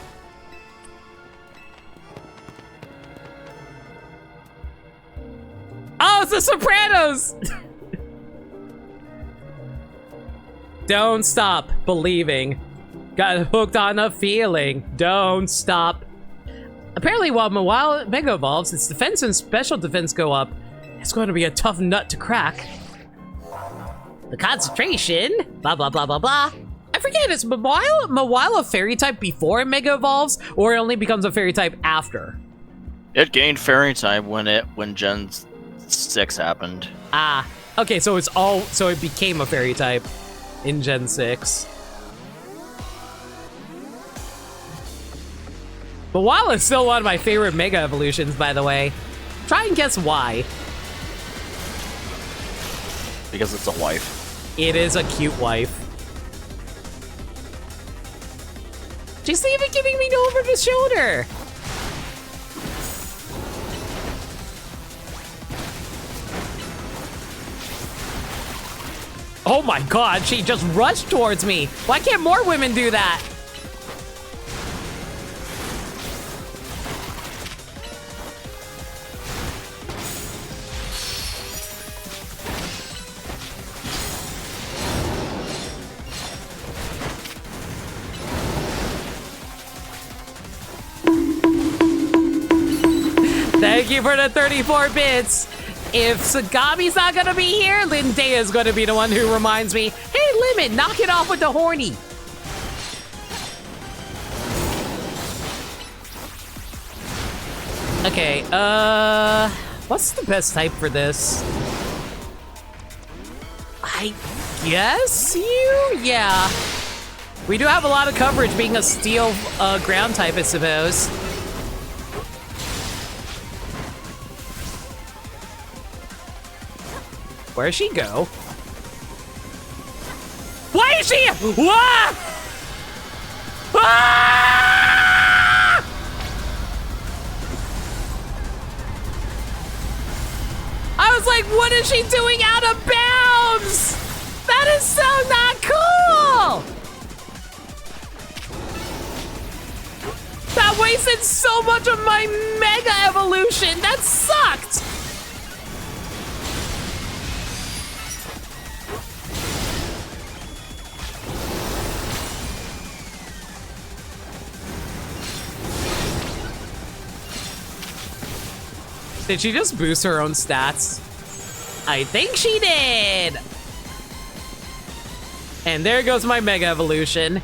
Oh, it's the Sopranos! Don't stop believing. Got hooked on a feeling. Don't stop. Apparently, while Mawile Mega Evolves, its defense and special defense go up. It's going to be a tough nut to crack. The concentration, blah, blah, blah, blah, blah. I forget, is Mawile a fairy type before it Mega Evolves, or it only becomes a fairy type after? It gained fairy type when Gen 6 happened. Ah, okay, so so it became a fairy type in Gen 6. Mawile is still one of my favorite Mega Evolutions, by the way. Try and guess why. Because it's a wife. It is a cute wife. She's even giving me over the shoulder. Oh my god, she just rushed towards me. Why can't more women do that? Thank you for the 34 bits. If Sagami's not gonna be here, Lindea's gonna be the one who reminds me, hey, Limit, knock it off with the horny. Okay, what's the best type for this? I guess you? Yeah. We do have a lot of coverage being a steel ground type, I suppose. Where'd she go? Why is she? What? Ah! I was like, what is she doing out of bounds? That is so not cool! That wasted so much of my Mega Evolution! That sucked! Did she just boost her own stats? I think she did! And there goes my Mega Evolution.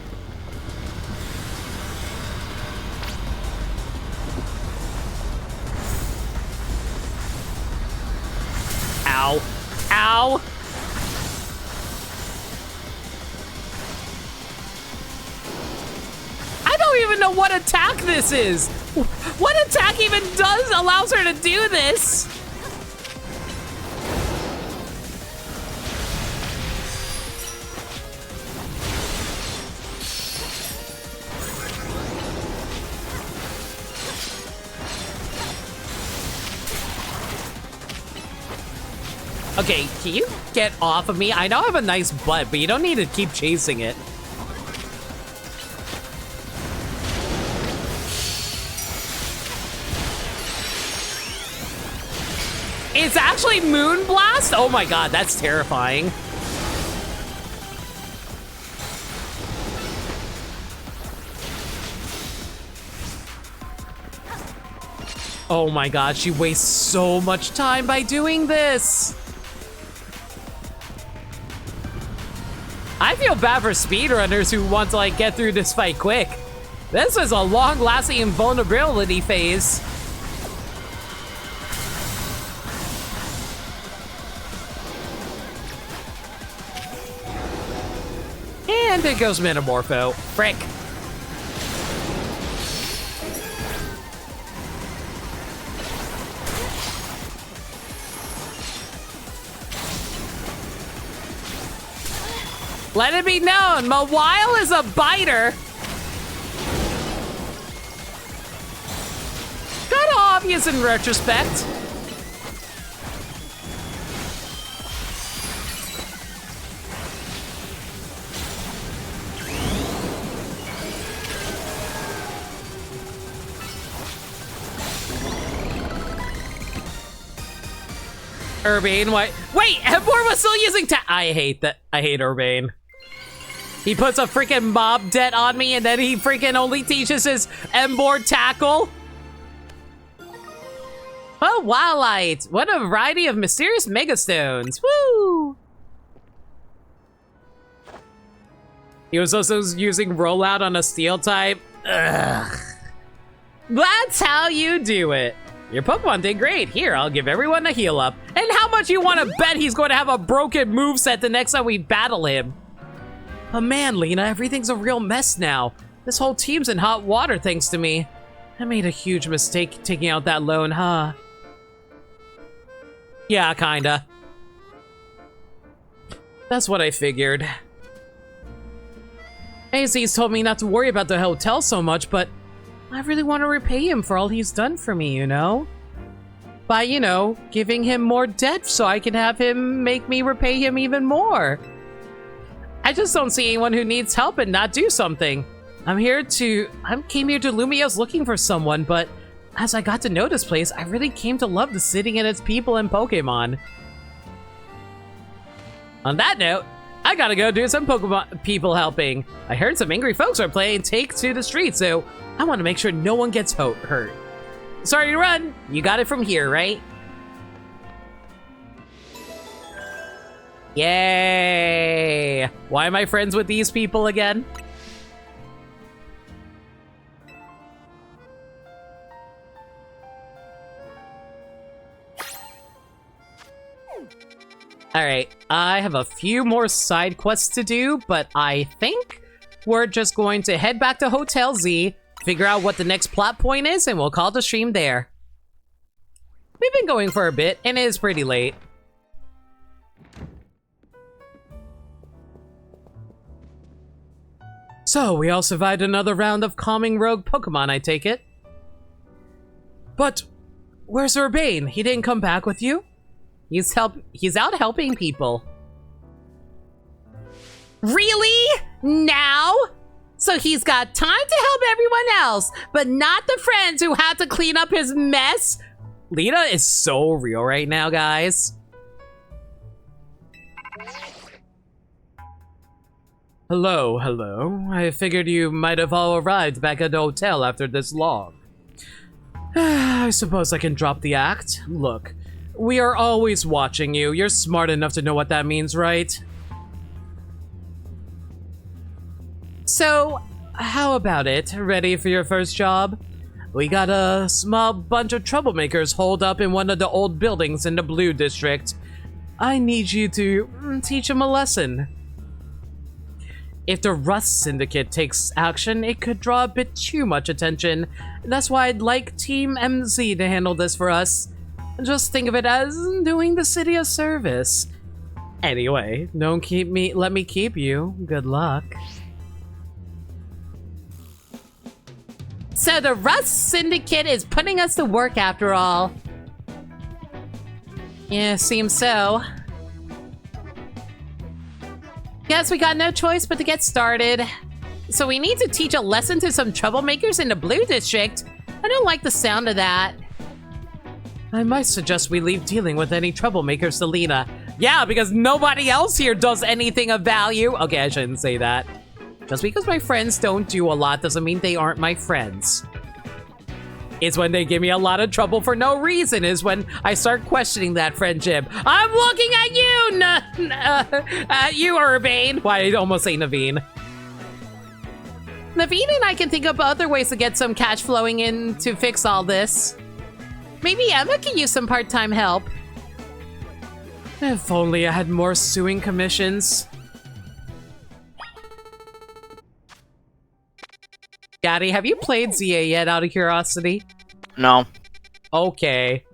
Ow. Ow! I don't even know what attack this is! What attack even allows her to do this? Okay, can you get off of me? I know I have a nice butt, but you don't need to keep chasing it. It's actually Moonblast? Oh my god, that's terrifying. Oh my god, she wastes so much time by doing this. I feel bad for speedrunners who want to like get through this fight quick. This is a long-lasting invulnerability phase. And there goes Metamorpho. Frick. Let it be known, Mawile is a biter. Kinda obvious in retrospect. Urbane, wait, Embor was still using I hate that. I hate Urbane. He puts a freaking mob debt on me and then he freaking only teaches his Embor tackle. Oh, Wildlight. What a variety of mysterious megastones. Woo! He was also using rollout on a steel type. Ugh. That's how you do it. Your Pokemon did great. Here, I'll give everyone a heal up. And how much you want to bet he's going to have a broken moveset the next time we battle him? But man, Lena, everything's a real mess now. This whole team's in hot water thanks to me. I made a huge mistake taking out that loan, huh? Yeah, kinda. That's what I figured. AZ's told me not to worry about the hotel so much, but I really want to repay him for all he's done for me, you know? By, you know, giving him more debt so I can have him make me repay him even more. I just don't see anyone who needs help and not do something. I came here to Lumiose looking for someone, but as I got to know this place, I really came to love the city and its people and Pokemon. On that note, I gotta go do some Pokemon people helping. I heard some angry folks are playing Take to the Street, so I want to make sure no one gets hurt. Sorry to run. You got it from here, right? Yay! Why am I friends with these people again? Alright, I have a few more side quests to do, but I think we're just going to head back to Hotel Z, figure out what the next plot point is, and we'll call the stream there. We've been going for a bit, and it is pretty late. So, we all survived another round of calming rogue Pokemon, I take it? But, where's Urbane? He didn't come back with you? He's out helping people. Really? Now? So he's got time to help everyone else, but not the friends who have to clean up his mess? Lita is so real right now, guys. Hello, hello. I figured you might have all arrived back at the hotel after this long. I suppose I can drop the act. Look, we are always watching you. You're smart enough to know what that means, right? So, how about it? Ready for your first job? We got a small bunch of troublemakers holed up in one of the old buildings in the Blue District. I need you to teach them a lesson. If the Rust Syndicate takes action, it could draw a bit too much attention. That's why I'd like Team MZ to handle this for us. Just think of it as doing the city a service. Anyway, let me keep you. Good luck. So the Rust Syndicate is putting us to work after all. Yeah, seems so. Guess we got no choice but to get started. So we need to teach a lesson to some troublemakers in the Blue District. I don't like the sound of that. I might suggest we leave dealing with any troublemakers to Lena. Yeah, because nobody else here does anything of value. Okay, I shouldn't say that. Just because my friends don't do a lot doesn't mean they aren't my friends. It's when they give me a lot of trouble for no reason is when I start questioning that friendship. I'm looking at you, you, Urbane. Why, I almost say Naveen. Naveen and I can think of other ways to get some cash flowing in to fix all this. Maybe Emma can use some part-time help. If only I had more suing commissions. Daddy, have you played ZA yet, out of curiosity? No. Okay.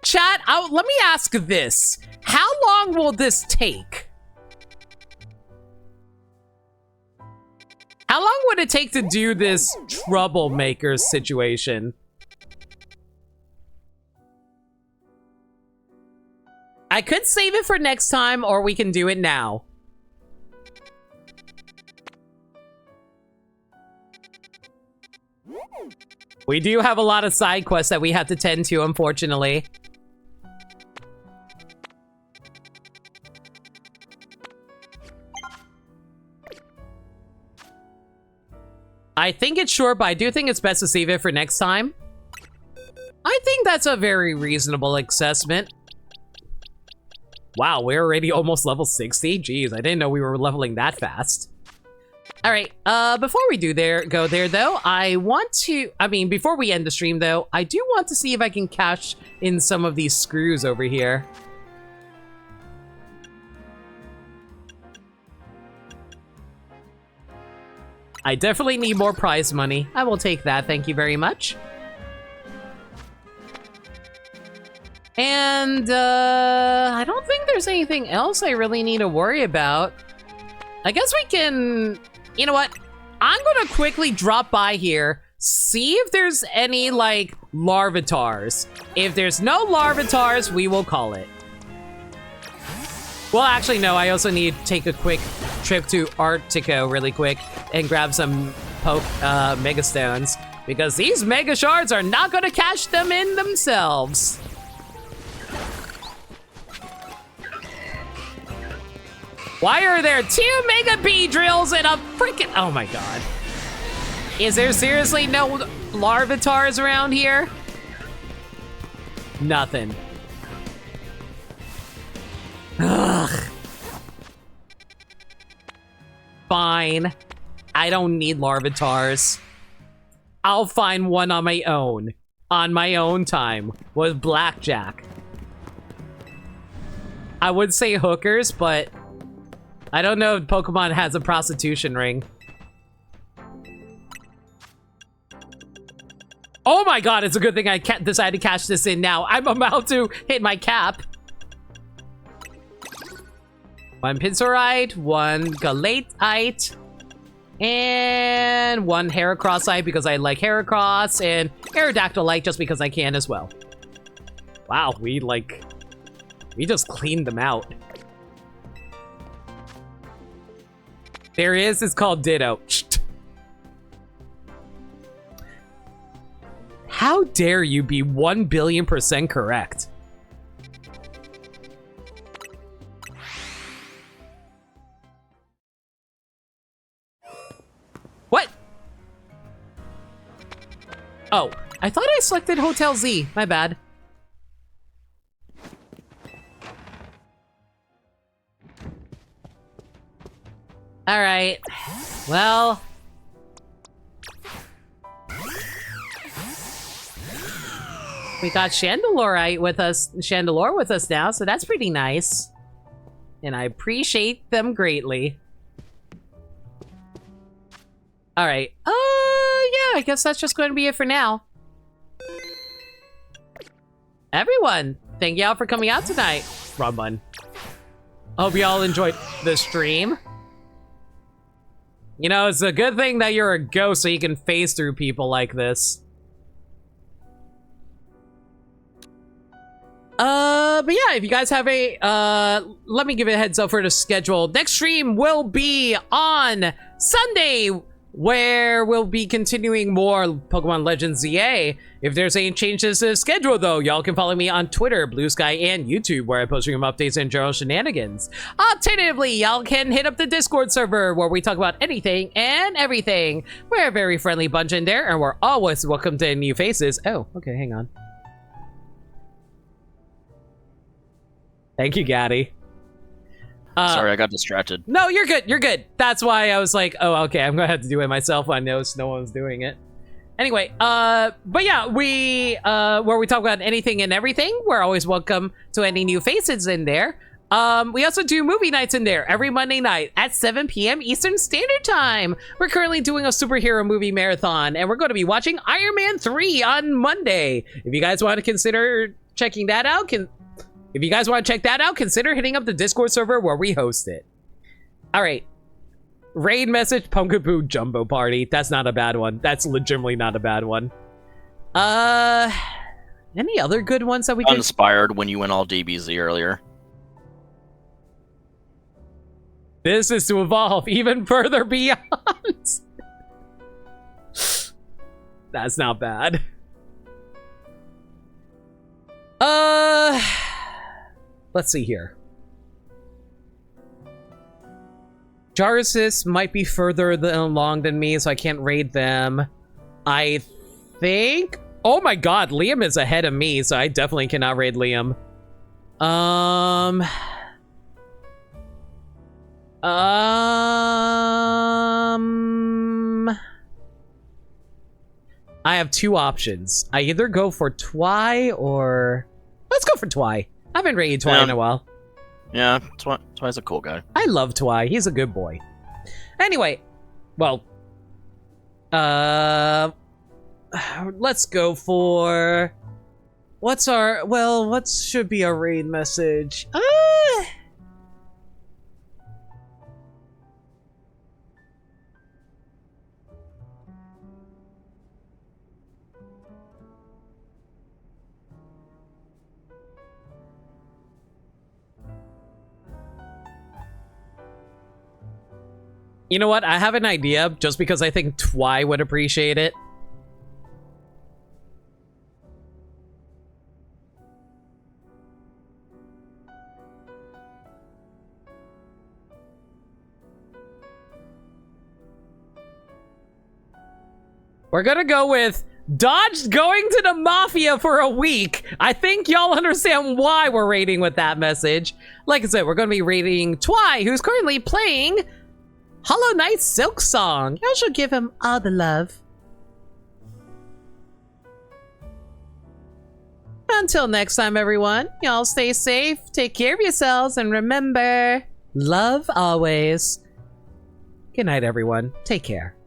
Chat, let me ask this. How long will this take? How long would it take to do this troublemaker situation? I could save it for next time, or we can do it now. We do have a lot of side quests that we have to tend to, unfortunately. I think it's short, but I do think it's best to save it for next time. I think that's a very reasonable assessment. Wow, we're already almost level 60? Jeez, I didn't know we were leveling that fast. Alright, before we go there though, before we end the stream though, I do want to see if I can cash in some of these screws over here. I definitely need more prize money. I will take that, thank you very much. And, I don't think there's anything else I really need to worry about. I guess we can... You know what? I'm gonna quickly drop by here, see if there's any, like, Larvitars. If there's no Larvitars, we will call it. Well, actually, no. I also need to take a quick trip to Artico really quick and grab some Mega Stones, because these Mega Shards are not gonna cash them in themselves. Why are there 2 Mega Bee Drills and a freaking... Oh my god. Is there seriously no Larvitars around here? Nothing. Ugh. Fine. I don't need Larvitars. I'll find one on my own time, with blackjack. I would say hookers, but I don't know if Pokemon has a prostitution ring. Oh my god, it's a good thing I decided to cash this in now. I'm about to hit my cap. 1 Pinsirite, 1 Galateite, and 1 Heracrossite because I like Heracross, and Aerodactylite just because I can as well. Wow, we just cleaned them out. There he is, it's called Ditto. How dare you be 1,000,000,000% correct? What? Oh, I thought I selected Hotel Z. My bad. All right. Well. We got Chandelure with us now, so that's pretty nice. And I appreciate them greatly. All right. Yeah, I guess that's just going to be it for now. Everyone, thank y'all for coming out tonight. Wrong button. Hope y'all enjoyed the stream. You know, it's a good thing that you're a ghost so you can phase through people like this. But yeah, if you guys have a, let me give it a heads up for the schedule. Next stream will be on Sunday, where we'll be continuing more Pokemon Legends ZA. If there's any changes to the schedule, though, y'all can follow me on Twitter, Blue Sky, and YouTube, where I post stream updates and general shenanigans. Alternatively, y'all can hit up the Discord server, where we talk about anything and everything. We're a very friendly bunch in there, and we're always welcome to new faces. Oh, okay, hang on. Thank you, Gaddy. Sorry, I got distracted. No, you're good. You're good. That's why I was like, oh, okay, I'm gonna have to do it myself. I noticed no one's doing it. Anyway, but yeah, where we talk about anything and everything, we're always welcome to any new faces in there. We also do movie nights in there every Monday night at 7 p.m. Eastern Standard Time. We're currently doing a superhero movie marathon, and we're going to be watching Iron Man 3 on Monday. If you guys want to consider checking that out, consider hitting up the Discord server where we host it. All right. Raid message, Pumpkin Jumbo Party. That's not a bad one. That's legitimately not a bad one. Any other good ones that we can... Uninspired when you went all DBZ earlier. This is to evolve even further beyond. That's not bad. Let's see here. Jarvis might be further along than me, so I can't raid them. I think... Oh my god, Liam is ahead of me, so I definitely cannot raid Liam. I have two options. I either go for Twy or... Let's go for Twy. I haven't raided Twy in a while. Yeah, Twy's a cool guy. I love Twy. He's a good boy. Anyway, well, let's go for... what should be our raid message? You know what? I have an idea, just because I think Twy would appreciate it. We're gonna go with dodged going to the Mafia for a week. I think y'all understand why we're rating with that message. Like I said, we're gonna be rating Twy, who's currently playing Hollow Knight Silk Song. Y'all should give him all the love. Until next time, everyone, y'all stay safe, take care of yourselves, and remember, love always. Good night, everyone. Take care.